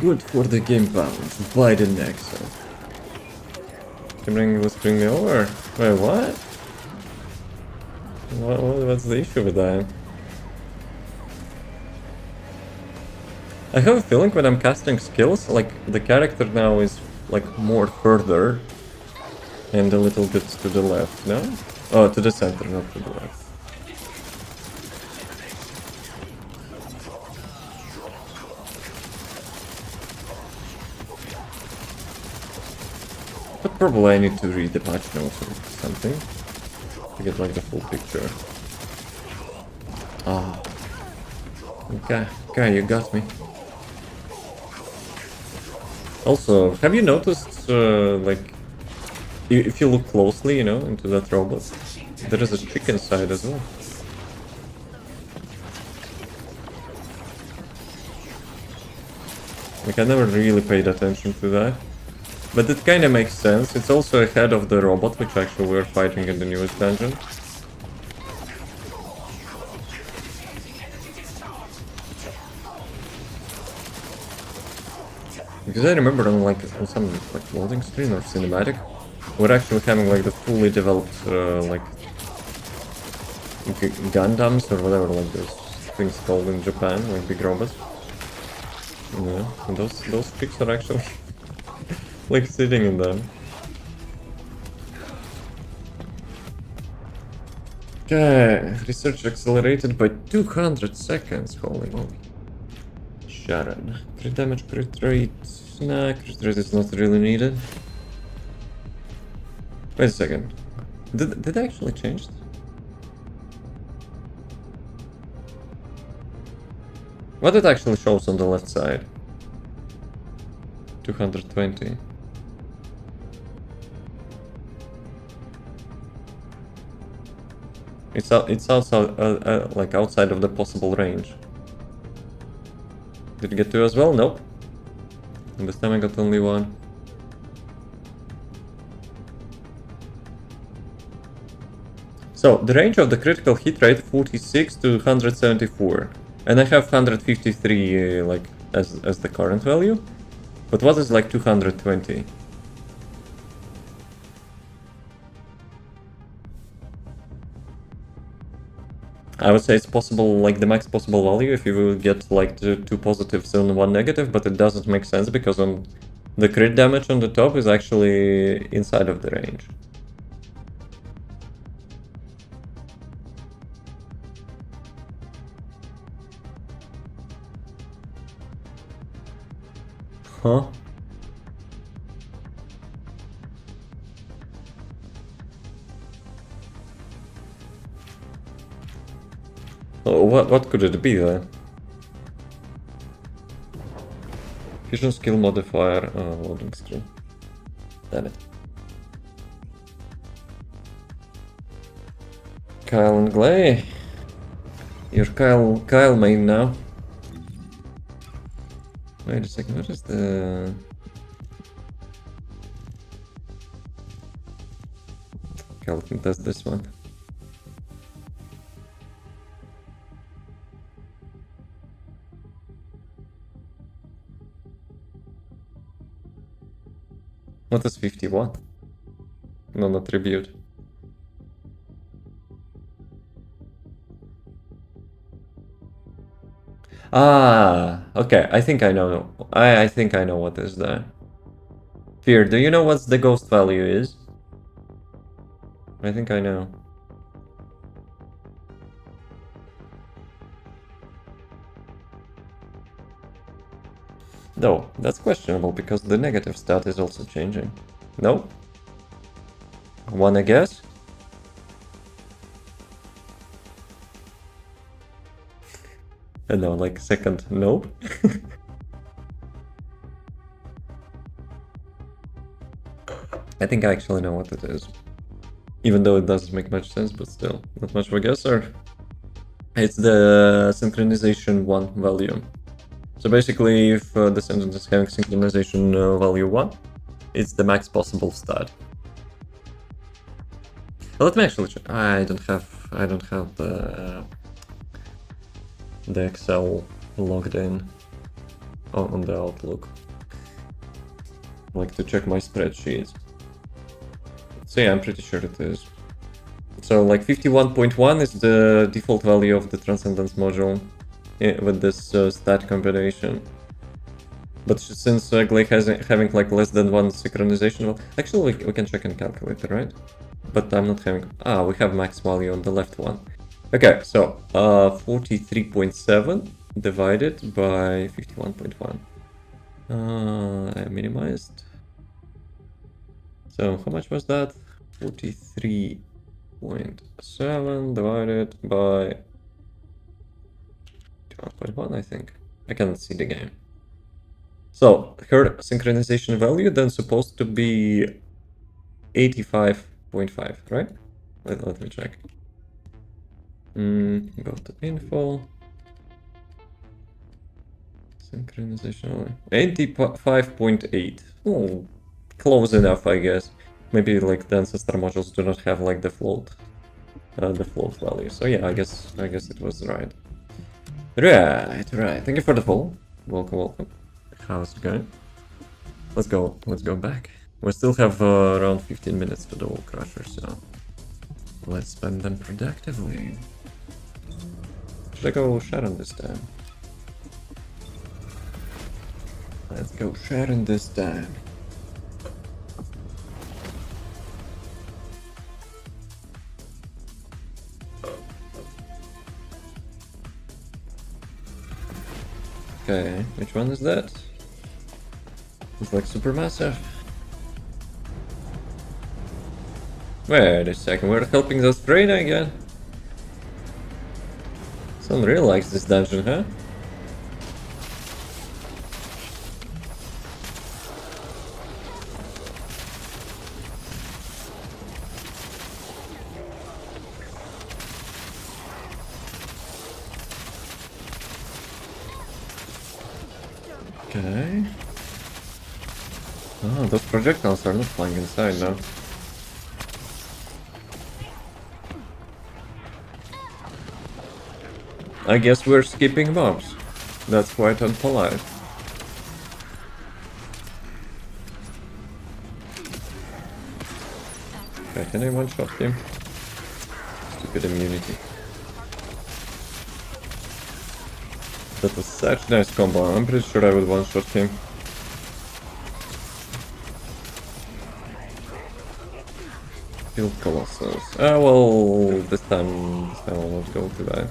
Good for the game balance. By the next one. Cameron was bring me over. Wait, what? What's the issue with that? I have a feeling when I'm casting skills, like the character now is like more further and a little bit to the left, no? Oh, to the center, not to the left. But probably I need to read the patch notes or something to get like the full picture. Ah. Okay, you got me. Also, have you noticed, like, if you look closely, you know, into that robot, there is a chick inside as well. Like, I never really paid attention to that. But it kinda makes sense. It's also ahead of the robot, which actually we're fighting in the newest dungeon. Because I remember on like on some like loading screen or cinematic, we're actually having like the fully developed like Gundams or whatever like those things called in Japan, like big robots. Yeah, and those chicks are actually like sitting in them. Okay, research accelerated by 200 seconds. Holy moly. Sharon. Crit damage, crit rate. Nah, crit rate is not really needed. Wait a second. Did I actually change it? What it actually shows on the left side? 220. It's also like outside of the possible range. Did you get 2 as well? Nope. And this time I got only 1. So the range of the critical hit rate 46 to 174, and I have 153 like as the current value. But what is like 220? I would say it's possible, like the max possible value if you will get like two positives and 1 negative, but it doesn't make sense because on the crit damage on the top is actually inside of the range. Huh? Oh, what could it be then? Fusion skill modifier, loading screen. Damn it. Kyle and Glay. You're Kyle main now. Wait a second, what is the... Kyle can test this one. What is 51? Non-attribute. Ah, okay. I think I know. I think I know what is that. Fear, do you know what the ghost value is? I think I know. No, that's questionable because the negative stat is also changing. No? Wanna guess? No, like second no? I think I actually know what it is. Even though it doesn't make much sense, but still, not much of a guesser. It's the synchronization 1 value. So basically, if Descendant is having synchronization value 1, it's the max possible stat. Let me actually check. I don't have the Excel logged in on the Outlook. I like to check my spreadsheets. So yeah, I'm pretty sure it is. So like 51.1 is the default value of the Transcendence module with this stat combination. But since Glake has having like less than one synchronization, well, actually we can check in calculator, right? But I'm not having. Ah, we have max value on the left one. Okay, so 43.7 divided by 51.1. I minimized. So how much was that? 43.7 divided by 1.1, I think. I cannot see the game. So her synchronization value then supposed to be 85.5, right? Let me check. Go to info. Synchronization 85.8. Oh, close enough, I guess. Maybe like the ancestor modules do not have like the float value. So yeah, I guess it was right. Right. Thank you for the follow. Welcome. How's it going? Let's go back. We still have around 15 minutes to the wall crusher, so let's spend them productively. Should I go Sharon this time? Let's go Sharon this time. Okay, which one is that? It's like super massive. Wait a second, we're helping the Australia again? Someone really likes this dungeon, huh? Okay. Oh, those projectiles are not flying inside now. I guess we're skipping mobs. That's quite unpolite. Okay, can I one-shot him? Stupid immunity. That was such a nice combo. I'm pretty sure I would one-shot him. Killed Colossus. Ah, well, this time I'll not go to that.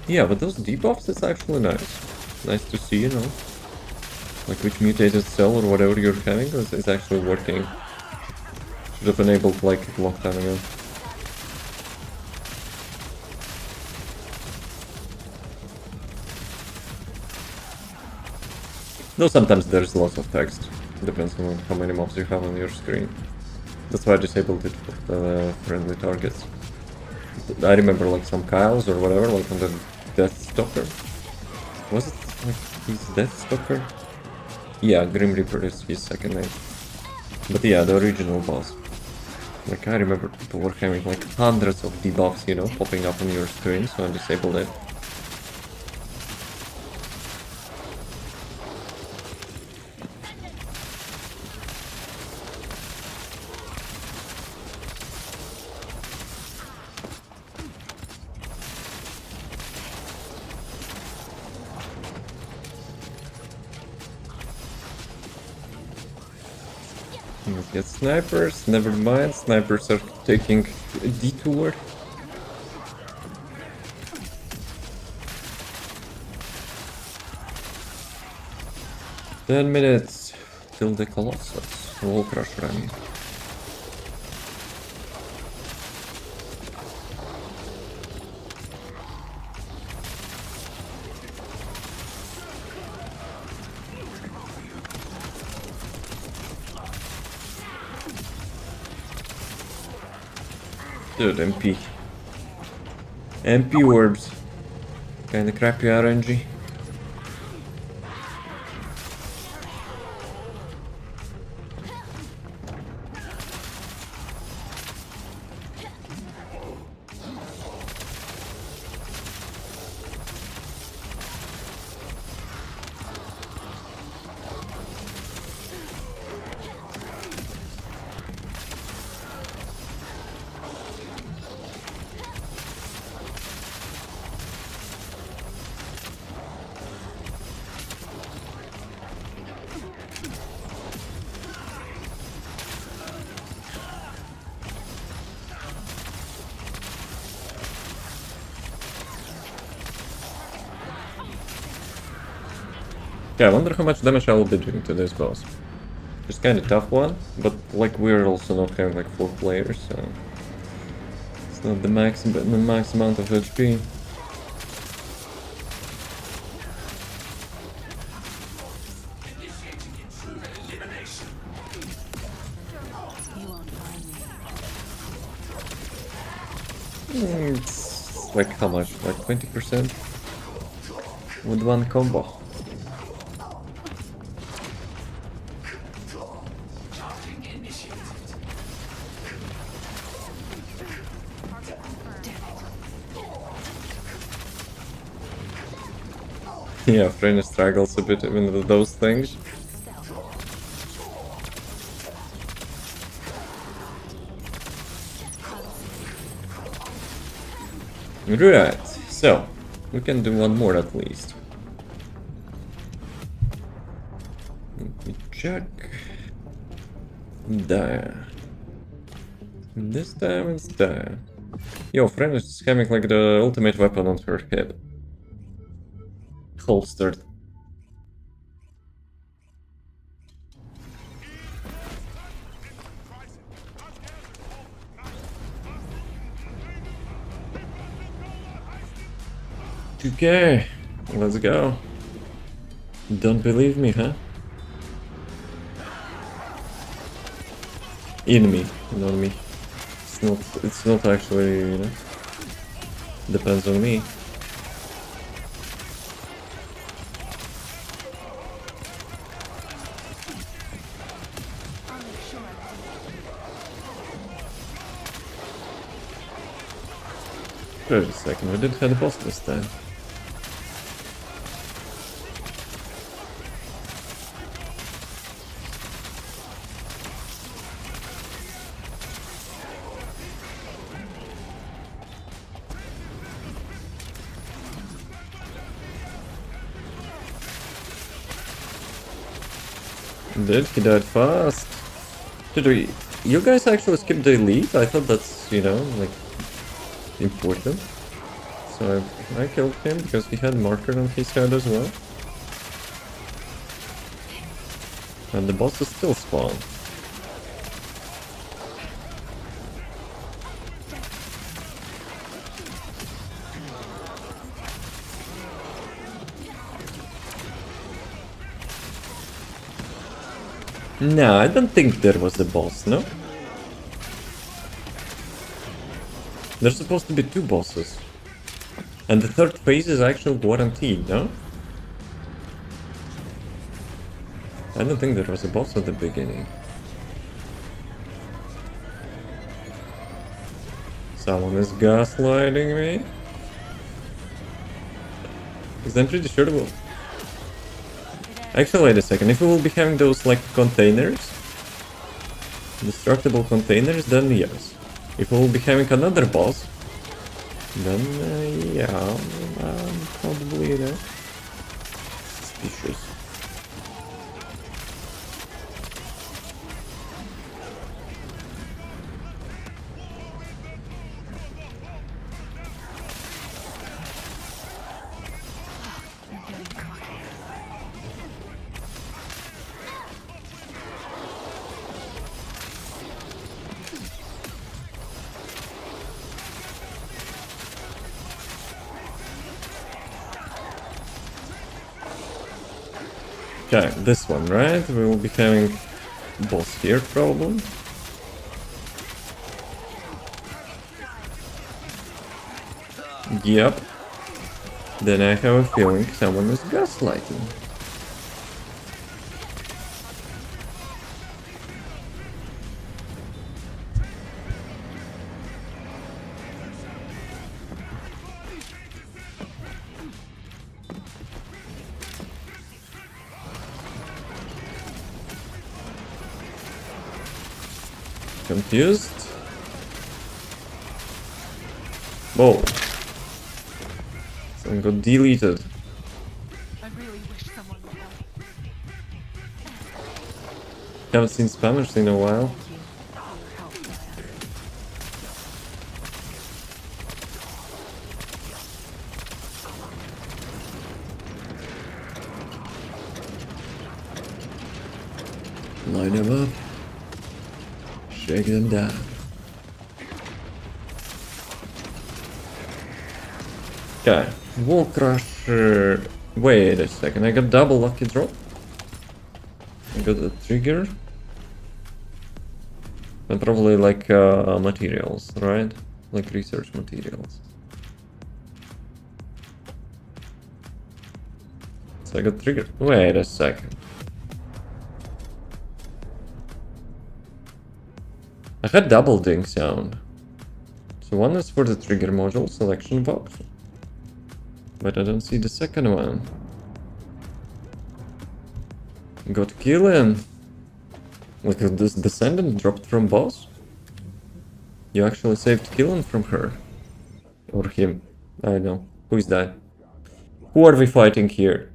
Yeah, but those debuffs, it's actually nice. Nice to see, you know. Like which mutated cell or whatever you're having is actually working. Should have enabled like a long time ago. Though sometimes there's lots of text. Depends on how many mobs you have on your screen. That's why I disabled it with the friendly targets. I remember like some Kyles or whatever, like on the Death Stalker. Was it like his Death Stalker? Yeah, Grim Reaper is his second name. But yeah, the original boss. Like, I remember people were having like hundreds of debuffs, you know, popping up on your screen, so I disabled it. Let's get snipers, never mind, snipers are taking a detour. "10 minutes till the Colossus, Wall Crusher, I mean." Dude, MP. MP orbs. Kinda crappy RNG. Yeah, I wonder how much damage I will be doing to this boss. It's kind of tough one, but like we're also not having like 4 players, so it's not the max amount of HP. You won't find me. It's like how much? Like 20% with one combo. Yeah, Freyna struggles a bit even with those things. Right, so we can do one more at least. Let me check. There. This time it's there. Yo, Freyna is having like the ultimate weapon on her head. Holstered. Okay, let's go. Don't believe me, huh? In me, not me. It's not actually, you know, depends on me. Wait a second, we didn't have the boss this time. Did he died fast? Did we? You guys actually skipped the elite? I thought that's, you know, like important. So I killed him because he had marker on his head as well. And the boss is still spawned. No, I don't think there was a boss, no? There's supposed to be 2 bosses. And the 3rd phase is actually guaranteed, no? I don't think there was a boss at the beginning. Someone is gaslighting me. Is that pretty sure will? Actually, wait a second. If we will be having those like containers, destructible containers, then yes. If we will be having another boss, then yeah, probably suspicious. Okay, this one, right? We will be having boss here, probably. Yep. Then I have a feeling someone is gaslighting. Confused? Whoa. Something got deleted. I really wish someone would help. Haven't seen Spanish in a while. Thank you for your help, Diana. Line them up. Shake them down. Okay, Wall Crusher. Wait a second, I got double lucky drop. I got a trigger. And probably like materials, right? Like research materials. So I got trigger. Wait a second. I had double ding sound. So one is for the trigger module selection box. But I don't see the second one. Got killing. Like this Descendant dropped from boss? You actually saved killing from her. Or him. I don't know. Who is that? Who are we fighting here?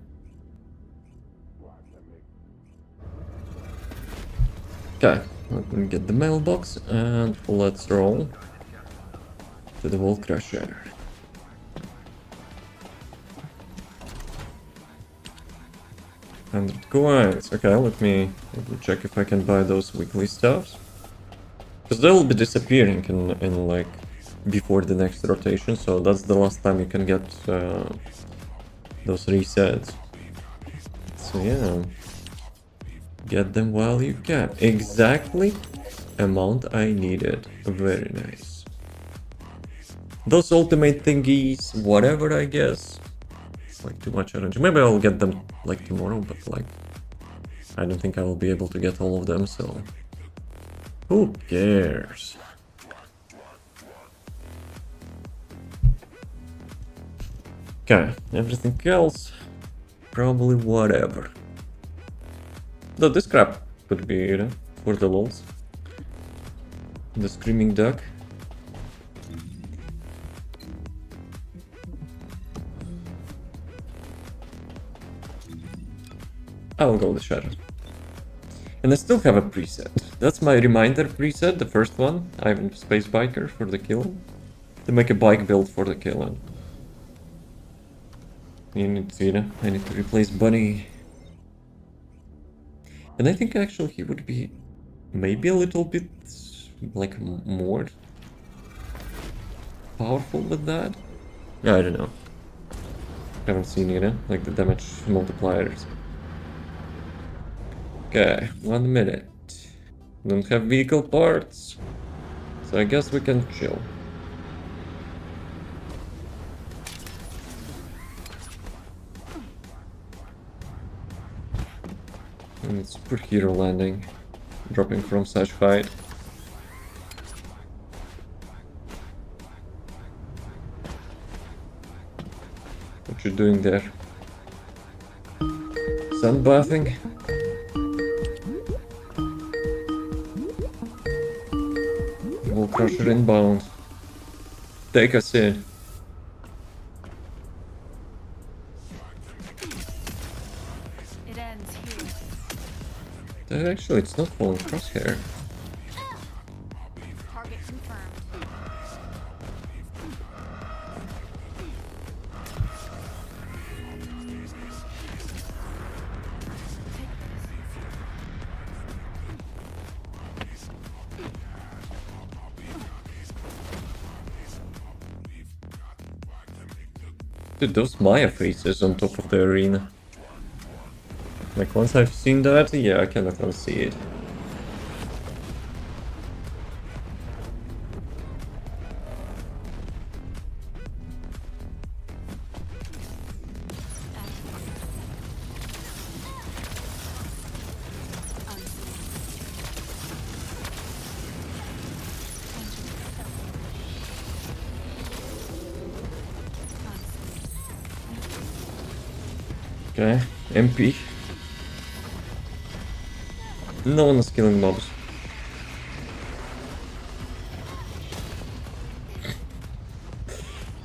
Okay, let me get the mailbox and let's roll to the Wall Crusher. $100 coins. Okay, let me check if I can buy those weekly stuffs. Because they'll be disappearing in like before the next rotation, so that's the last time you can get those resets. So yeah, get them while you can. Exactly amount I needed. Very nice. Those ultimate thingies, whatever, I guess. It's like too much energy. Maybe I'll get them like tomorrow, but like I don't think I will be able to get all of them, so who cares? Okay, everything else, probably whatever. Though this crap could be, you know, for the lols. The screaming duck. I'll go the shadow. And I still have a preset. That's my reminder preset, the first one. I'm Space Biker for the kill. To make a bike build for the kill. You need to, you know, I need to replace Bunny. And I think actually he would be maybe a little bit like more powerful with that. I don't know. Haven't seen, you know, like the damage multipliers. Okay, 1 minute. Don't have vehicle parts, so I guess we can chill. And it's superhero landing, dropping from such height. What you doing there? Sunbathing? Wall Crusher inbound. Take us in. It ends here. Actually, it's not falling crosshair. Target confirmed. Dude, those Maya faces on top of the arena. Like, once I've seen that, yeah, I cannot unsee it. Okay, MP. No one is killing mobs.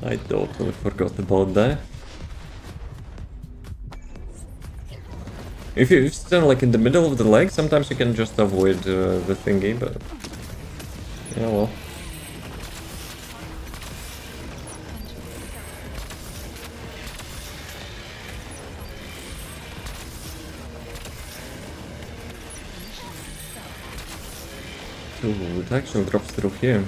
I totally forgot about that. If you stand like in the middle of the leg, sometimes you can just avoid the thingy, but yeah, well. Ooh, it actually drops through here.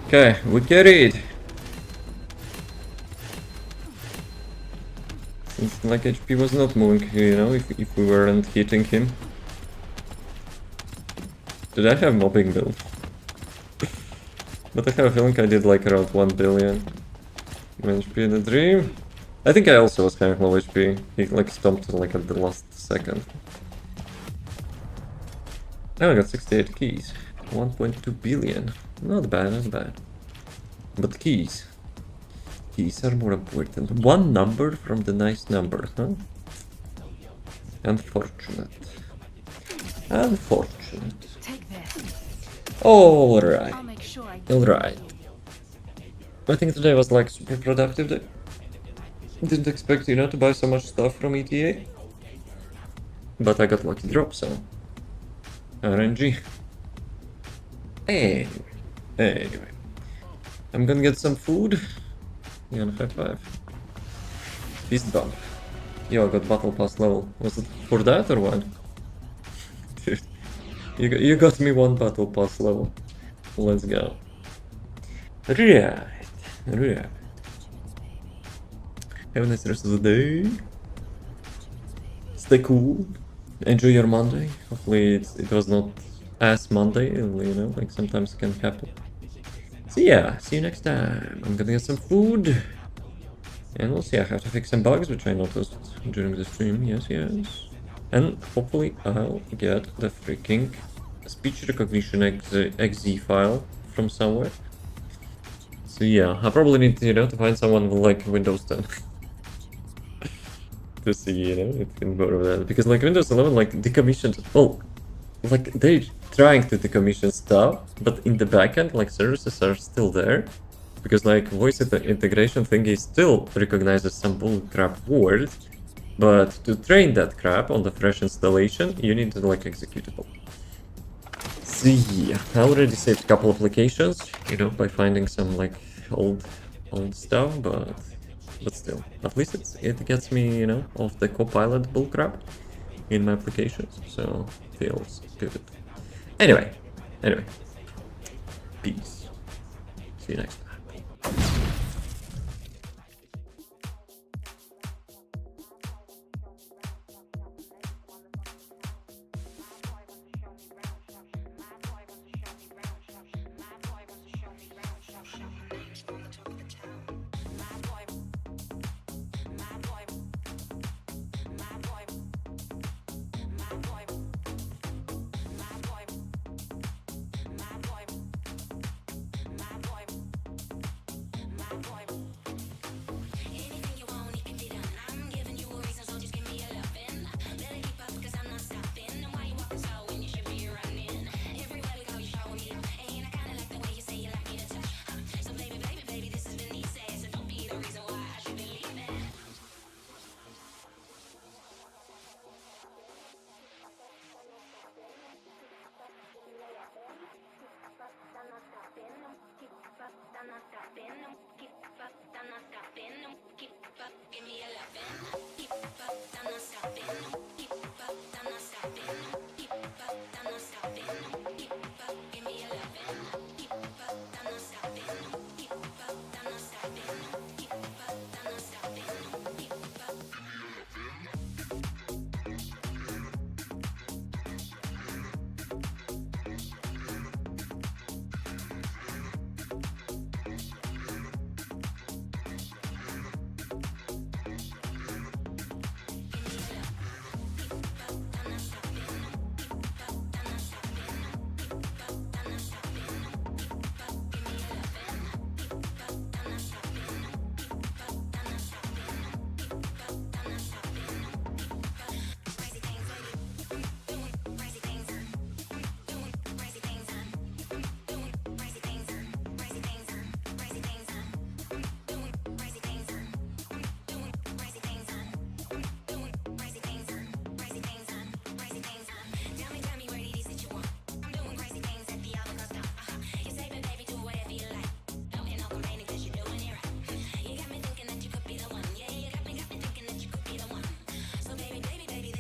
Okay, we get it. Since like HP was not moving, you know, if we weren't hitting him. Did I have mobbing build? But I have a feeling I did like around 1 billion HP in the dream. I think I also was kind of low HP. He like stomped like at the last second. Now I got 68 keys. 1.2 billion. Not bad, not bad. But keys. Keys are more important. One number from the nice number, huh? Unfortunate. Unfortunate. Take this. Alright. I'll make sure I Alright. I think today was like super productive day. Didn't expect, you know, to buy so much stuff from ETA. But I got lucky drop, so RNG. Anyway. I'm gonna get some food. Yeah, high five. Fist bump. Yo, I got battle pass level. Was it for that or what? Dude, you got me one battle pass level. Let's go. Right. Have a nice rest of the day. Stay cool. Enjoy your Monday. Hopefully it was not as Monday, you know, like sometimes it can happen. So yeah, see you next time. I'm gonna get some food. And we'll see, I have to fix some bugs, which I noticed during the stream, yes. And hopefully I'll get the freaking speech recognition .exe file from somewhere. So yeah, I probably need to, you know, to find someone with like Windows 10. To see, you know, it can go over that. Because like Windows 11, like decommissioned, well, like they're trying to decommission stuff, but in the backend, like services are still there. Because like voice integration thingy still recognizes some bullcrap word, but to train that crap on the fresh installation, you need to like executable. So yeah, I already saved a couple of applications, you know, by finding some like old stuff, but still, at least it gets me, you know, off the Copilot bullcrap in my applications, so feels good. Anyway, peace. See you next time. stopping, keep up, I'm not stopping, keep up, give me a lovin', keep up, I'm not stopping.